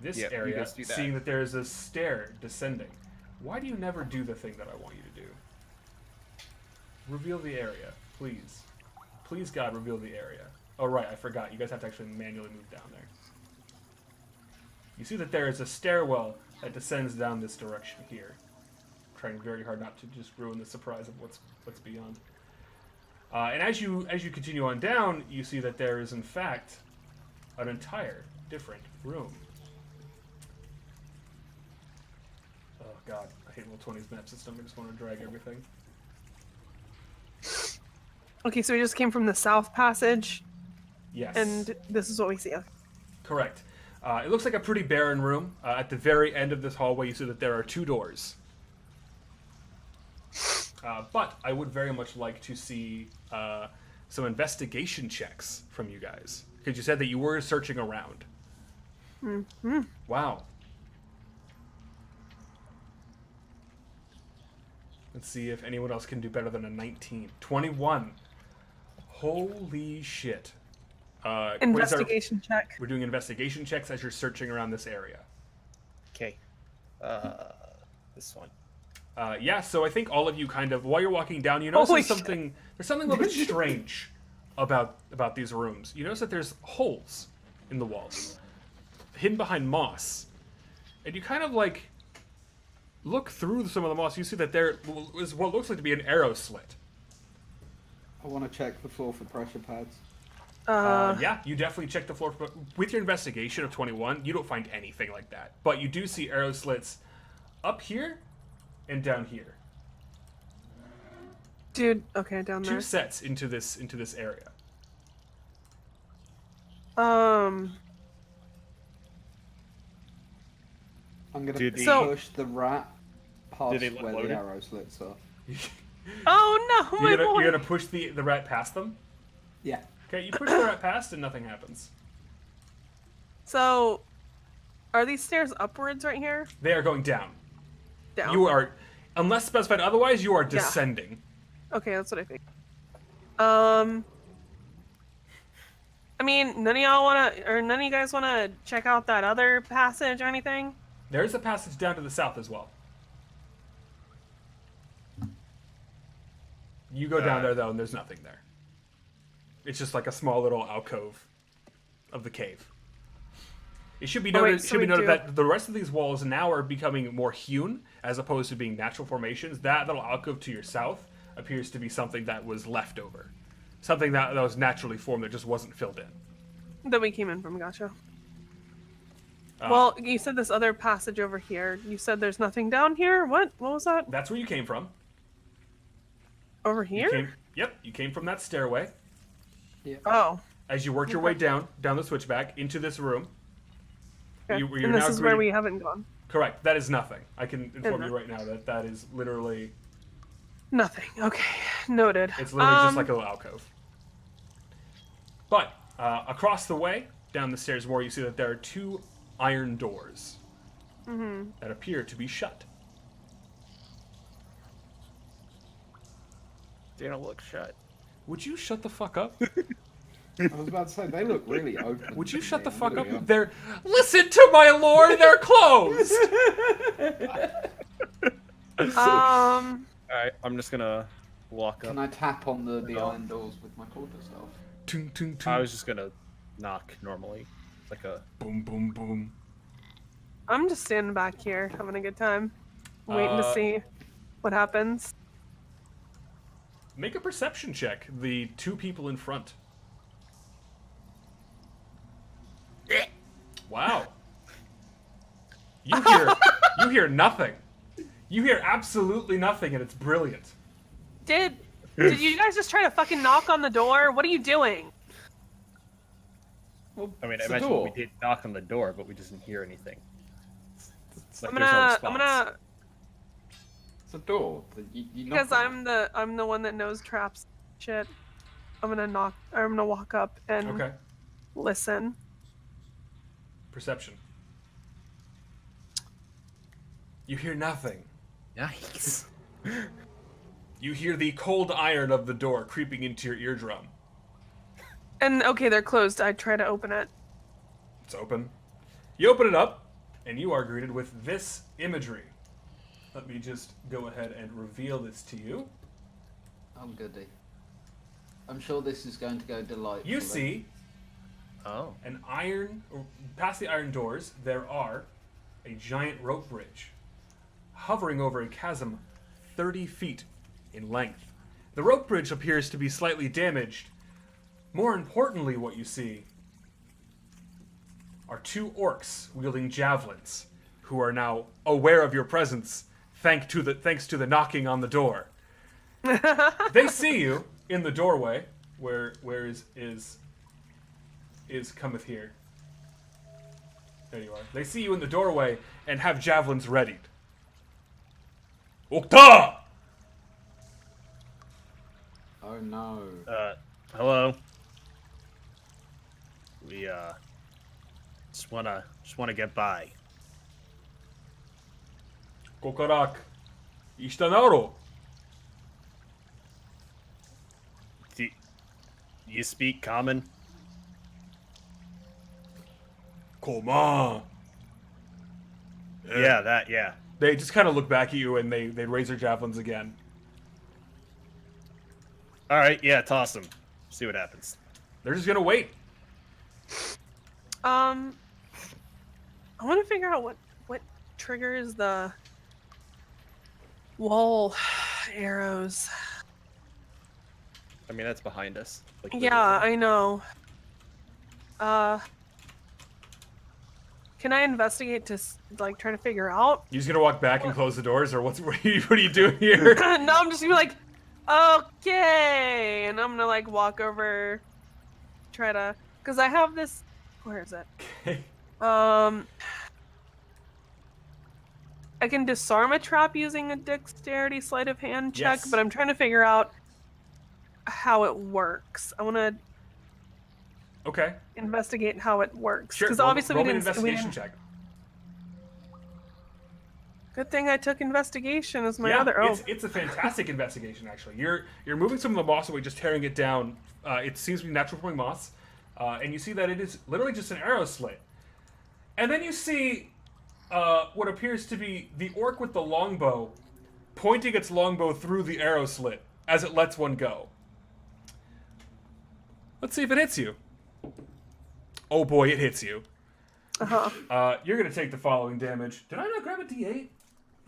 Speaker 1: this
Speaker 2: Yeah, you
Speaker 1: area,
Speaker 2: guys do that.
Speaker 1: seeing that there is a stair descending. Why do you never do the thing that I want you to do? Reveal the area, please. Please, God, reveal the area. Oh, right, I forgot. You guys have to actually manually move down there. You see that there is a stairwell that descends down this direction here. I'm trying very hard not to just ruin the surprise of what's beyond. And as you continue on down, you see that there is in fact an entire different room. Oh God, I hate Roll20's map system. I just want to drag everything.
Speaker 3: Okay, so we just came from the south passage,
Speaker 1: Yes.
Speaker 3: and this is what we see.
Speaker 1: Correct. It looks like a pretty barren room. At the very end of this hallway, you see that there are 2 doors. But I would very much like to see some investigation checks from you guys. Because you said that you were searching around.
Speaker 3: Mm-hmm.
Speaker 1: Wow. Let's see if anyone else can do better than a 19. 21. Holy shit. Quasar,
Speaker 3: Investigation check.
Speaker 1: we're doing investigation checks as you're searching around this area.
Speaker 2: Okay. This one.
Speaker 1: Yeah, so I think all of you kind of, while you're walking down, you notice
Speaker 3: Holy
Speaker 1: there's a little bit strange about these rooms. You notice that there's holes in the walls, hidden behind moss. And you kind of like look through some of the moss, you see that there is what looks like to be an arrow slit.
Speaker 4: I want to check the floor for pressure pads.
Speaker 1: Yeah, you definitely check the floor. But with your investigation of 21, you don't find anything like that. But you do see arrow slits up here and down here.
Speaker 3: Dude, okay, down
Speaker 1: 2
Speaker 3: there.
Speaker 1: sets into this area.
Speaker 3: Um,
Speaker 4: I'm gonna
Speaker 2: Did
Speaker 3: So-
Speaker 4: push the rat past
Speaker 2: Did they look
Speaker 4: where
Speaker 2: loaded?
Speaker 4: the arrow slits are.
Speaker 3: oh no, my boy!
Speaker 1: You're gonna push the rat past them?
Speaker 4: Yeah.
Speaker 1: Okay, you push the rat past and nothing happens.
Speaker 3: So, are these stairs upwards right here?
Speaker 1: They are going down.
Speaker 3: Down.
Speaker 1: You are, unless specified otherwise, you are descending.
Speaker 3: Okay, that's what I think. I mean, none of you guys wanna check out that other passage or anything?
Speaker 1: There is a passage down to the south as well. You go down there though, and there's nothing there. It's just like a small little alcove of the cave. It should be
Speaker 3: Oh, wait,
Speaker 1: noted,
Speaker 3: so
Speaker 1: should be
Speaker 3: we
Speaker 1: noted
Speaker 3: do-
Speaker 1: that the rest of these walls now are becoming more hewn as opposed to being natural formations. That little alcove to your south appears to be something that was left over. Something that was naturally formed that just wasn't filled in.
Speaker 3: That we came in from, gotcha.
Speaker 1: Uh,
Speaker 3: Well, you said this other passage over here. You said there's nothing down here? What? What was that?
Speaker 1: That's where you came from.
Speaker 3: Over
Speaker 1: You
Speaker 3: here?
Speaker 1: you came from that stairway.
Speaker 3: Oh.
Speaker 1: As you worked your way down the switchback into this room.
Speaker 3: Okay.
Speaker 1: You're
Speaker 3: And this
Speaker 1: now
Speaker 3: is where
Speaker 1: greeting-
Speaker 3: we haven't gone.
Speaker 1: Correct. That is nothing. I can inform you
Speaker 3: no.
Speaker 1: right now that that is literally,
Speaker 3: Nothing. Okay. Noted.
Speaker 1: it's literally just like a little alcove. But across the way, down the stairs more, you see that there are 2 iron doors that appear to be shut.
Speaker 2: They don't look shut.
Speaker 1: Would you shut the fuck up?
Speaker 4: I was about to say they look really open.
Speaker 1: Would you
Speaker 4: to
Speaker 1: shut
Speaker 4: me,
Speaker 1: the
Speaker 4: I'm
Speaker 1: fuck
Speaker 4: gonna
Speaker 1: up?
Speaker 4: be honest.
Speaker 1: They're listen to my lord. They're closed.
Speaker 2: Alright, I'm just gonna walk up.
Speaker 4: Can I tap on the iron doors with my quarterstaff?
Speaker 1: Tung, tung, tung.
Speaker 2: I was just gonna knock normally. Like a
Speaker 1: Boom, boom, boom.
Speaker 3: I'm just standing back here having a good time. waiting to see what happens.
Speaker 1: Make a perception check. The two people in front. Wow. You hear nothing. You hear absolutely nothing, and it's brilliant.
Speaker 3: Did you guys just try to fucking knock on the door? What are you doing?
Speaker 4: Well,
Speaker 2: I mean, I
Speaker 4: it's a
Speaker 2: imagine
Speaker 4: door.
Speaker 2: we did knock on the door, but we just didn't hear anything. It's like
Speaker 3: I'm
Speaker 2: there's no
Speaker 3: gonna
Speaker 2: response.
Speaker 4: It's a door. You knock
Speaker 3: because
Speaker 4: on it.
Speaker 3: I'm the one that knows traps shit. I'm gonna walk up and
Speaker 1: Okay.
Speaker 3: listen.
Speaker 1: Perception. You hear nothing.
Speaker 2: Nice.
Speaker 1: You hear the cold iron of the door creeping into your eardrum.
Speaker 3: And okay, they're closed. I try to open it.
Speaker 1: It's open. You open it up, and you are greeted with this imagery. Let me just go ahead and reveal this to you.
Speaker 4: Oh goody. I'm sure this is going to go delightfully.
Speaker 1: You see
Speaker 2: Oh.
Speaker 1: an iron, or past the iron doors, there are a giant rope bridge hovering over a chasm 30 feet in length. The rope bridge appears to be slightly damaged. More importantly, what you see are two orcs wielding javelins who are now aware of your presence thanks to the knocking on the door. They see you in the doorway. Where is cometh here? There you are. They see you in the doorway and have javelins readied. Okta!
Speaker 4: Oh no.
Speaker 2: Hello. We just wanna get by.
Speaker 1: Kokarak. Ishtanaro.
Speaker 2: Do you speak common?
Speaker 1: Koma.
Speaker 2: Yeah, that. Yeah.
Speaker 1: They just kind of look back at you and they raise their javelins again.
Speaker 2: All right. Yeah. Toss them. See what happens.
Speaker 1: They're just gonna wait.
Speaker 3: I want to figure out what triggers the wall arrows.
Speaker 2: I mean, that's behind us. Like,
Speaker 3: Yeah, I know. Can I investigate to like try to figure out?
Speaker 1: You just gonna walk back and close the doors, or what are you doing here?
Speaker 3: No, I'm just gonna be like, okay, and I'm gonna like walk over, try to, cause I have this. Where is it?
Speaker 1: Okay.
Speaker 3: I can disarm a trap using a dexterity sleight of hand check,
Speaker 1: Yes.
Speaker 3: but I'm trying to figure out how it works. I want to
Speaker 1: Okay.
Speaker 3: investigate how it works,
Speaker 1: Sure.
Speaker 3: because
Speaker 1: Roll,
Speaker 3: obviously
Speaker 1: roll
Speaker 3: we
Speaker 1: me an
Speaker 3: didn't.
Speaker 1: investigation check.
Speaker 3: Good thing I took investigation as my
Speaker 1: Yeah,
Speaker 3: other. Oh,
Speaker 1: it's a fantastic investigation actually. You're moving some of the moss away, just tearing it down. It seems to be natural forming moss, and you see that it is literally just an arrow slit. And then you see what appears to be the orc with the longbow pointing its longbow through the arrow slit as it lets one go. Let's see if it hits you. Oh boy, it hits you. You're gonna take the following damage. Did I not grab a D8?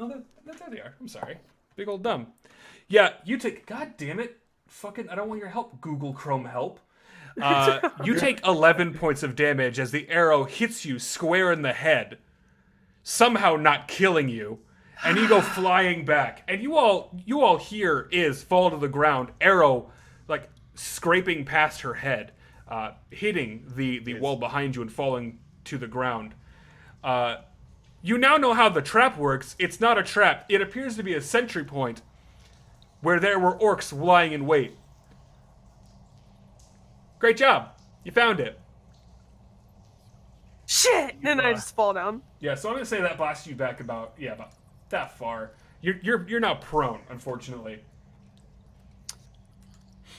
Speaker 1: Oh, there they are. I'm sorry. Big old dumb. Yeah, you take. God damn it! Fucking, I don't want your help. Google Chrome help. You take 11 points of damage as the arrow hits you square in the head, somehow not killing you, and you go flying back. And you all hear Iz fall to the ground, arrow like scraping past her head, hitting the wall behind you and falling to the ground. You now know how the trap works. It's not a trap. It appears to be a sentry point where there were orcs lying in wait. Great job. You found it.
Speaker 3: shit! And I just fall down.
Speaker 1: Yeah, so I'm gonna say that blasts you back about that far. You're now prone, unfortunately.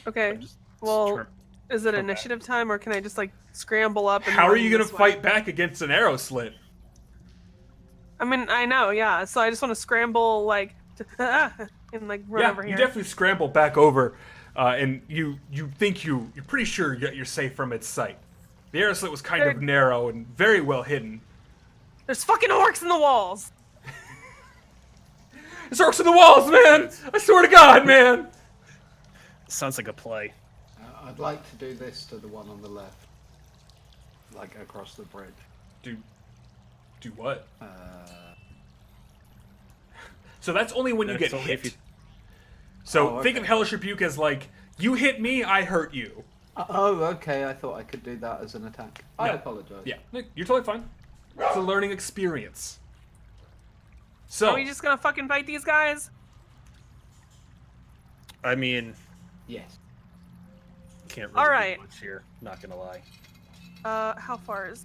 Speaker 3: Okay.
Speaker 2: just
Speaker 3: Well,
Speaker 2: turn-
Speaker 3: is it
Speaker 2: turn
Speaker 3: initiative time, or can I just like scramble up? And
Speaker 1: How are
Speaker 3: run
Speaker 1: you gonna
Speaker 3: this way?
Speaker 1: fight back against an arrow slit?
Speaker 3: I mean, I know, yeah. So I just want to scramble, like, and like run
Speaker 1: Yeah,
Speaker 3: over
Speaker 1: you
Speaker 3: here.
Speaker 1: definitely scramble back over, and you think you're pretty sure you're safe from its sight. The arrow slit was kind of
Speaker 3: They're-
Speaker 1: narrow and very well hidden.
Speaker 3: There's fucking orcs in the walls.
Speaker 1: This works in the walls, man! I swear to God, man!
Speaker 2: Sounds like a play.
Speaker 6: I'd like to do this to the one on the left. Like across the bridge.
Speaker 1: Do what?
Speaker 6: Uh,
Speaker 1: So that's only when you
Speaker 2: That's
Speaker 1: get
Speaker 2: only if
Speaker 1: hit.
Speaker 2: you-
Speaker 1: So
Speaker 6: Oh,
Speaker 1: think of
Speaker 6: okay.
Speaker 1: Hellish Rebuke as like, you hit me, I hurt you.
Speaker 6: oh, okay. I thought I could do that as an attack. I
Speaker 1: No.
Speaker 6: apologize.
Speaker 1: Yeah, no, you're totally fine. It's a learning experience. So,
Speaker 3: Are we just gonna fucking fight these guys?
Speaker 2: I mean,
Speaker 6: Yes.
Speaker 2: can't really
Speaker 3: Alright.
Speaker 2: do much here. Not gonna lie.
Speaker 3: How far is?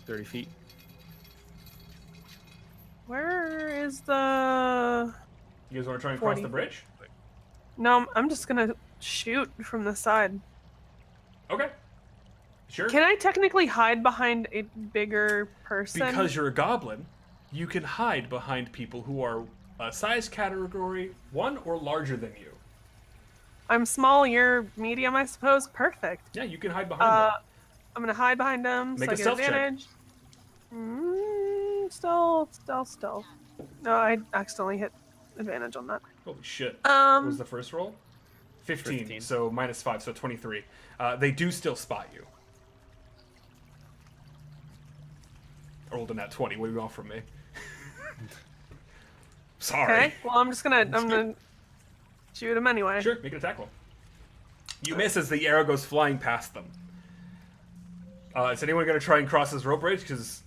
Speaker 2: 30 feet.
Speaker 3: Where is the?
Speaker 1: you guys want to try and cross
Speaker 3: 40.
Speaker 1: the bridge?
Speaker 3: No, I'm just gonna shoot from the side.
Speaker 1: Okay. Sure.
Speaker 3: Can I technically hide behind a bigger person?
Speaker 1: Because you're a goblin, you can hide behind people who are a size category 1 or larger than you.
Speaker 3: I'm small, you're medium, I suppose. Perfect.
Speaker 1: Yeah, you can hide behind them.
Speaker 3: I'm gonna hide behind them
Speaker 1: Make
Speaker 3: so
Speaker 1: a
Speaker 3: I get
Speaker 1: stealth check.
Speaker 3: advantage. Stealth. No, I accidentally hit advantage on that.
Speaker 1: Holy shit. What was
Speaker 3: Um,
Speaker 1: the first roll? 15,
Speaker 2: 15.
Speaker 1: so -5, so 23. They do still spot you. I rolled in that 20. What do you want from me? Sorry.
Speaker 3: okay. Well, I'm gonna shoot him anyway.
Speaker 1: Sure, make an attack roll. You miss as the arrow goes flying past them. Is anyone going to try and cross this rope bridge? Because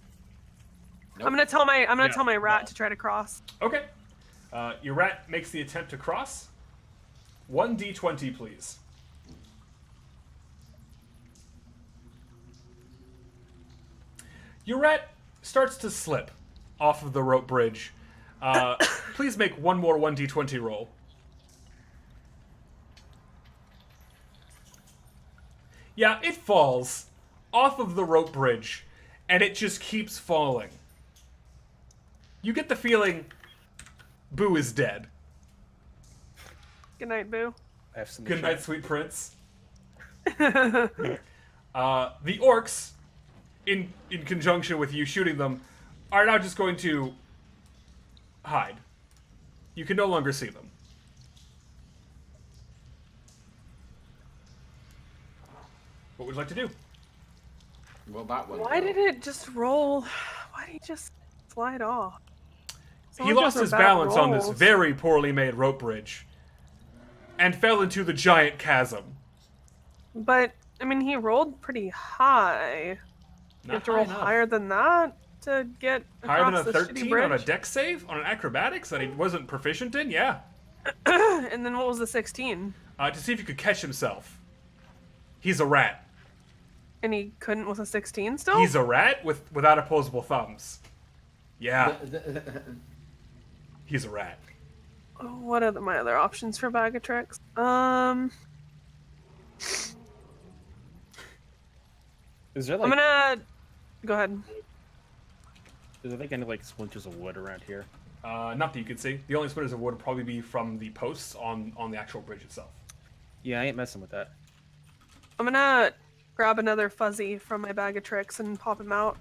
Speaker 3: I'm gonna tell my
Speaker 2: Yeah,
Speaker 3: tell my rat
Speaker 2: no.
Speaker 3: to try to cross.
Speaker 1: okay, your rat makes the attempt to cross. 1d20, please. Your rat starts to slip off of the rope bridge. Please make one more 1d20 roll. Yeah, it falls off of the rope bridge, and it just keeps falling. You get the feeling Boo is dead.
Speaker 3: Good night, Boo.
Speaker 2: I have some.
Speaker 1: Good night, sweet prince. The orcs, in conjunction with you shooting them, are now just going to hide. You can no longer see them. What would you like to do?
Speaker 6: Well, that one.
Speaker 3: Why did it just roll? Why did he just slide off?
Speaker 1: He lost his balance on this very poorly made rope bridge and fell into the giant chasm.
Speaker 3: But I mean, he rolled pretty high. You have to roll higher than that to get
Speaker 1: Higher than a
Speaker 3: across the shitty
Speaker 1: 13
Speaker 3: bridge.
Speaker 1: on a dex save? On an acrobatics that he wasn't proficient in? Yeah.
Speaker 3: And then what was the 16?
Speaker 1: To see if he could catch himself. He's a rat.
Speaker 3: And he couldn't with a 16 still?
Speaker 1: He's a rat without opposable thumbs. Yeah, he's a rat.
Speaker 3: What are my other options for bag of tricks?
Speaker 2: Is there
Speaker 3: I'm
Speaker 2: like?
Speaker 3: gonna go ahead.
Speaker 2: Is there like any like splinters of wood around here?
Speaker 1: Not that you can see. The only splinters of wood would probably be from the posts on the actual bridge itself.
Speaker 2: Yeah, I ain't messing with that.
Speaker 3: I'm gonna grab another fuzzy from my bag of tricks and pop him out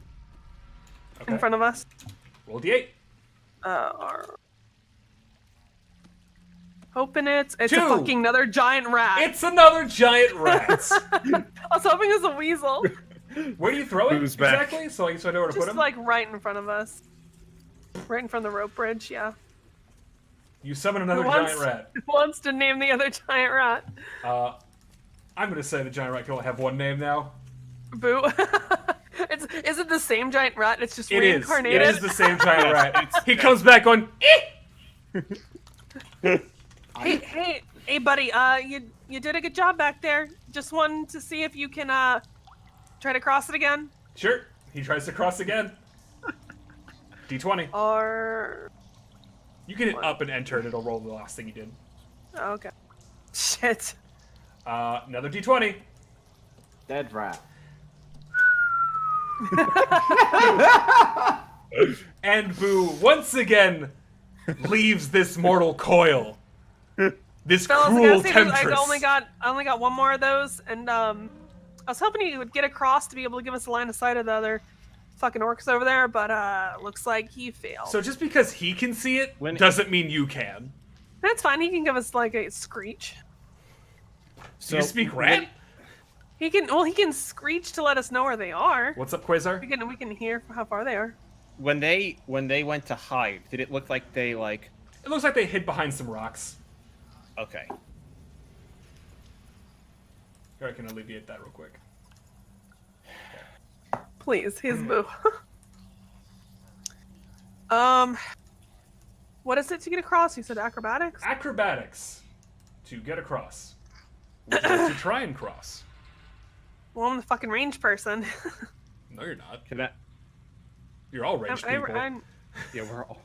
Speaker 1: Okay.
Speaker 3: in front of us.
Speaker 1: Roll d8.
Speaker 3: Hoping it's a
Speaker 1: 2.
Speaker 3: fucking another giant rat.
Speaker 1: It's another giant rat.
Speaker 3: I was hoping it was a weasel.
Speaker 1: Where do you throw it
Speaker 2: Who's back?
Speaker 1: exactly? So I know where to put
Speaker 3: Just
Speaker 1: him.
Speaker 3: like right in front of us. Right in front of the rope bridge, yeah.
Speaker 1: You summon another
Speaker 3: Who
Speaker 1: giant
Speaker 3: wants-
Speaker 1: rat.
Speaker 3: Who wants to name the other giant rat?
Speaker 1: I'm gonna say the giant rat can only have one name now.
Speaker 3: Boo. Is it the same giant rat? It's just
Speaker 1: It is.
Speaker 3: reincarnated.
Speaker 1: It is the same giant rat. He comes back going, "Eh!"
Speaker 3: Hey, buddy. You did a good job back there. Just wanted to see if you can try to cross it again.
Speaker 1: Sure. He tries to cross again. D20.
Speaker 3: Or
Speaker 1: You can hit up and enter, and it'll roll the last thing you did.
Speaker 3: oh, okay. Shit.
Speaker 1: Another D20.
Speaker 6: Dead rat.
Speaker 1: And Boo once again leaves this mortal coil. This
Speaker 3: Fellas, I
Speaker 1: cruel
Speaker 3: gotta say,
Speaker 1: temptress.
Speaker 3: I only got one more of those, and I was hoping you would get across to be able to give us a line of sight of the other fucking orcs over there, but looks like he failed.
Speaker 1: So just because he can see it
Speaker 2: When-
Speaker 1: doesn't mean you can.
Speaker 3: That's fine. He can give us like a screech.
Speaker 1: Do you speak rat?
Speaker 3: He can. Well, he can screech to let us know where they are.
Speaker 1: What's up, Quasar?
Speaker 3: We can hear how far they are.
Speaker 2: When they went to hide, did it look like they like?
Speaker 1: It looks like they hid behind some rocks.
Speaker 2: Okay.
Speaker 1: Here, I can alleviate that real quick.
Speaker 3: Please, he's boo. What is it to get across? You said acrobatics.
Speaker 1: Acrobatics to get across. Would you like to try and cross?
Speaker 3: Well, I'm the fucking range person.
Speaker 1: No, you're not.
Speaker 2: Can I?
Speaker 1: You're all ranged people.
Speaker 2: Yeah, we're all.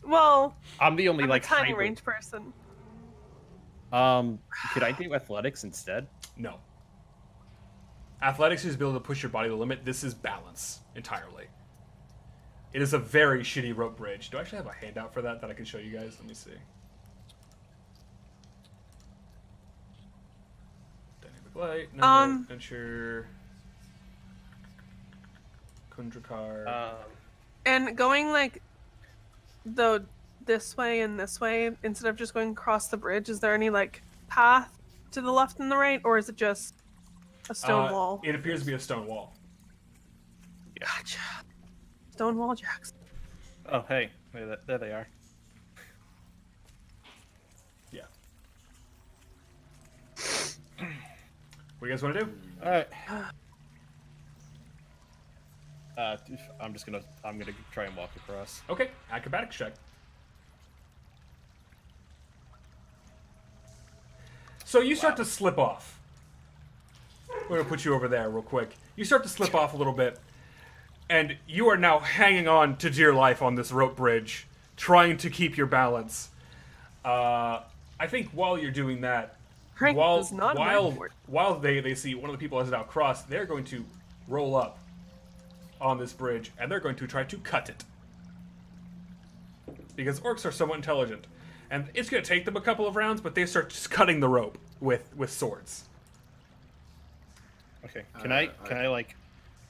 Speaker 3: well,
Speaker 2: I'm the only
Speaker 3: I'm
Speaker 2: like
Speaker 3: a tiny
Speaker 2: hybrid.
Speaker 3: range person.
Speaker 2: Could I do athletics instead?
Speaker 1: No. Athletics is able to push your body to the limit. This is balance entirely. It is a very shitty rope bridge. Do I actually have a handout for that I can show you guys? Let me see. Dynamic light. No. Adventure. Kundrakar.
Speaker 3: And going like this way and this way instead of just going across the bridge, is there any like path to the left and the right, or is it just a stone wall?
Speaker 1: It appears to be a stone wall.
Speaker 3: Gotcha. Stone wall jacks.
Speaker 2: Oh, hey, there they are.
Speaker 1: Yeah. What do you guys want to do?
Speaker 2: All right. I'm gonna try and walk across.
Speaker 1: Okay, acrobatics check. So you start to slip off. We're gonna put you over there real quick. You start to slip off a little bit, and you are now hanging on to dear life on this rope bridge, trying to keep your balance. I think while you're doing that,
Speaker 3: Frank
Speaker 1: while
Speaker 3: does not
Speaker 1: while
Speaker 3: mind.
Speaker 1: while they see one of the people has now crossed, they're going to roll up on this bridge, and they're going to try to cut it. Because orcs are somewhat intelligent. And it's going to take them a couple of rounds, but they start just cutting the rope with swords.
Speaker 2: Okay. Can I like?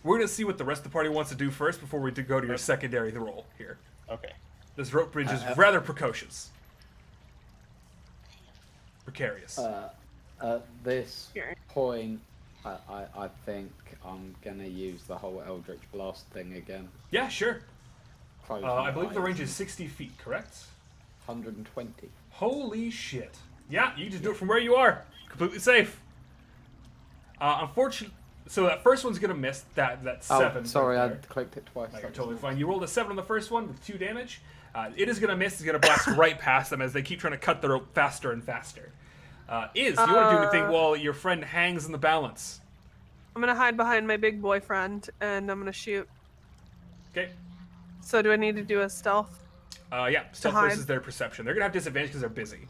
Speaker 1: We're going to see what the rest of the party wants to do first before we go to your secondary roll here.
Speaker 2: Okay.
Speaker 1: This rope bridge is rather precocious. Precarious.
Speaker 4: At this
Speaker 3: Here.
Speaker 4: point, I think I'm gonna use the whole Eldritch Blast thing again.
Speaker 1: Yeah, sure.
Speaker 4: Close
Speaker 1: I
Speaker 4: my
Speaker 1: believe the
Speaker 4: eyes.
Speaker 1: range is 60 feet, correct?
Speaker 4: 120.
Speaker 1: Holy shit. Yeah, you just do it from where you are. Completely safe. Unfortunately, so that first one's going to miss that 7.
Speaker 4: Oh, sorry, I
Speaker 1: right there.
Speaker 4: clicked it twice.
Speaker 1: No, you're
Speaker 4: That's
Speaker 1: totally
Speaker 4: my
Speaker 1: fine. You rolled a 7 on the first one with 2 damage. It is going to miss. It's going to blast right past them as they keep trying to cut the rope faster and faster. You want to do anything while your friend hangs in the balance?
Speaker 3: I'm gonna hide behind my big boyfriend and I'm gonna shoot.
Speaker 1: Okay.
Speaker 3: So do I need to do a stealth?
Speaker 1: Yeah, stealth
Speaker 3: hide.
Speaker 1: versus their perception. They're going to have disadvantage because they're busy.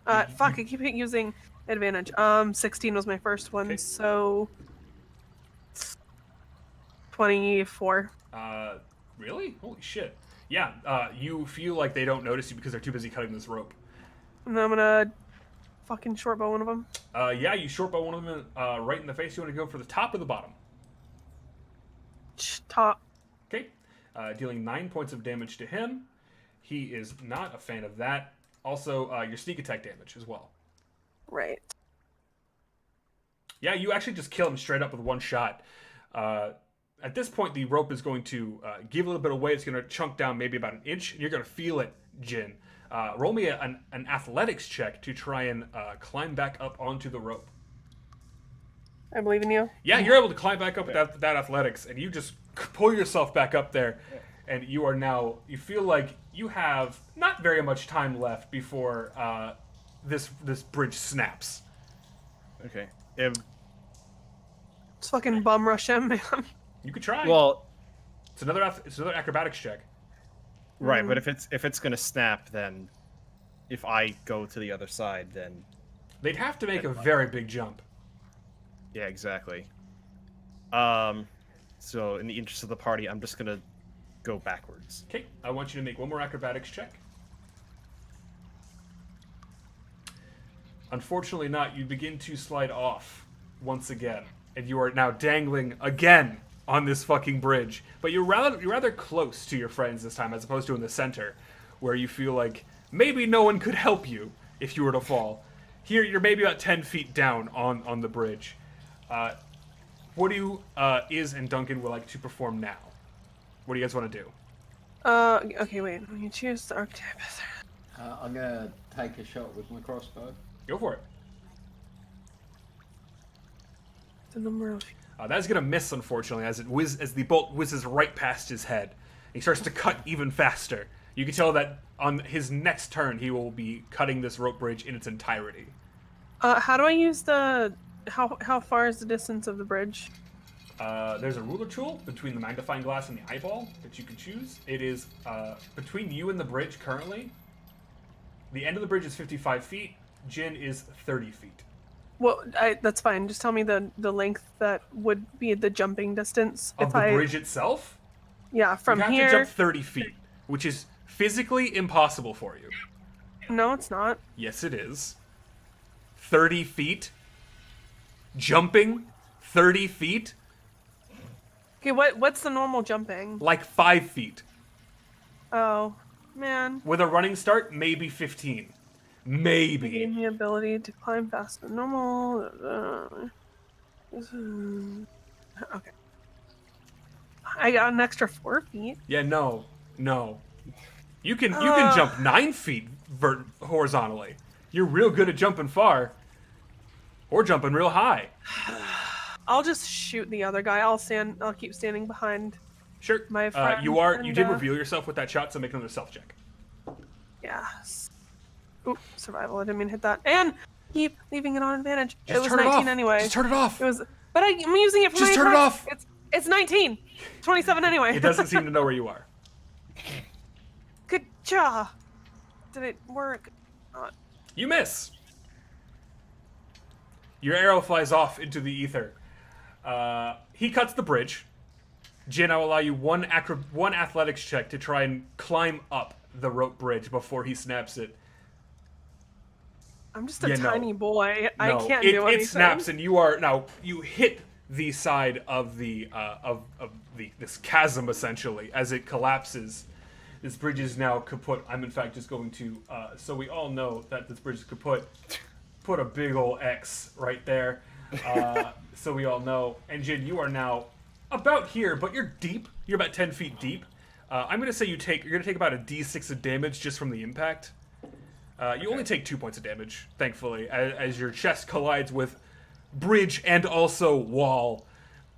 Speaker 3: Fuck, I keep using advantage. 16 was my first one,
Speaker 1: Okay.
Speaker 3: so 24.
Speaker 1: Really? Holy shit. Yeah, you feel like they don't notice you because they're too busy cutting this rope.
Speaker 3: And then I'm gonna fucking short bow one of them.
Speaker 1: Yeah, you short bow one of them right in the face. You want to go for the top or the bottom?
Speaker 3: Top.
Speaker 1: Okay. Dealing 9 points of damage to him. He is not a fan of that. Also, your sneak attack damage as well.
Speaker 3: Right.
Speaker 1: Yeah, you actually just kill him straight up with one shot. At this point, the rope is going to give a little bit of weight. It's going to chunk down maybe about an inch, and you're going to feel it, Jin. Roll me an athletics check to try and climb back up onto the rope.
Speaker 3: I believe in you.
Speaker 1: Yeah, you're able to climb back up with that athletics, and you just pull yourself back up there, and you are now, you feel like you have not very much time left before this bridge snaps.
Speaker 2: Okay.
Speaker 3: Just fucking bum rush him, man.
Speaker 1: You could try.
Speaker 2: Well,
Speaker 1: It's another acrobatics check.
Speaker 2: right, but if it's gonna snap, then if I go to the other side, then
Speaker 1: They'd have to make a very big jump.
Speaker 2: yeah, exactly. So in the interest of the party, I'm just gonna go backwards.
Speaker 1: Okay, I want you to make one more acrobatics check. Unfortunately not, you begin to slide off once again, and you are now dangling again on this fucking bridge, but you're rather close to your friends this time as opposed to in the center, where you feel like maybe no one could help you if you were to fall. Here, you're maybe about 10 feet down on the bridge. What do you, Iz and Duncan would like to perform now? What do you guys want to do?
Speaker 3: Okay, wait. When you choose the archetype.
Speaker 6: I'm gonna take a shot with my crossbow.
Speaker 1: Go for it.
Speaker 3: The number of.
Speaker 1: That's gonna miss, unfortunately, as the bolt whizzes right past his head. He starts to cut even faster. You can tell that on his next turn, he will be cutting this rope bridge in its entirety.
Speaker 3: How do I use the? How far is the distance of the bridge?
Speaker 1: There's a ruler tool between the magnifying glass and the eyeball that you can choose. It is between you and the bridge currently. The end of the bridge is 55 feet. Jin is 30 feet.
Speaker 3: Well, that's fine. Just tell me the length that would be the jumping distance.
Speaker 1: Of the bridge itself?
Speaker 3: Yeah, from
Speaker 1: you have
Speaker 3: here.
Speaker 1: to jump 30 feet, which is physically impossible for you.
Speaker 3: No, it's not.
Speaker 1: Yes, it is. 30 feet? Jumping 30 feet?
Speaker 3: Okay, what's the normal jumping?
Speaker 1: Like 5 feet.
Speaker 3: Oh, man.
Speaker 1: With a running start, maybe 15. Maybe.
Speaker 3: Gave me ability to climb faster than normal. Okay. I got an extra 4 feet.
Speaker 1: Yeah, no. You can jump 9 feet horizontally. You're real good at jumping far. Or jumping real high.
Speaker 3: I'll just shoot the other guy. I'll keep standing behind.
Speaker 1: Sure.
Speaker 3: My friend
Speaker 1: You did
Speaker 3: and,
Speaker 1: reveal yourself with that shot, so make another stealth check.
Speaker 3: Yes. Oop, survival. I didn't mean to hit that. And keep leaving it on advantage.
Speaker 1: Just
Speaker 3: it was
Speaker 1: turn
Speaker 3: 19
Speaker 1: it off.
Speaker 3: anyway.
Speaker 1: Just turn it off.
Speaker 3: It was, but I'm using it for
Speaker 1: Just
Speaker 3: my
Speaker 1: turn it
Speaker 3: attack.
Speaker 1: off.
Speaker 3: It's 19. 27 anyway.
Speaker 1: It doesn't seem to know where you are.
Speaker 3: Good job. Did it work?
Speaker 1: You miss. Your arrow flies off into the ether. He cuts the bridge. Jin, I will allow you one athletics check to try and climb up the rope bridge before he snaps it.
Speaker 3: I'm just a tiny boy. I
Speaker 1: No,
Speaker 3: can't do anything.
Speaker 1: It snaps, and you hit the side of this chasm essentially as it collapses. This bridge is now kaput. I'm in fact just going to, so we all know that this bridge is kaput. Put a big ol' X right there, so we all know. And Jin, you are now about here, but you're deep. You're about 10 feet deep. I'm gonna say you're gonna take about a D6 of damage just from the impact. You only take 2 points of damage, thankfully, as your chest collides with bridge and also wall.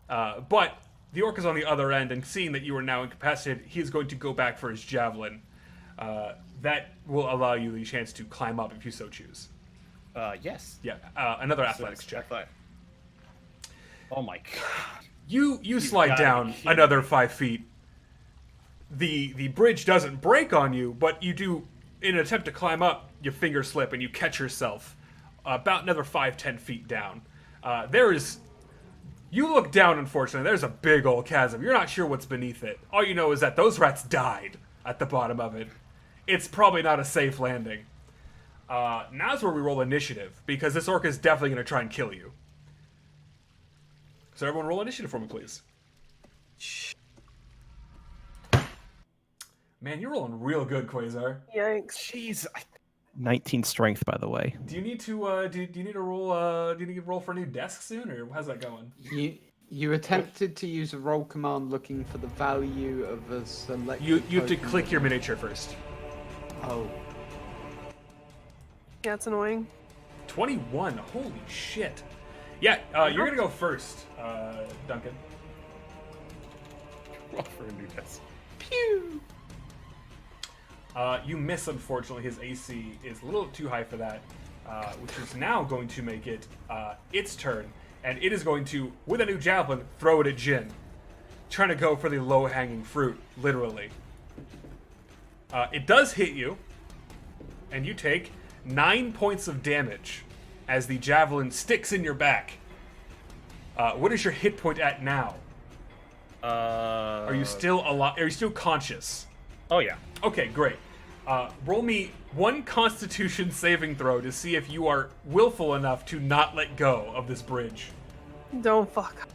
Speaker 1: But the orc is on the other end, and seeing that you are now incapacitated, he is going to go back for his javelin. That will allow you the chance to climb up if you so choose.
Speaker 2: Yes.
Speaker 1: Yeah, another athletics check.
Speaker 2: Oh my god.
Speaker 1: You slide
Speaker 2: gotta
Speaker 1: down
Speaker 2: be kidding
Speaker 1: another 5 feet. The bridge doesn't break on you, but you do, in an attempt to climb up, your finger slip and you catch yourself about another 5-10 feet down. You look down, unfortunately, there's a big old chasm. You're not sure what's beneath it. All you know is that those rats died at the bottom of it. It's probably not a safe landing. Now's where we roll initiative, because this orc is definitely going to try and kill you. So everyone roll initiative for me, please. Man, you're rolling real good, Quasar.
Speaker 3: Yikes.
Speaker 2: Jeez.
Speaker 7: 19 strength, by the way.
Speaker 1: Do you need to do you need to roll do you need to roll for a new desk soon, or how's that going?
Speaker 6: You attempted to use a roll command looking for the value of a select.
Speaker 1: You have to click your miniature first.
Speaker 6: Oh.
Speaker 3: Yeah, it's annoying.
Speaker 1: 21. Holy shit. Yeah, you're gonna go first, Duncan.
Speaker 2: Roll for a new test.
Speaker 3: Pew!
Speaker 1: You miss, unfortunately. His AC is a little too high for that, which is now going to make it its turn, and it is going to, with a new javelin, throw it at Jin, trying to go for the low-hanging fruit, literally. It does hit you, and you take 9 points of damage as the javelin sticks in your back. What is your hit point at now? Are you still alive? Are you still conscious?
Speaker 2: Oh yeah.
Speaker 1: Okay, great. Roll me one Constitution saving throw to see if you are willful enough to not let go of this bridge.
Speaker 3: Don't fuck.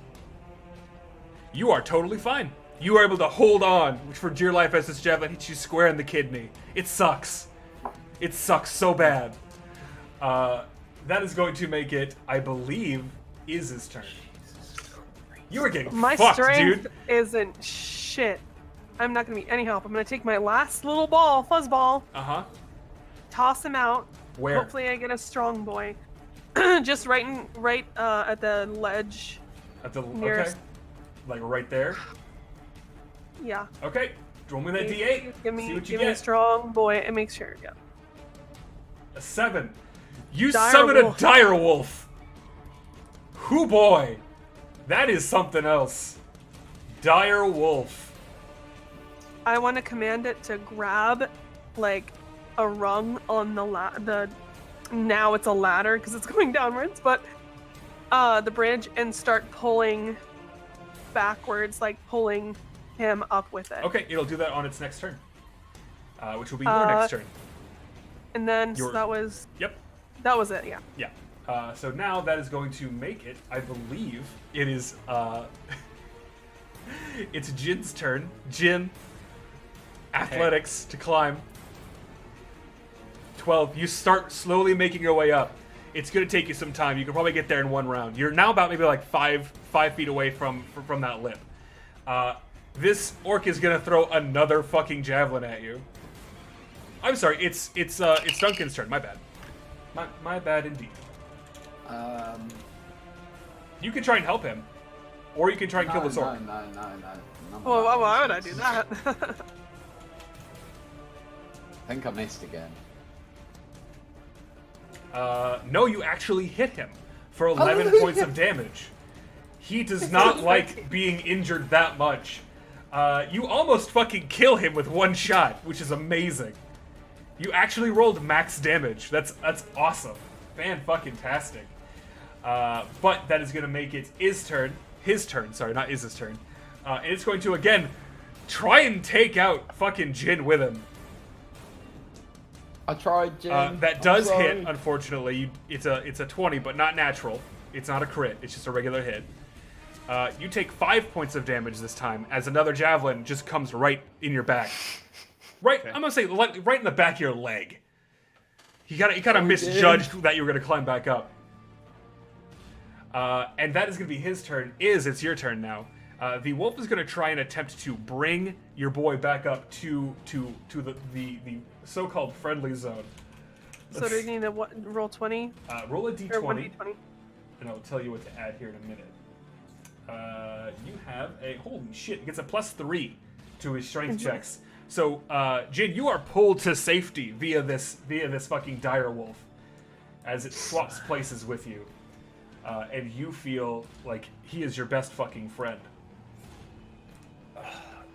Speaker 1: You are totally fine. You are able to hold on for dear life as this javelin hits you square in the kidney. It sucks. It sucks so bad. That is going to make it, I believe, Iz's turn. You are getting
Speaker 3: My
Speaker 1: fucked,
Speaker 3: strength
Speaker 1: dude.
Speaker 3: isn't shit. I'm not gonna be any help. I'm gonna take my last little ball, fuzzball,
Speaker 1: Uh-huh.
Speaker 3: toss him out.
Speaker 1: Where?
Speaker 3: Hopefully I get a strong boy. Just right at the ledge.
Speaker 1: At the
Speaker 3: nearest-
Speaker 1: okay. Like right there.
Speaker 3: Yeah.
Speaker 1: Okay. Roll me that D8.
Speaker 3: Give me,
Speaker 1: See what you
Speaker 3: give me a
Speaker 1: get.
Speaker 3: strong boy and make sure. Yeah.
Speaker 1: A 7. You
Speaker 3: Dire
Speaker 1: summon a
Speaker 3: wolf.
Speaker 1: dire wolf. Hoo boy. That is something else. Dire wolf.
Speaker 3: I want to command it to grab, like, a rung on the now it's a ladder because it's going downwards, but the bridge and start pulling backwards, like pulling him up with it.
Speaker 1: Okay, it'll do that on its next turn. Which will be your next turn.
Speaker 3: And then
Speaker 1: Your-
Speaker 3: so that was
Speaker 1: Yep.
Speaker 3: it. Yeah.
Speaker 1: Yeah. So now that is going to make it, I believe, it is, it's Jin's turn. Jin, athletics to climb. 12. You start slowly making your way up. It's going to take you some time. You can probably get there in one round. You're now about maybe like 5 feet away from that lip. This orc is going to throw another fucking javelin at you. I'm sorry, it's Duncan's turn. My bad. My bad indeed. You can try and help him, or you can try and kill this orc.
Speaker 6: No.
Speaker 3: Well, why would I do that?
Speaker 6: I think I missed again.
Speaker 1: No, you actually hit him for 11 points of damage. He does not like being injured that much. You almost fucking kill him with one shot, which is amazing. You actually rolled max damage. That's awesome. Fan-fucking-tastic. But that is going to make it his turn, sorry, not Iz's turn. And it's going to, again, try and take out fucking Jin with him.
Speaker 6: I tried, Jim.
Speaker 1: That
Speaker 6: I'm
Speaker 1: does
Speaker 6: sorry.
Speaker 1: hit, unfortunately. It's a 20, but not natural. It's not a crit. It's just a regular hit. You take 5 points of damage this time, as another javelin just comes right in your back. Right, I'm gonna say right in the back of your leg. He kind of misjudged that you were gonna climb back up. And that is gonna be his turn. It's your turn now. The wolf is gonna try and attempt to bring your boy back up to the so-called friendly zone.
Speaker 3: So do you need to roll 20
Speaker 1: Roll a
Speaker 3: or
Speaker 1: d20,
Speaker 3: 1d20?
Speaker 1: and I'll tell you what to add here in a minute. You have a holy shit. He gets a +3 to his strength checks. So, Jin, you are pulled to safety via this fucking dire wolf, as it swaps places with you, and you feel like he is your best fucking friend.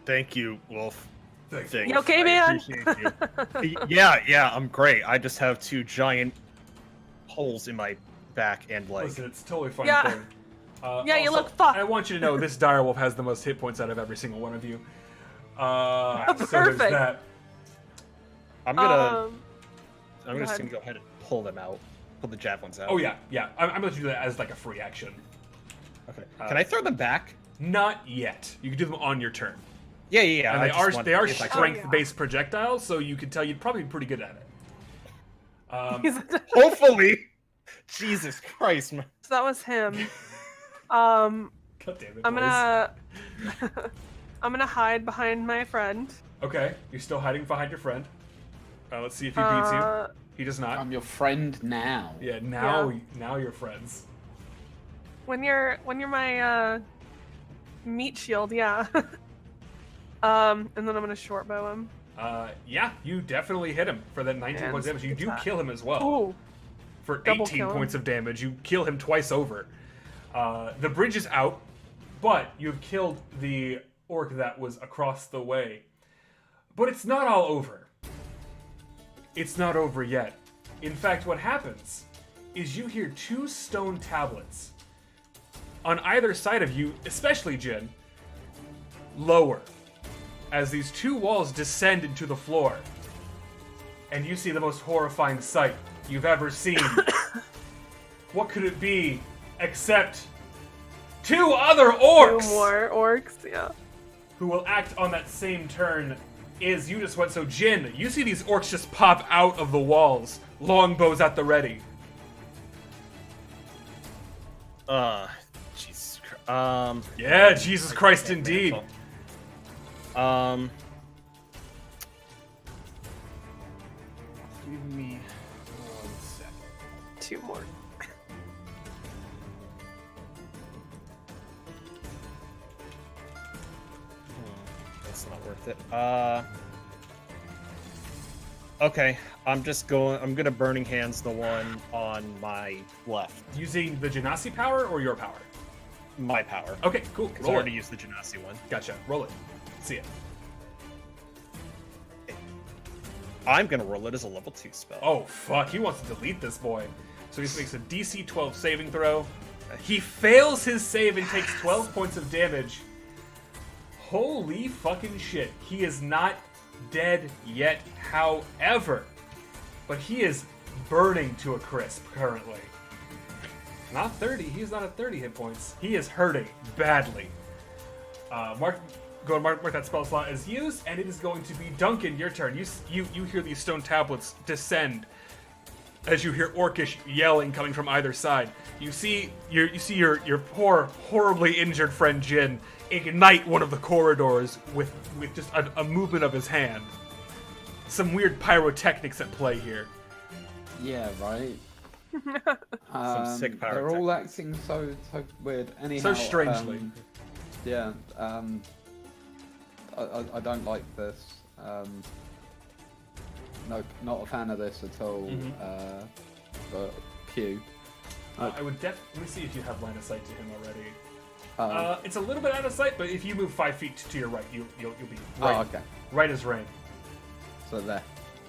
Speaker 2: Thank you, Wolf.
Speaker 1: Thanks.
Speaker 2: Thanks.
Speaker 3: You okay,
Speaker 2: I
Speaker 3: man?
Speaker 2: appreciate you. yeah, I'm great. I just have 2 giant holes in my back and leg.
Speaker 1: Listen, it's a totally fine
Speaker 3: Yeah.
Speaker 1: thing.
Speaker 3: Yeah, you
Speaker 1: Also,
Speaker 3: look fucked.
Speaker 1: I want you to know this dire wolf has the most hit points out of every single one of you. So there's
Speaker 3: Perfect.
Speaker 1: that.
Speaker 2: I'm gonna
Speaker 3: Go
Speaker 2: just
Speaker 3: ahead.
Speaker 2: gonna go ahead and pull them out. Pull the javelins out.
Speaker 1: Oh yeah. I'm gonna do that as like a free action.
Speaker 2: Okay. Can I throw them back?
Speaker 1: Not yet. You can do them on your turn.
Speaker 2: Yeah.
Speaker 1: And
Speaker 2: I
Speaker 1: they
Speaker 2: just
Speaker 1: are
Speaker 2: want-
Speaker 1: they are
Speaker 2: if I can-
Speaker 1: strength-based projectiles, so you can tell you'd probably be pretty good at it.
Speaker 3: He's-
Speaker 2: Hopefully. Jesus Christ, man.
Speaker 3: so that was him.
Speaker 1: God damn it,
Speaker 3: I'm
Speaker 1: boys.
Speaker 3: gonna I'm gonna hide behind my friend.
Speaker 1: Okay, you're still hiding behind your friend. Let's see if he beats you. He does not.
Speaker 6: I'm your friend now.
Speaker 1: Yeah, now you're friends.
Speaker 3: When you're my meat shield, yeah. And then I'm gonna short bow him.
Speaker 1: Yeah, you definitely hit him for that 19
Speaker 3: And
Speaker 1: points of damage. You
Speaker 3: it's
Speaker 1: do
Speaker 3: that.
Speaker 1: kill him as well.
Speaker 3: Ooh.
Speaker 1: For
Speaker 3: Double
Speaker 1: 18
Speaker 3: kill him.
Speaker 1: points of damage. You kill him twice over. The bridge is out, but you've killed the orc that was across the way. But it's not all over. It's not over yet. In fact, what happens is you hear 2 stone tablets on either side of you, especially Jin, lower, as these 2 walls descend into the floor. And you see the most horrifying sight you've ever seen. What could it be except 2 other
Speaker 3: Two
Speaker 1: orcs
Speaker 3: more orcs. Yeah.
Speaker 1: who will act on that same turn is you just went. So Jin, you see these orcs just pop out of the walls, longbows at the ready.
Speaker 2: Jesus.
Speaker 1: Yeah, Jesus Christ, indeed.
Speaker 2: Give me 1 second.
Speaker 3: 2 more.
Speaker 2: That's not worth it. Okay, I'm gonna Burning Hands the one on my left.
Speaker 1: Using the Genasi power or your power?
Speaker 2: My power.
Speaker 1: Okay, cool.
Speaker 2: Because I
Speaker 1: Roll
Speaker 2: already
Speaker 1: it.
Speaker 2: used the Genasi one.
Speaker 1: Gotcha. Roll it. See it.
Speaker 2: I'm gonna roll it as a level 2 spell.
Speaker 1: Oh, fuck. He wants to delete this boy. So he makes a DC 12 saving throw. He fails his save and takes 12 points of damage. Holy fucking shit. He is not dead yet, however. But he is burning to a crisp currently. Not 30. He's not at 30 hit points. He is hurting badly. Mark that spell slot as used, and it is going to be Duncan. Your turn. You hear these stone tablets descend as you hear orcish yelling coming from either side. You see your poor, horribly injured friend Jin ignite one of the corridors with just a movement of his hand. Some weird pyrotechnics at play here.
Speaker 4: Yeah, right.
Speaker 2: sick
Speaker 4: They're all acting so weird. Anyhow,
Speaker 1: So strangely.
Speaker 4: Yeah. I don't like this. Nope, not a fan of this at all. But Q.
Speaker 1: I would definitely see if you have line of sight to him already.
Speaker 4: Oh,
Speaker 1: It's a little bit out of sight, but if you move 5 feet to your right, you'll be right,
Speaker 4: okay.
Speaker 1: right as rain.
Speaker 4: So there.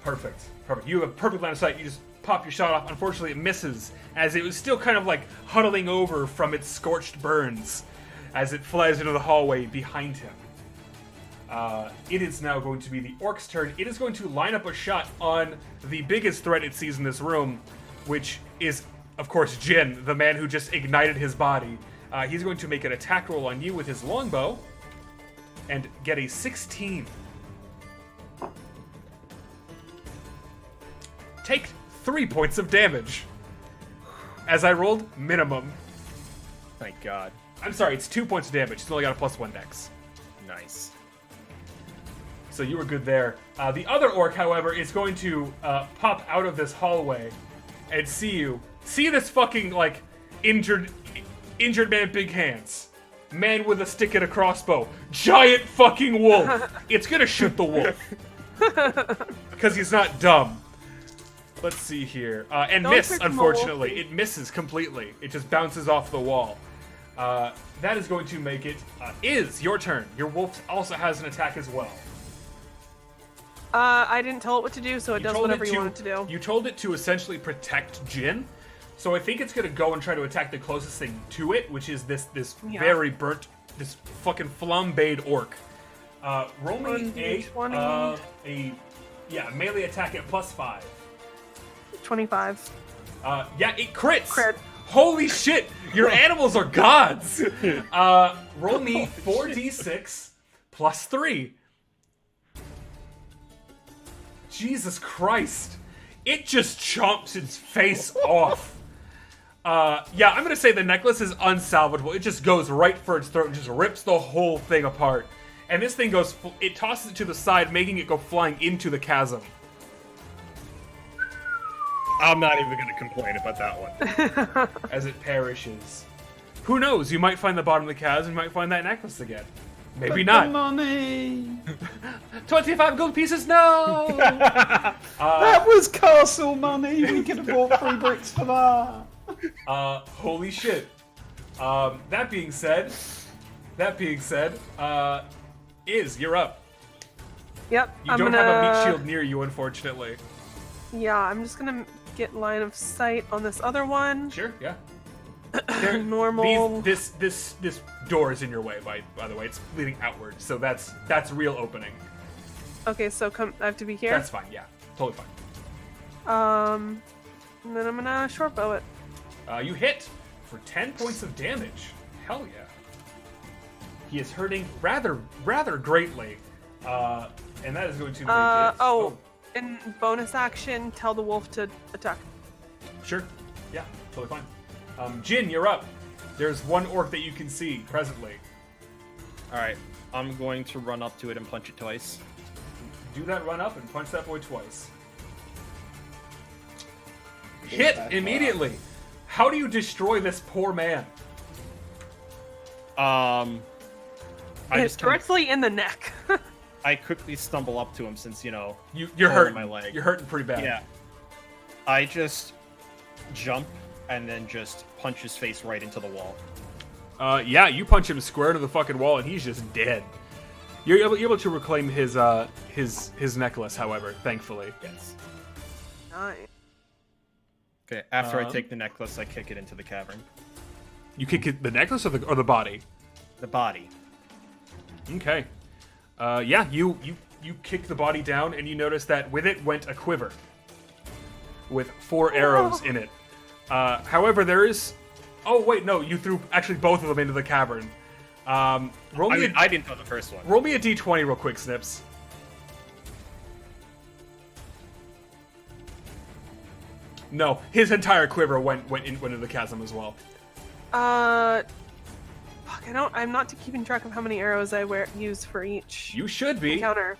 Speaker 1: Perfect. You have perfect line of sight. You just pop your shot off. Unfortunately, it misses, as it was still kind of like huddling over from its scorched burns as it flies into the hallway behind him. It is now going to be the orc's turn. It is going to line up a shot on the biggest threat it sees in this room, which is, of course, Jin, the man who just ignited his body. He's going to make an attack roll on you with his longbow and get a 16. Take 3 points of damage. As I rolled minimum.
Speaker 2: Thank God.
Speaker 1: I'm sorry, it's 2 points of damage. It's only got a +1 dex.
Speaker 2: Nice.
Speaker 1: So you were good there. The other orc, however, is going to pop out of this hallway and see you. See this fucking, like, injured man, big hands. Man with a stick and a crossbow. Giant fucking wolf. It's gonna shoot the wolf. Because he's not dumb. Let's see here. And
Speaker 3: Don't
Speaker 1: miss,
Speaker 3: pick him
Speaker 1: unfortunately. It misses completely. It just bounces off the wall. That is going to make it is your turn. Your wolf also has an attack as well.
Speaker 3: I didn't tell it what to do, so it does
Speaker 1: told
Speaker 3: whatever
Speaker 1: it
Speaker 3: you want it to do.
Speaker 1: You told it to essentially protect Jin. So I think it's going to go and try to attack the closest thing to it, which is this
Speaker 3: Yeah.
Speaker 1: very burnt, this fucking flambéed orc. Roll me
Speaker 3: 1d20.
Speaker 1: a melee attack at +5.
Speaker 3: 25.
Speaker 1: Yeah, it crits.
Speaker 3: Crit.
Speaker 1: Holy shit! Your animals are gods. Roll me 4d6 +3. Jesus Christ! It just chomps its face off. Yeah, I'm gonna say the necklace is unsalvageable. It just goes right for its throat and just rips the whole thing apart. And this thing goes, it tosses it to the side, making it go flying into the chasm.
Speaker 2: I'm not even gonna complain about that one.
Speaker 1: As it perishes. Who knows? You might find the bottom of the chasm, you might find that necklace again. Maybe
Speaker 4: The
Speaker 1: not.
Speaker 4: money.
Speaker 1: 25 gold pieces, no!
Speaker 6: That was castle money. We could have bought 3 bricks for that.
Speaker 1: Holy shit. That being said, you're up.
Speaker 3: Yep.
Speaker 1: You
Speaker 3: I'm
Speaker 1: don't
Speaker 3: gonna,
Speaker 1: have a meat shield near you, unfortunately.
Speaker 3: Yeah, I'm just gonna get line of sight on this other one.
Speaker 1: Sure, yeah.
Speaker 3: Normal.
Speaker 1: This door is in your way, by the way. It's leading outward, so that's real opening.
Speaker 3: Okay, so I have to be here.
Speaker 1: That's fine, yeah. Totally fine.
Speaker 3: And then I'm gonna short bow it.
Speaker 1: You hit for 10 points of damage. Hell yeah. He is hurting rather greatly. And that is going to make it...
Speaker 3: in bonus action, tell the wolf to attack.
Speaker 1: Sure. Yeah, totally fine. Jin, you're up. There's one orc that you can see presently.
Speaker 2: All right, I'm going to run up to it and punch it twice.
Speaker 1: Do that, run up and punch that boy twice.
Speaker 4: Yeah,
Speaker 1: Hit
Speaker 4: that's
Speaker 1: immediately. How do you destroy this poor man?
Speaker 2: I
Speaker 3: It's
Speaker 2: just kinda,
Speaker 3: directly in the neck.
Speaker 2: I quickly stumble up to him since
Speaker 1: You're
Speaker 2: holding
Speaker 1: hurting.
Speaker 2: my leg.
Speaker 1: You're hurting pretty bad.
Speaker 2: Yeah. I just jump and then just punch his face right into the wall.
Speaker 1: Yeah, you punch him square to the fucking wall, and he's just dead. You're able to reclaim his necklace, however, thankfully.
Speaker 2: Yes.
Speaker 3: Nice.
Speaker 2: Okay. After I take the necklace, I kick it into the cavern.
Speaker 1: You kick the necklace or the body?
Speaker 2: The body.
Speaker 1: Okay. Yeah, you kick the body down, and you notice that with it went a quiver with 4 arrows in it. However, there is... Oh, wait, no, you threw actually both of them into the cavern.
Speaker 2: I didn't throw the first one.
Speaker 1: Roll me a d20 real quick, Snips. No, his entire quiver went into the chasm as well.
Speaker 3: Fuck, I'm not keeping track of how many arrows I use for each
Speaker 1: You should be.
Speaker 3: encounter.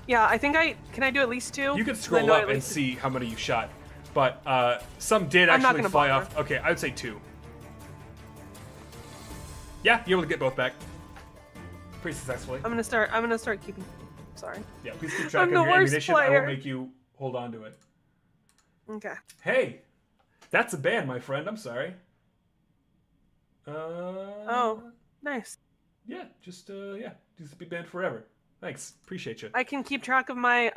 Speaker 3: Yeah, I think can I do at least 2?
Speaker 1: You can
Speaker 3: 'Cause I
Speaker 1: scroll
Speaker 3: know
Speaker 1: up
Speaker 3: at
Speaker 1: and
Speaker 3: least-
Speaker 1: see how many you shot. But some did
Speaker 3: I'm not
Speaker 1: actually
Speaker 3: gonna
Speaker 1: fly
Speaker 3: bother.
Speaker 1: off. Okay, I would say 2. Yeah, you're able to get both back. Pretty successfully.
Speaker 3: I'm gonna start keeping. Sorry.
Speaker 1: Yeah, please keep track
Speaker 3: I'm
Speaker 1: of
Speaker 3: the
Speaker 1: your
Speaker 3: worst
Speaker 1: ammunition. I will
Speaker 3: player.
Speaker 1: make you hold on to it.
Speaker 3: Okay.
Speaker 1: Hey, that's a ban, my friend. I'm sorry.
Speaker 3: Oh, nice.
Speaker 1: Yeah, just be banned forever. Thanks, appreciate you.
Speaker 3: I can keep track of my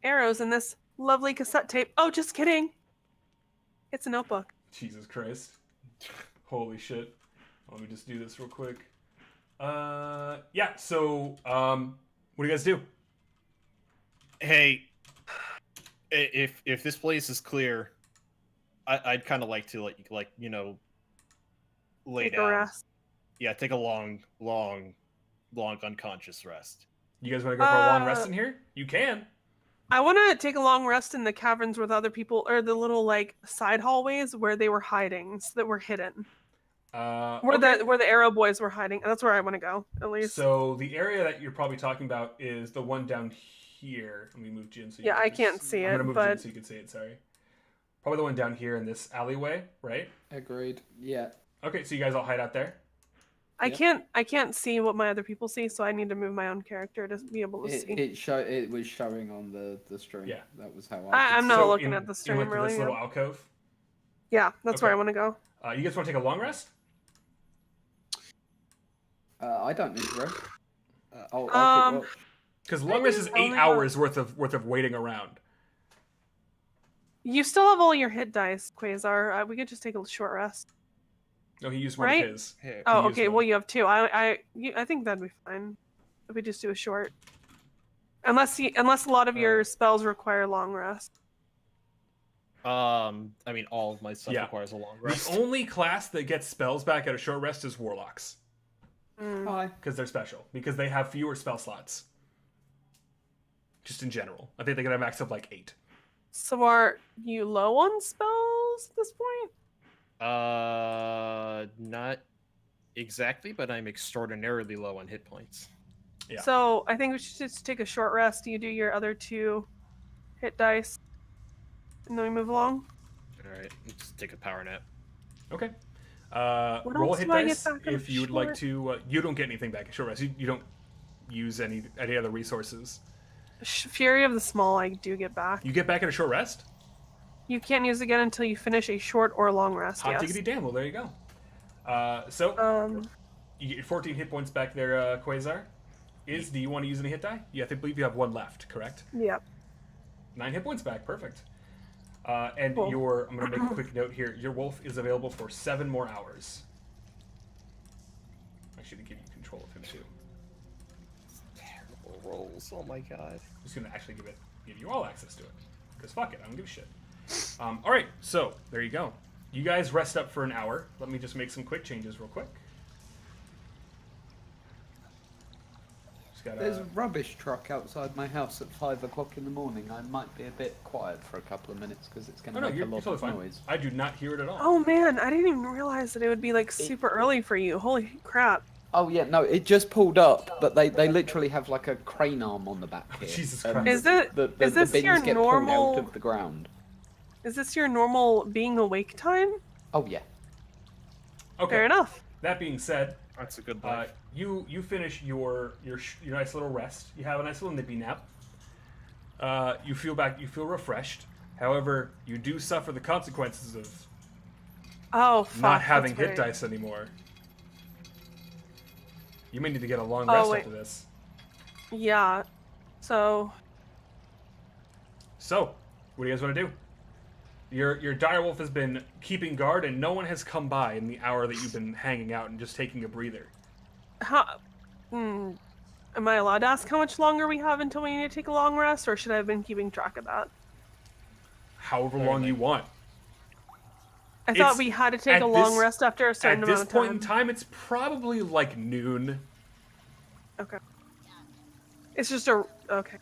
Speaker 3: arrows in this lovely cassette tape. Oh, just kidding. It's a notebook.
Speaker 1: Jesus Christ. Holy shit. Let me just do this real quick. Yeah, so, what do you guys do?
Speaker 2: Hey, if this place is clear, I'd kind of like to like lay
Speaker 3: Take a
Speaker 2: down.
Speaker 3: rest.
Speaker 2: Yeah, take a long unconscious rest.
Speaker 1: You guys want to go for a long rest in here? You can.
Speaker 3: I want to take a long rest in the caverns with other people, or the little like side hallways where they were hiding, so that were hidden. Where the arrow boys were hiding. That's where I want to go, at least.
Speaker 1: So the area that you're probably talking about is the one down here. Let me move Jin so you
Speaker 3: Yeah,
Speaker 1: can
Speaker 3: I can't see
Speaker 1: I'm
Speaker 3: it,
Speaker 1: gonna move Jin
Speaker 3: but-
Speaker 1: so you can see it, sorry. Probably the one down here in this alleyway, right?
Speaker 4: Agreed. Yeah.
Speaker 1: Okay, so you guys all hide out there?
Speaker 4: Yep.
Speaker 3: I can't see what my other people see, so I need to move my own character to be able to see.
Speaker 4: It was showing on the stream.
Speaker 1: Yeah.
Speaker 4: That was how
Speaker 3: I'm
Speaker 4: could
Speaker 3: not
Speaker 1: So
Speaker 3: looking
Speaker 1: in-
Speaker 3: at the
Speaker 1: in,
Speaker 3: stream,
Speaker 1: like,
Speaker 3: really.
Speaker 1: this
Speaker 3: Yeah,
Speaker 1: little alcove?
Speaker 3: Yeah, that's where
Speaker 1: Okay.
Speaker 3: I want to go.
Speaker 1: You guys want to take a long rest?
Speaker 4: I don't need to rest. I'll keep watch.
Speaker 1: Because long rest is
Speaker 3: just
Speaker 1: 8
Speaker 3: only
Speaker 1: hours worth of waiting around.
Speaker 3: You still have all your hit dice, Quasar. We could just take a short rest.
Speaker 1: No, he used one
Speaker 3: Right?
Speaker 1: of his.
Speaker 2: Here.
Speaker 3: Oh,
Speaker 1: used
Speaker 3: okay.
Speaker 1: one.
Speaker 3: Well, you have 2. I think that'd be fine if we just do a short. Unless a lot of your spells require long rest.
Speaker 2: I mean, all of my stuff
Speaker 1: Yeah.
Speaker 2: requires a long rest.
Speaker 1: The only class that gets spells back at a short rest is warlocks.
Speaker 3: Mm.
Speaker 4: Hi.
Speaker 1: Because they're special. Because they have fewer spell slots. Just in general. I think they can have max of like 8.
Speaker 3: So are you low on spells at this point?
Speaker 2: Not exactly, but I'm extraordinarily low on hit points.
Speaker 1: Yeah.
Speaker 3: So I think we should just take a short rest. You do your other 2 hit dice, and then we move along.
Speaker 2: All right, let's take a power nap.
Speaker 1: Okay.
Speaker 3: What
Speaker 1: Roll
Speaker 3: else
Speaker 1: hit
Speaker 3: do I get
Speaker 1: dice
Speaker 3: back on
Speaker 1: if you would like
Speaker 3: short?
Speaker 1: to. You don't get anything back at short rest. You don't use any other resources.
Speaker 3: Fury of the Small, I do get back.
Speaker 1: You get back at a short rest?
Speaker 3: You can't use it again until you finish a short or long rest.
Speaker 1: Hot
Speaker 3: Yes.
Speaker 1: diggity damn. Well, there you go. So you get 14 hit points back there, Quasar. Do you want to use any hit die? Yeah, I believe you have 1 left, correct?
Speaker 3: Yep.
Speaker 1: 9 hit points back. Perfect. And
Speaker 3: Cool.
Speaker 1: I'm going to make a quick note here. Your wolf is available for 7 more hours. Actually, to give you control of him too.
Speaker 2: Terrible rolls. Oh my god.
Speaker 1: I'm just going to actually give you all access to it. Because fuck it, I don't give a shit. Alright, so there you go. You guys rest up for an hour. Let me just make some quick changes real quick. Just gotta...
Speaker 4: There's a rubbish truck outside my house at 5 o'clock in the morning. I might be a bit quiet for a couple of minutes because it's going
Speaker 1: Oh
Speaker 4: to
Speaker 1: no,
Speaker 4: make
Speaker 1: you're
Speaker 4: a lot
Speaker 1: totally
Speaker 4: of
Speaker 1: fine.
Speaker 4: noise.
Speaker 1: I do not hear it at all.
Speaker 3: Oh man, I didn't even realize that it would be like super early for you. Holy crap.
Speaker 4: Oh yeah, no, it just pulled up, but they literally have like a crane arm on the back here.
Speaker 1: Jesus
Speaker 4: and
Speaker 1: Christ.
Speaker 3: Is it?
Speaker 4: The
Speaker 3: Is this
Speaker 4: bins
Speaker 3: your
Speaker 4: get pulled
Speaker 3: normal?
Speaker 4: out of the ground.
Speaker 3: Is this your normal being awake time?
Speaker 4: Oh yeah.
Speaker 1: Okay.
Speaker 3: Fair enough.
Speaker 1: That being said,
Speaker 2: That's a good life.
Speaker 1: you finish your nice little rest. You have a nice little nippy nap. You feel refreshed. However, you do suffer the consequences of
Speaker 3: Oh, fuck,
Speaker 1: not having
Speaker 3: that's
Speaker 1: hit
Speaker 3: right.
Speaker 1: dice anymore. You may need to get a long
Speaker 3: Oh,
Speaker 1: rest
Speaker 3: wait.
Speaker 1: after this.
Speaker 3: Yeah. So,
Speaker 1: So, what do you guys want to do? Your direwolf has been keeping guard, and no one has come by in the hour that you've been hanging out and just taking a breather.
Speaker 3: am I allowed to ask how much longer we have until we need to take a long rest, or should I have been keeping track of that?
Speaker 1: However long you want.
Speaker 3: I thought
Speaker 1: It's-
Speaker 3: we had to take
Speaker 1: at
Speaker 3: a long
Speaker 1: this-
Speaker 3: rest after a certain
Speaker 1: At
Speaker 3: amount
Speaker 1: this
Speaker 3: of
Speaker 1: point
Speaker 3: time.
Speaker 1: in time, it's probably like noon.
Speaker 3: Okay. It's just a okay.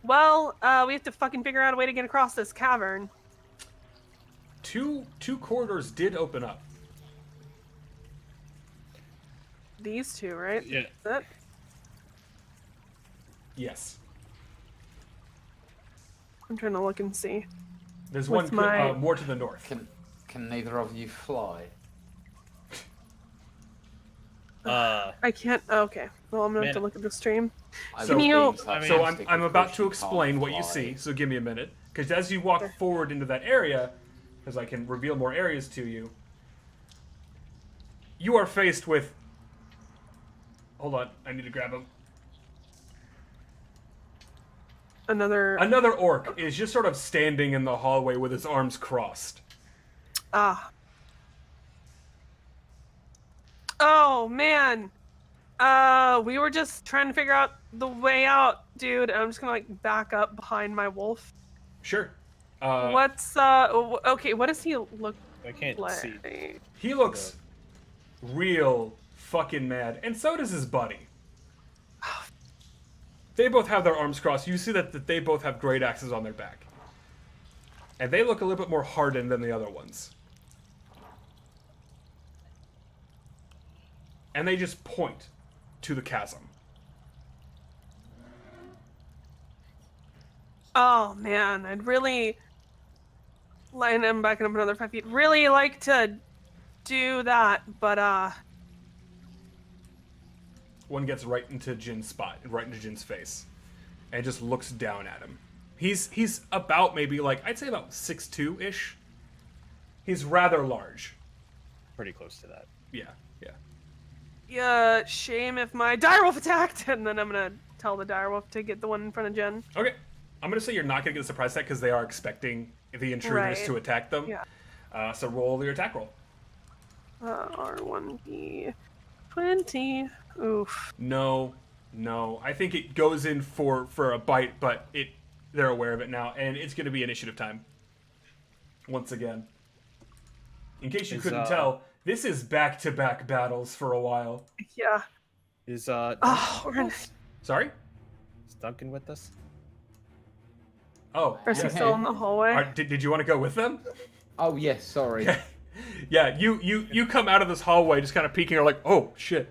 Speaker 3: Well, we have to fucking figure out a way to get across this cavern.
Speaker 1: Two corridors did open up.
Speaker 3: These two, right?
Speaker 2: Yeah.
Speaker 3: That
Speaker 1: Yes.
Speaker 3: I'm trying to look and see.
Speaker 1: There's
Speaker 3: With
Speaker 1: one
Speaker 3: my-
Speaker 1: more to the north.
Speaker 6: Can neither of you fly?
Speaker 3: I can't. Oh, okay. Well, I'm gonna have to
Speaker 2: Man.
Speaker 3: look at the stream.
Speaker 6: I
Speaker 1: So-
Speaker 6: would
Speaker 3: Can
Speaker 6: be
Speaker 3: you-
Speaker 1: So
Speaker 6: sarcastic,
Speaker 1: I'm
Speaker 6: of
Speaker 1: about
Speaker 6: course
Speaker 1: to
Speaker 6: you
Speaker 1: explain
Speaker 6: can't
Speaker 1: what you
Speaker 6: fly.
Speaker 1: see, so give me a minute. Because as you walk forward into that area, because I can reveal more areas to you, you are faced with... Hold on, I need to grab him.
Speaker 3: Another.
Speaker 1: Another orc is just sort of standing in the hallway with his arms crossed.
Speaker 3: Ah. Oh man. We were just trying to figure out the way out, dude. I'm just gonna like back up behind my wolf.
Speaker 1: Sure.
Speaker 3: What's okay, what does he look
Speaker 2: I can't
Speaker 3: like?
Speaker 2: see.
Speaker 1: He looks real fucking mad, and so does his buddy. They both have their arms crossed. You see that they both have great axes on their back. And they look a little bit more hardened than the other ones. And they just point to the chasm.
Speaker 3: Oh man, I'd really line him back up another 5 feet. Really like to do that, but
Speaker 1: One gets right into Jin's spot, right into Jin's face, and just looks down at him. He's about maybe like, I'd say about 6'2"-ish. He's rather large.
Speaker 2: Pretty close to that.
Speaker 1: Yeah, yeah.
Speaker 3: yeah, shame if my direwolf attacked, and then I'm gonna tell the direwolf to get the one in front of Jen.
Speaker 1: Okay. I'm going to say you're not going to get a surprise attack because they are expecting the intruders
Speaker 3: Right.
Speaker 1: to attack them.
Speaker 3: Yeah.
Speaker 1: So roll your attack roll.
Speaker 3: R1D 20. Oof.
Speaker 1: No. I think it goes in for a bite, but they're aware of it now, and it's going to be initiative time. Once again. In case you
Speaker 2: Is,
Speaker 1: couldn't tell, this is back-to-back battles for a while.
Speaker 3: Yeah.
Speaker 2: Is
Speaker 3: Oh, we're in.
Speaker 1: Sorry?
Speaker 2: is Duncan with us?
Speaker 1: Oh,
Speaker 3: Is he
Speaker 1: yeah.
Speaker 3: still in the hallway?
Speaker 1: Did you want to go with them?
Speaker 4: Oh yes, sorry.
Speaker 1: Yeah, you come out of this hallway just kind of peeking, or like, oh, shit.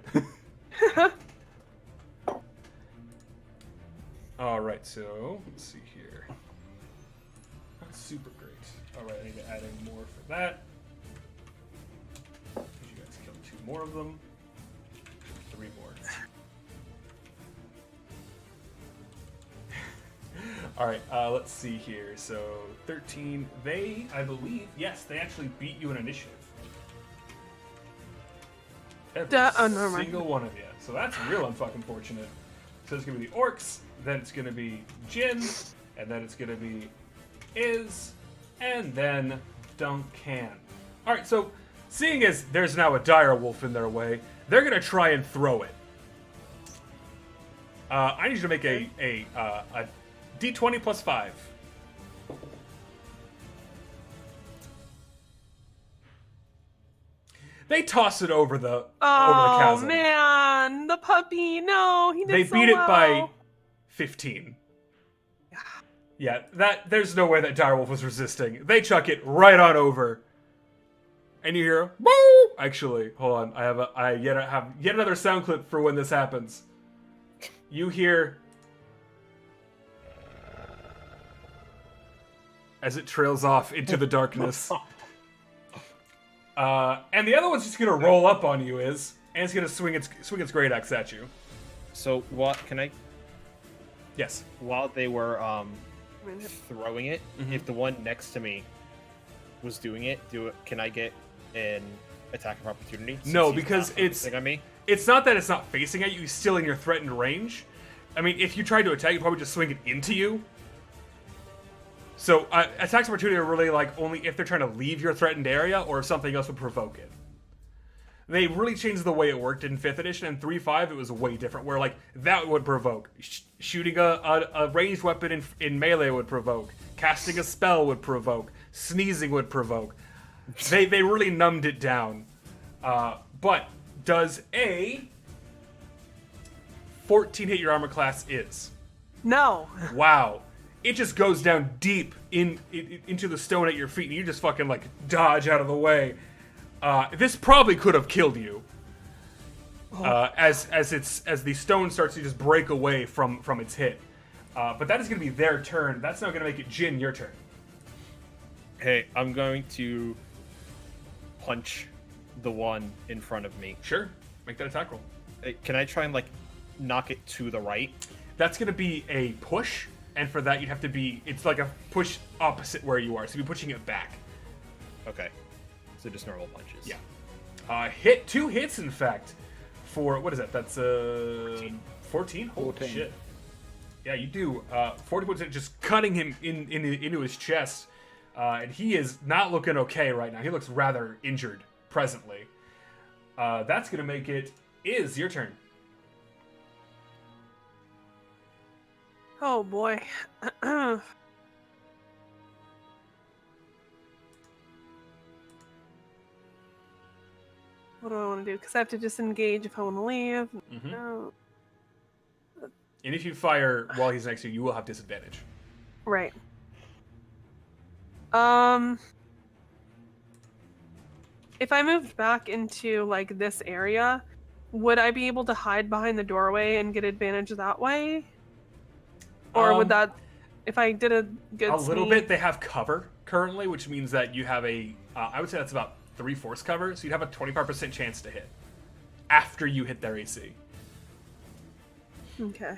Speaker 1: All right, so let's see here. Not super great. All right, I need to add in more for that. You guys killed 2 more of them. 3 more. All right, let's see here. So 13. They, I believe, yes, they actually beat you in initiative. Every
Speaker 3: never mind.
Speaker 1: single one of you. So that's real unfucking fortunate. So it's gonna be the orcs, then it's gonna be Jin, and then it's gonna be Iz, and then Duncan. All right, so seeing as there's now a dire wolf in their way, they're gonna try and throw it. I need you to make a D20 plus 5. They toss it over the
Speaker 3: Oh
Speaker 1: chasm.
Speaker 3: man, the puppy! No, he did
Speaker 1: They
Speaker 3: so
Speaker 1: beat it by
Speaker 3: well.
Speaker 1: 15. Yeah, there's no way that direwolf was resisting. They chuck it right on over. And you hear, woo! Actually, hold on. I have yet another sound clip for when this happens. You hear as it trails off into the darkness. And the other one's just gonna roll up on you, and it's gonna swing its great axe at you.
Speaker 2: So what can I?
Speaker 1: Yes.
Speaker 2: While they were throwing it,
Speaker 1: Mhm.
Speaker 2: if the one next to me was doing it, can I get an attack of opportunity? since
Speaker 1: No,
Speaker 2: he's
Speaker 1: because
Speaker 2: not
Speaker 1: it's-
Speaker 2: focusing on me.
Speaker 1: It's not that it's not facing at you; he's still in your threatened range. I mean, if you tried to attack, you'd probably just swing it into you. So attacks of opportunity are really like only if they're trying to leave your threatened area or if something else would provoke it. They really changed the way it worked in 5th edition, and 3.5 it was way different, where like that would provoke. Shooting a ranged weapon in melee would provoke. Casting a spell would provoke. Sneezing would provoke. They really numbed it down. But does a 14 hit your armor class is?
Speaker 3: No.
Speaker 1: Wow. It just goes down deep into the stone at your feet, and you just fucking like dodge out of the way. This probably could have killed you. As the stone starts to just break away from its hit. But that is going to be their turn. That's now going to make it Jin, your turn.
Speaker 2: Hey, I'm going to punch the one in front of me.
Speaker 1: Sure. Make that attack roll.
Speaker 2: Can I try and like knock it to the right?
Speaker 1: That's going to be a push, and for that you'd have to be. It's like a push opposite where you are, so you're pushing it back.
Speaker 2: Okay. So just normal punches.
Speaker 1: Yeah. Hit 2 hits, in fact. For what is that? That's 14. Holy
Speaker 4: 14.
Speaker 1: shit. Yeah, you do 40 points, just cutting him into his chest, and he is not looking okay right now. He looks rather injured presently. That's gonna make it Iz your turn.
Speaker 3: Oh boy. What do I want to do? Because I have to disengage if I want to leave.
Speaker 1: Mhm.
Speaker 3: No.
Speaker 1: And if you fire while he's next to you, you will have disadvantage.
Speaker 3: Right. If I moved back into like this area, would I be able to hide behind the doorway and get advantage that way? Or would that, if I did a good
Speaker 1: A little
Speaker 3: sneak-
Speaker 1: bit. They have cover currently, which means that you have a. I would say that's about 3/4 cover, so you'd have a 25% chance to hit after you hit their AC.
Speaker 3: Okay.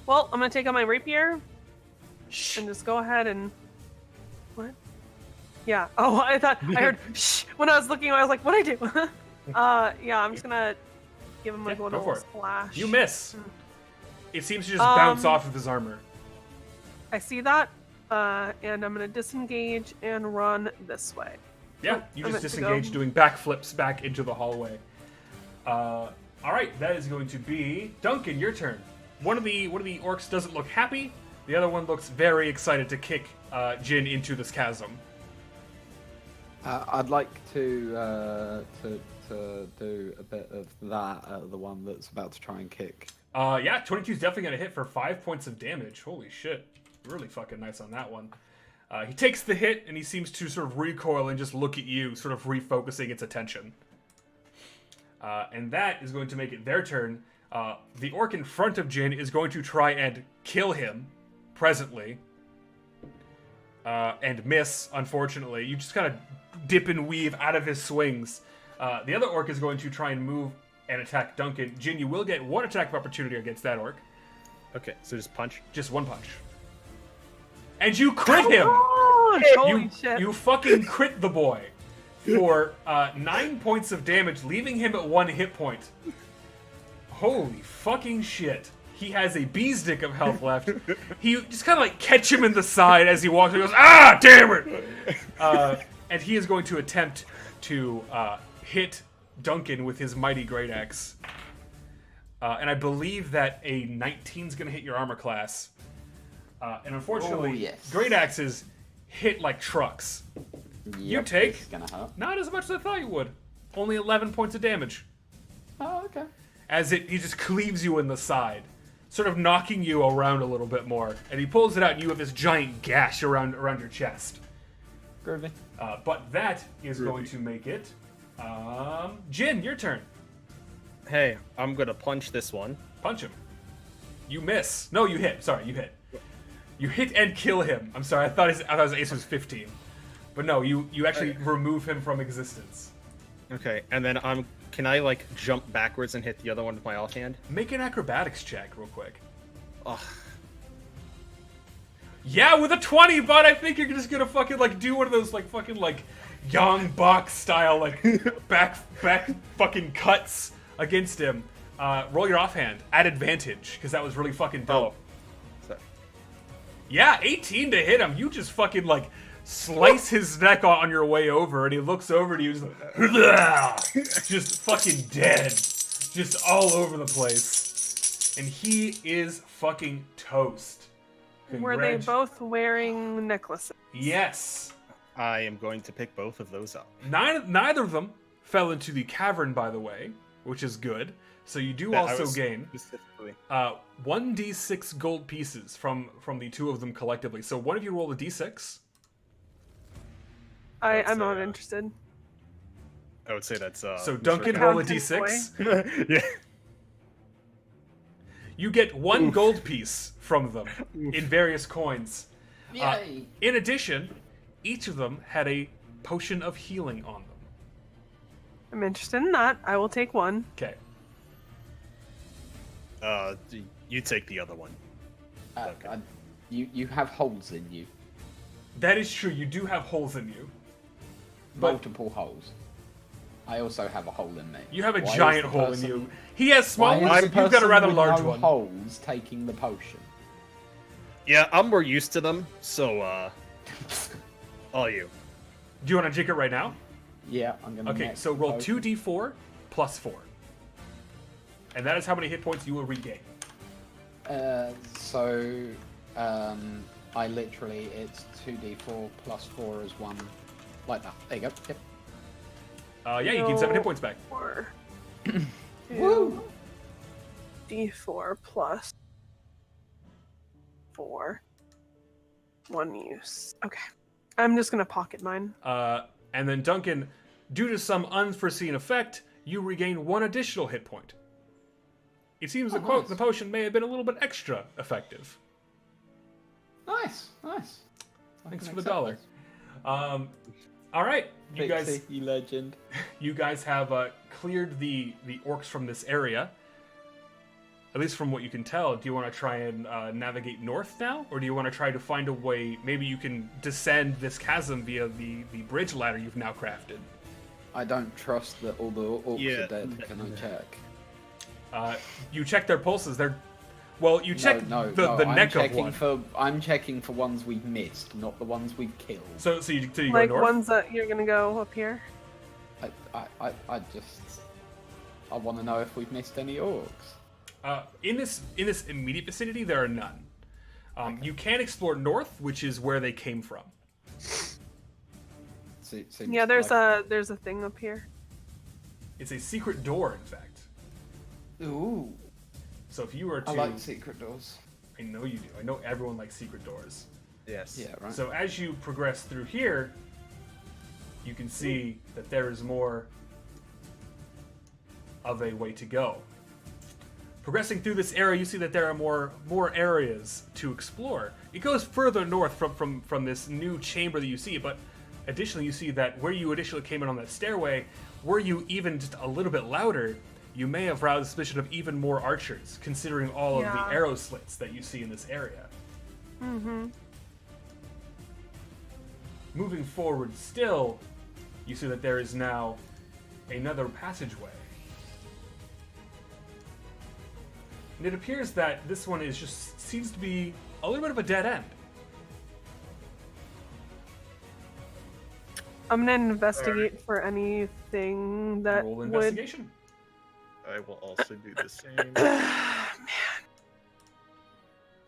Speaker 3: Well, I'm gonna take out my rapier and just go ahead and. What? Yeah. Oh, I thought I heard shh when I was looking. I was like, "What do I do?" Yeah. I'm just gonna give him like
Speaker 1: Yeah,
Speaker 3: a
Speaker 1: go
Speaker 3: little
Speaker 1: for it.
Speaker 3: splash.
Speaker 1: You miss. It seems to just bounce off of his armor.
Speaker 3: I see that, and I'm gonna disengage and run this way.
Speaker 1: Yeah, you
Speaker 3: I
Speaker 1: just
Speaker 3: meant to
Speaker 1: disengage,
Speaker 3: go.
Speaker 1: doing backflips back into the hallway. All right, that is going to be Duncan. Your turn. One of the orcs doesn't look happy. The other one looks very excited to kick Jin into this chasm.
Speaker 4: I'd like to do a bit of that. The one that's about to try and kick.
Speaker 1: Yeah, 22 is definitely going to hit for 5 points of damage. Holy shit. Really fucking nice on that one. He takes the hit, and he seems to sort of recoil and just look at you, sort of refocusing its attention. And that is going to make it their turn. The orc in front of Jin is going to try and kill him, presently. And miss, unfortunately. You just kind of dip and weave out of his swings. The other orc is going to try and move and attack Duncan. Jin, you will get 1 attack of opportunity against that orc.
Speaker 2: Okay, so just punch.
Speaker 1: Just 1 punch. And you crit him!
Speaker 3: Oh, holy
Speaker 1: You,
Speaker 3: shit!
Speaker 1: you fucking crit the boy for 9 points of damage, leaving him at 1 hit point. Holy fucking shit. He has a bee's dick of health left. He just kind of like catch him in the side as he walks. He goes, "Ah, damn it!" And he is going to attempt to hit Duncan with his mighty great axe. And I believe that a 19 is going to hit your armor class. And unfortunately,
Speaker 4: Oh, yes.
Speaker 1: great axes hit like trucks.
Speaker 4: Yep,
Speaker 1: take-
Speaker 4: It's gonna hurt.
Speaker 1: Not as much as I thought you would. Only 11 points of damage.
Speaker 4: Oh, okay.
Speaker 1: As he just cleaves you in the side, sort of knocking you around a little bit more. And he pulls it out, and you have this giant gash around your chest.
Speaker 4: Groovy.
Speaker 1: But that is going to make it. Jin, your turn.
Speaker 2: Hey, I'm gonna punch this one.
Speaker 1: Punch him. You miss. No, you hit. Sorry, you hit. You hit and kill him. I'm sorry. I thought his ace was 15, but no, you actually remove him from existence.
Speaker 2: Okay, and then can I like jump backwards and hit the other one with my offhand?
Speaker 1: Make an acrobatics check real quick.
Speaker 2: Ugh.
Speaker 1: Yeah, with a 20, bud, I think you're just gonna fucking like do one of those like fucking like Young Buck style like back fucking cuts against him. Roll your offhand at advantage because that was really fucking dope.
Speaker 2: Sorry.
Speaker 1: Yeah, 18 to hit him. You just fucking like slice his neck on your way over, and he looks over to you, just fucking dead, just all over the place, and he is fucking toast.
Speaker 3: Were they both wearing necklaces?
Speaker 1: Yes.
Speaker 2: I am going to pick both of those up.
Speaker 1: Neither of them fell into the cavern, by the way, which is good. So you do also gain
Speaker 2: specifically
Speaker 1: 1d6 gold pieces from the two of them collectively. So one of you roll a d6.
Speaker 3: I'm not interested.
Speaker 2: I would say that's
Speaker 1: so Duncan, roll a d6.
Speaker 2: Yeah.
Speaker 1: You get one gold piece from them in various coins.
Speaker 4: Yay!
Speaker 1: In addition, each of them had a potion of healing on them.
Speaker 3: I'm interested in that. I will take one.
Speaker 1: Okay.
Speaker 2: You take the other one.
Speaker 4: You have holes in you.
Speaker 1: That is true. You do have holes in you.
Speaker 4: Multiple holes. I also have a hole in me.
Speaker 1: You have a
Speaker 4: Why is
Speaker 1: giant
Speaker 4: the
Speaker 1: hole in
Speaker 4: person-
Speaker 1: you. He has small
Speaker 4: Why
Speaker 1: ones.
Speaker 4: is the
Speaker 1: You've got a
Speaker 4: person
Speaker 1: rather
Speaker 4: with
Speaker 1: large
Speaker 4: no
Speaker 1: one.
Speaker 4: holes taking the potion?
Speaker 2: Yeah, I'm more used to them, so all you.
Speaker 1: Do you want to drink it right now?
Speaker 4: Yeah, I'm gonna.
Speaker 1: Okay,
Speaker 4: next
Speaker 1: so roll
Speaker 4: potion.
Speaker 1: 2d4 plus 4. And that is how many hit points you will regain.
Speaker 4: I literally, it's 2d4 plus 4 is 1. Like that. There you go. Yep.
Speaker 1: Yeah, you gain 7 hit points back.
Speaker 3: 4.
Speaker 4: Woo!
Speaker 3: D4 plus 4. 1 use. Okay. I'm just gonna pocket mine.
Speaker 1: And then Duncan, due to some unforeseen effect, you regain 1 additional hit point. It seems
Speaker 4: nice.
Speaker 1: the potion may have been a little bit extra effective.
Speaker 4: Nice. I
Speaker 1: Thanks
Speaker 4: can
Speaker 1: for the
Speaker 4: accept
Speaker 1: dollar.
Speaker 4: this.
Speaker 1: All right, you guys.
Speaker 4: Vixie, you legend.
Speaker 1: You guys have cleared the orcs from this area. At least from what you can tell. Do you want to try and navigate north now? Or do you want to try to find a way, maybe you can descend this chasm via the bridge ladder you've now crafted?
Speaker 4: I don't trust that all the orcs
Speaker 2: Yeah.
Speaker 4: are dead. Can I check?
Speaker 1: You check their pulses. You check
Speaker 4: no,
Speaker 1: the
Speaker 4: I'm
Speaker 1: neck of
Speaker 4: checking
Speaker 1: one.
Speaker 4: I'm checking for ones we've missed, not the ones we've killed.
Speaker 1: So you go
Speaker 3: Like
Speaker 1: north?
Speaker 3: ones that you're gonna go up here.
Speaker 4: I want to know if we've missed any orcs.
Speaker 1: In this immediate vicinity, there are none. You can explore north, which is where they came from.
Speaker 4: Seems
Speaker 3: Yeah, there's
Speaker 4: like-
Speaker 3: a thing up here.
Speaker 1: It's a secret door, in fact.
Speaker 4: Ooh,
Speaker 1: So if you were to,
Speaker 4: I like secret doors.
Speaker 1: I know you do. I know everyone likes secret doors.
Speaker 2: Yes.
Speaker 4: Yeah, right.
Speaker 1: So as you progress through here, you can see that there is more of a way to go. Progressing through this area, you see that there are more areas to explore. It goes further north from this new chamber that you see, but additionally you see that where you initially came in on that stairway, were you even just a little bit louder, you may have roused suspicion of even more archers, considering all of the
Speaker 3: Yeah.
Speaker 1: arrow slits that you see in this area.
Speaker 3: Mm-hmm.
Speaker 1: Moving forward still, you see that there is now another passageway. And it appears that this one seems to be a little bit of a dead end.
Speaker 3: I'm gonna investigate for anything that
Speaker 1: Roll
Speaker 3: would.
Speaker 1: investigation.
Speaker 2: I will also do the same.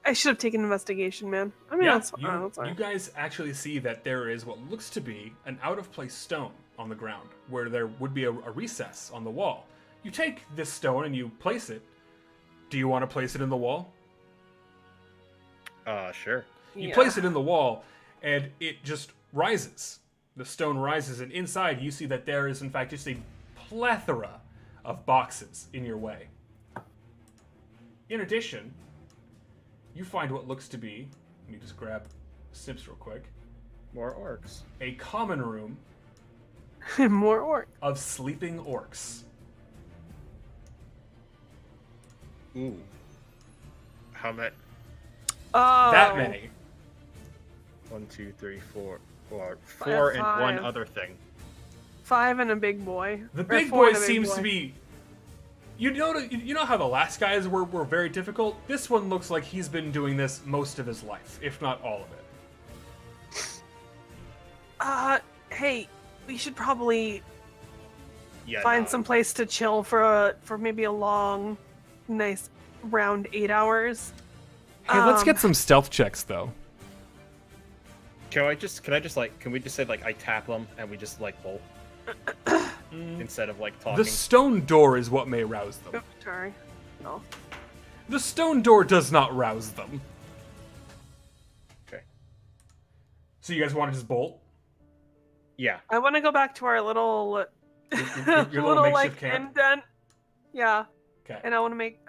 Speaker 3: I should have taken investigation, man. I mean,
Speaker 1: Yeah,
Speaker 3: that's fine.
Speaker 1: you guys actually see that there is what looks to be an out-of-place stone on the ground where there would be a recess on the wall. You take this stone and you place it. Do you want to place it in the wall?
Speaker 2: Sure.
Speaker 1: You
Speaker 3: Yeah.
Speaker 1: place it in the wall, and it just rises. The stone rises, and inside you see that there is, in fact, just a plethora of boxes in your way. In addition, you find what looks to be, let me just grab Snips real quick,
Speaker 2: More orcs.
Speaker 1: a common room
Speaker 3: More orc.
Speaker 1: of sleeping orcs.
Speaker 2: Ooh. How many?
Speaker 3: Oh.
Speaker 1: That many.
Speaker 2: 1, 2, 3, 4. Four and one
Speaker 3: Five.
Speaker 2: other thing.
Speaker 3: 5 and a big boy.
Speaker 1: The
Speaker 3: Or
Speaker 1: big
Speaker 3: 4
Speaker 1: boy
Speaker 3: and a big
Speaker 1: seems
Speaker 3: boy.
Speaker 1: to be. You know how the last guys were very difficult? This one looks like he's been doing this most of his life, if not all of it.
Speaker 3: Hey, we should probably
Speaker 2: Yeah.
Speaker 3: find
Speaker 2: no.
Speaker 3: some place to chill for maybe a long, nice round 8 hours.
Speaker 1: Hey, let's get
Speaker 3: Um,
Speaker 1: some stealth checks though.
Speaker 2: Can we just say like I tap them and we just like bolt instead of like talking?
Speaker 1: The stone door is what may rouse them.
Speaker 3: Oops, sorry. No.
Speaker 1: The stone door does not rouse them.
Speaker 2: Okay.
Speaker 1: So you guys want to just bolt?
Speaker 2: Yeah.
Speaker 3: I want to go back to our little,
Speaker 1: Your little makeshift camp?
Speaker 3: indent. Yeah,
Speaker 1: Okay.
Speaker 3: and I want to make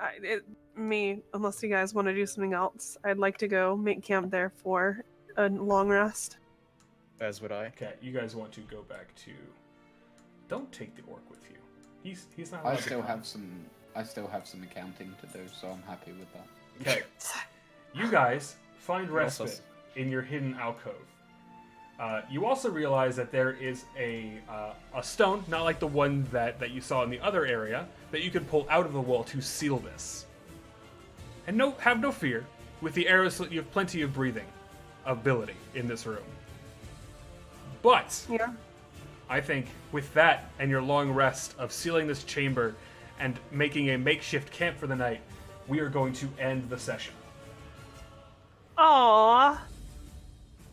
Speaker 3: unless you guys want to do something else, I'd like to go make camp there for a long rest.
Speaker 2: As would I.
Speaker 1: Okay, you guys want to go back to. Don't take the orc with you. He's not.
Speaker 4: I
Speaker 1: allowed to
Speaker 4: still
Speaker 1: come.
Speaker 4: have some accounting to do, so I'm happy with that.
Speaker 1: Okay. You guys find
Speaker 2: What else
Speaker 1: respite in your hidden alcove. You also realize that there is a stone, not like the one that you saw in the other area, that you can pull out of the wall to seal this. And have no fear. With the arrows, you have plenty of breathing ability in this room. But
Speaker 3: Yeah.
Speaker 1: I think with that and your long rest of sealing this chamber and making a makeshift camp for the night, we are going to end the session.
Speaker 3: Aww.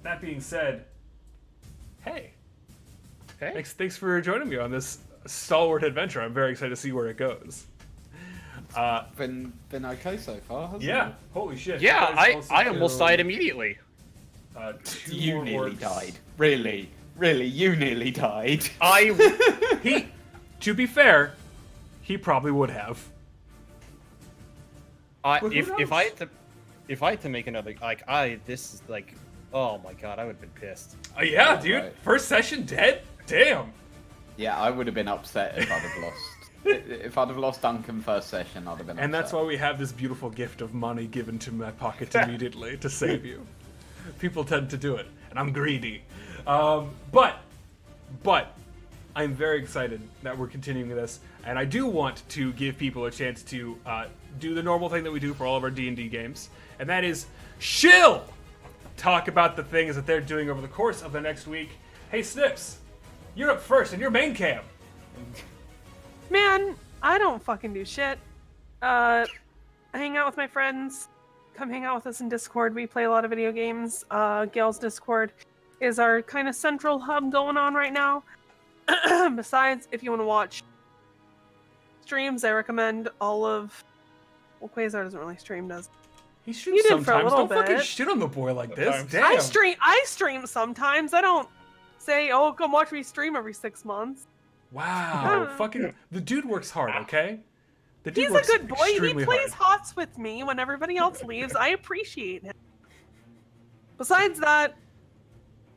Speaker 1: That being said, hey,
Speaker 2: Hey.
Speaker 1: thanks for joining me on this stalwart adventure. I'm very excited to see where it goes.
Speaker 4: Been okay so far, hasn't
Speaker 1: Yeah,
Speaker 4: it?
Speaker 1: holy shit.
Speaker 2: Yeah,
Speaker 1: You guys also
Speaker 2: I almost
Speaker 1: killed,
Speaker 2: died immediately.
Speaker 1: 2
Speaker 4: You
Speaker 1: more
Speaker 4: nearly
Speaker 1: orcs.
Speaker 4: died. Really, you nearly died.
Speaker 1: He, to be fair, he probably would have. Well, who
Speaker 2: if
Speaker 1: knows?
Speaker 2: I had to make another this is like, oh my god, I would have been pissed.
Speaker 1: Yeah, dude.
Speaker 4: Right.
Speaker 1: First session dead? Damn.
Speaker 4: Yeah, I would have been upset if I'd have lost. If I'd have lost Duncan first session, I'd have been upset.
Speaker 1: And that's why we have this beautiful gift of money given to my pocket immediately to save you. People tend to do it, and I'm greedy. But I'm very excited that we're continuing this, and I do want to give people a chance to do the normal thing that we do for all of our D&D games, and that is shill! Talk about the things that they're doing over the course of the next week. Hey, Snips, you're up first in your main camp.
Speaker 3: Man, I don't fucking do shit. I hang out with my friends. Come hang out with us in Discord. We play a lot of video games. Gail's Discord is our kind of central hub going on right now. Besides, if you want to watch streams, I recommend all of. Well, Quasar doesn't really stream, does?
Speaker 1: He streams
Speaker 3: You did for a
Speaker 1: sometimes.
Speaker 3: little
Speaker 1: Don't fucking
Speaker 3: bit.
Speaker 1: shit on the boy like this.
Speaker 2: Sometimes.
Speaker 1: Damn.
Speaker 3: I stream sometimes. I don't say, "Oh, come watch me stream every 6 months."
Speaker 1: Wow.
Speaker 3: Ah.
Speaker 1: Fucking the dude works hard, okay? The dude
Speaker 3: He's a
Speaker 1: works
Speaker 3: good boy. He
Speaker 1: extremely
Speaker 3: plays
Speaker 1: hard.
Speaker 3: HOTS with me when everybody else leaves. I appreciate him. Besides that,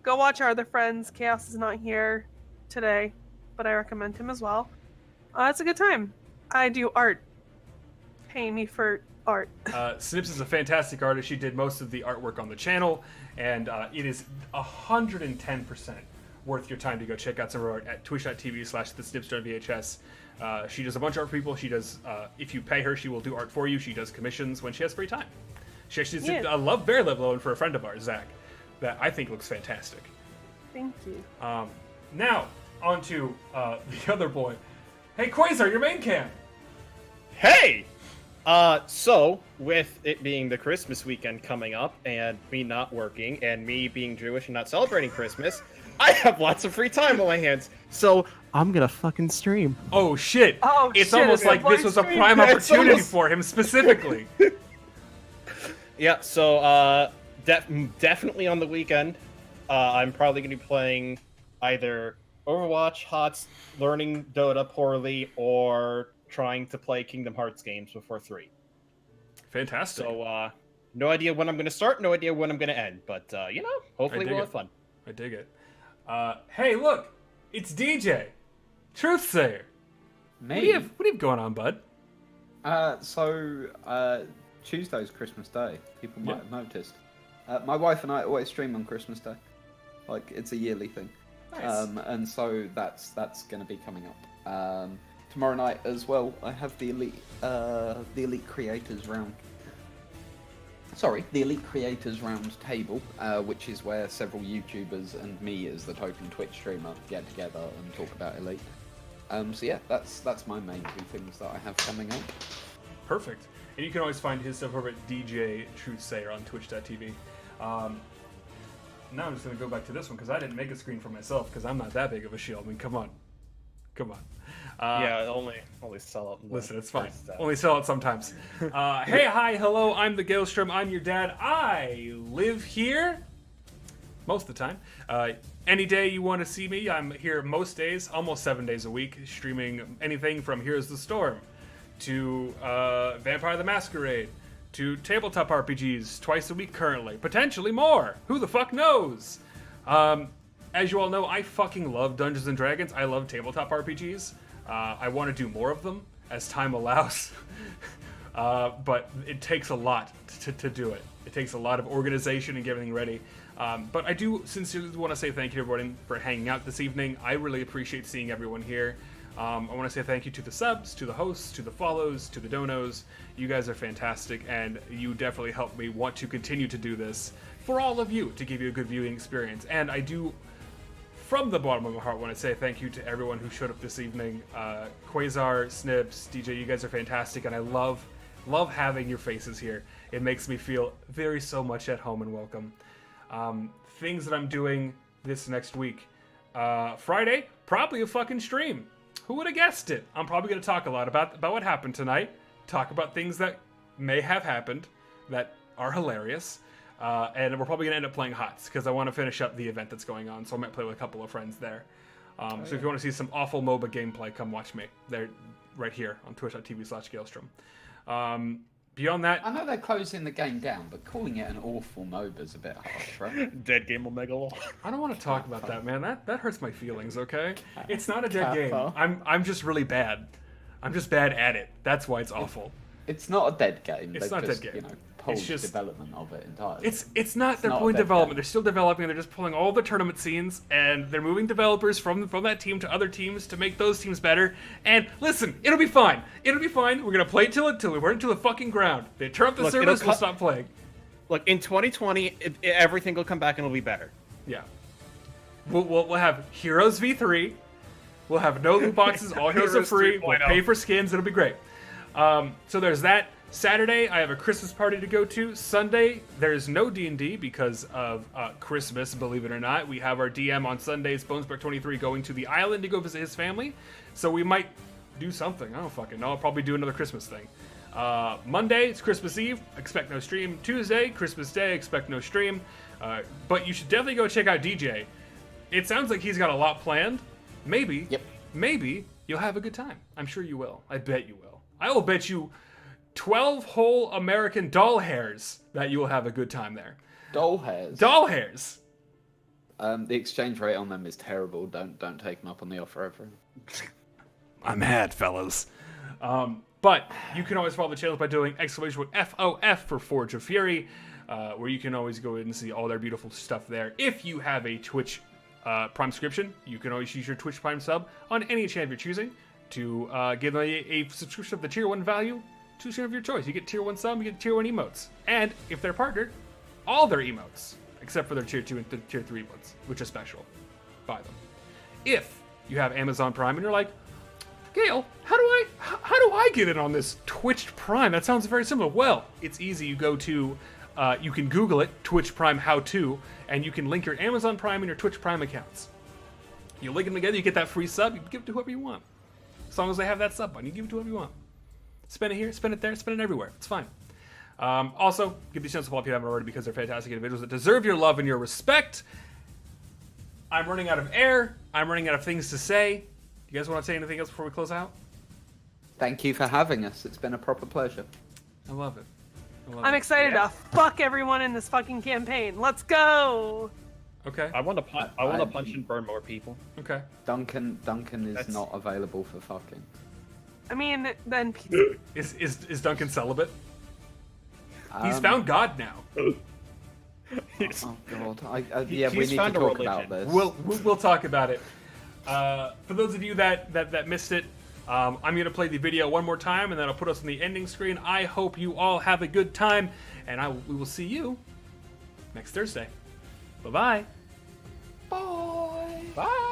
Speaker 3: go watch our other friends. Chaos is not here today, but I recommend him as well. It's a good time. I do art. Pay me for art.
Speaker 1: Snips is a fantastic artist. She did most of the artwork on the channel, and it is 110% worth your time to go check out some of her art at twitch.tv/thesnipsdonevhs. She does a bunch of art for people. She does, if you pay her, she will do art for you. She does commissions when she has free time. She actually did
Speaker 3: Yeah.
Speaker 1: a very level one for a friend of ours, Zach, that I think looks fantastic.
Speaker 3: Thank you.
Speaker 1: Now, on to the other boy. Hey, Quasar, your main camp.
Speaker 2: Hey! So with it being the Christmas weekend coming up, and me not working, and me being Jewish and not celebrating Christmas, I have lots of free time on my hands. So
Speaker 7: I'm gonna fucking stream.
Speaker 1: Oh shit!
Speaker 3: Oh,
Speaker 1: it's
Speaker 3: shit,
Speaker 1: almost
Speaker 3: it's a
Speaker 1: like this was a
Speaker 3: live
Speaker 1: prime
Speaker 2: stream. It's
Speaker 1: opportunity
Speaker 2: almost-
Speaker 1: for him specifically.
Speaker 2: yeah, so definitely on the weekend, I'm probably gonna be playing either Overwatch, HOTS, learning Dota poorly, or trying to play Kingdom Hearts games before 3.
Speaker 1: Fantastic.
Speaker 2: So no idea when I'm gonna start, no idea when I'm gonna end, but hopefully
Speaker 1: dig
Speaker 2: we'll
Speaker 1: it.
Speaker 2: have fun.
Speaker 1: I dig it. Hey, look, it's DJ, Truthsayer.
Speaker 4: Me?
Speaker 1: What do you have going on, bud?
Speaker 4: Tuesday's Christmas Day. People might
Speaker 1: Yeah.
Speaker 4: have noticed. My wife and I always stream on Christmas Day. Like, it's a yearly thing.
Speaker 1: Nice.
Speaker 4: And so that's going to be coming up. Tomorrow night as well, I have the Elite Creators Round. Sorry, the Elite Creators Round table, which is where several YouTubers and me as the token Twitch streamer get together and talk about Elite. So yeah, that's my main two things that I have coming up.
Speaker 1: Perfect. And you can always find his stuff over at DJ Truthsayer on twitch.tv. Now I'm just going to go back to this one because I didn't make a screen for myself because I'm not that big of a shield. I mean, come on.
Speaker 2: Yeah, only sell out.
Speaker 1: Listen, it's fine. Only sell it sometimes. Hey, hi, hello, I'm the Galestrom. I'm your dad. I live here most of the time. Any day you want to see me, I'm here most days, almost 7 days a week, streaming anything from Here's the Storm to Vampire the Masquerade to tabletop RPGs twice a week currently. Potentially more. Who the fuck knows? As you all know, I fucking love Dungeons & Dragons. I love tabletop RPGs. I want to do more of them as time allows. But it takes a lot to do it. It takes a lot of organization and get everything ready. But I do sincerely want to say thank you to everyone for hanging out this evening. I really appreciate seeing everyone here. I want to say thank you to the subs, to the hosts, to the follows, to the donos. You guys are fantastic, and you definitely help me want to continue to do this for all of you to give you a good viewing experience. And I do, from the bottom of my heart, want to say thank you to everyone who showed up this evening. Quasar, Snips, DJ, you guys are fantastic, and I love having your faces here. It makes me feel so much at home and welcome. Things that I'm doing this next week. Friday, probably a fucking stream. Who would have guessed it? I'm probably going to talk a lot about what happened tonight. Talk about things that may have happened that are hilarious. And we're probably going to end up playing HOTS because I want to finish up the event that's going on. So I might play with a couple of friends there. So if you want to see some awful MOBA gameplay, come watch me. They're right here on twitch.tv/Galestrom. Beyond that,
Speaker 4: I know they're closing the game down, but calling it an awful MOBA is a bit harsh, right?
Speaker 2: Dead Game Omega Law.
Speaker 1: I don't want to talk about that, man. That hurts my feelings, okay? It's not a dead game. I'm just really bad. I'm just bad at it. That's why it's awful.
Speaker 4: It's not a dead game.
Speaker 1: It's
Speaker 4: They've
Speaker 1: not a
Speaker 4: just,
Speaker 1: dead game.
Speaker 4: pulled
Speaker 1: It's just-
Speaker 4: development of it entirely.
Speaker 1: It's not they're
Speaker 4: not a
Speaker 1: pulling
Speaker 4: dead
Speaker 1: development.
Speaker 4: game.
Speaker 1: They're still developing. They're just pulling all the tournament scenes and they're moving developers from that team to other teams to make those teams better. And listen, it'll be fine. It'll be fine. We're gonna play till we burn to the fucking ground. They turn up the
Speaker 2: Look,
Speaker 1: servers,
Speaker 2: it'll
Speaker 1: we'll
Speaker 2: cut-
Speaker 1: stop playing.
Speaker 2: Look, in 2020, everything will come back and it'll be better.
Speaker 1: Yeah. We'll have Heroes v3. We'll have no loot boxes. All heroes are
Speaker 2: Heroes
Speaker 1: free. We'll
Speaker 2: 3.0.
Speaker 1: pay for skins. It'll be great. So there's that. Saturday, I have a Christmas party to go to. Sunday, there's no D&D because of Christmas, believe it or not. We have our DM on Sundays, Bonesbrook23, going to the island to go visit his family. So we might do something. I don't fucking know. I'll probably do another Christmas thing. Monday, it's Christmas Eve. Expect no stream. Tuesday, Christmas Day. Expect no stream. But you should definitely go check out DJ. It sounds like he's got a lot planned. Maybe.
Speaker 4: Yep.
Speaker 1: Maybe you'll have a good time. I'm sure you will. I bet you will. I will bet you 12 whole American doll hairs that you will have a good time there.
Speaker 4: Doll hairs.
Speaker 1: Doll hairs.
Speaker 4: The exchange rate on them is terrible. Don't take them up on the offer ever.
Speaker 5: I'm mad, fellas.
Speaker 1: But you can always follow the channel by doing !FOF for Forge of Fury, where you can always go in and see all their beautiful stuff there. If you have a Twitch Prime subscription, you can always use your Twitch Prime sub on any channel you're choosing to give them a subscription of the tier 1 value to a channel of your choice. You get tier 1 sub, you get tier 1 emotes. And if they're partnered, all their emotes, except for their tier 2 and tier 3 ones, which are special. Buy them. If you have Amazon Prime and you're like, Gale, how how do I get in on this Twitch Prime? That sounds very simple. Well, it's easy. You go to, you can Google it, Twitch Prime How To, and you can link your Amazon Prime and your Twitch Prime accounts. You link them together, you get that free sub. You can give it to whoever you want, as long as they have that sub button. You give it to whoever you want. Spend it here, spend it there, spend it everywhere. It's fine. Also, give these channels a follow if you haven't already, because they're fantastic individuals that deserve your love and your respect. I'm running out of air. I'm running out of things to say. You guys want to say anything else before we close out?
Speaker 4: Thank you for having us. It's been a proper pleasure.
Speaker 1: I love it.
Speaker 3: I'm excited to fuck everyone in this fucking campaign. Let's go!
Speaker 1: Okay.
Speaker 2: I want to punch and burn more people.
Speaker 1: Okay.
Speaker 4: Duncan is
Speaker 2: That's-
Speaker 4: not available for fucking.
Speaker 3: I mean, then
Speaker 1: Is Duncan celibate? He's
Speaker 4: Um,
Speaker 1: found God now.
Speaker 4: Oh god. Yeah, we
Speaker 2: he's
Speaker 4: need to
Speaker 2: found a
Speaker 4: talk
Speaker 2: religion.
Speaker 4: about this.
Speaker 1: We'll talk about it. For those of you that missed it, I'm going to play the video one more time, and then I'll put us on the ending screen. I hope you all have a good time, and we will see you next Thursday. Bye-bye.
Speaker 4: Bye.
Speaker 1: Bye.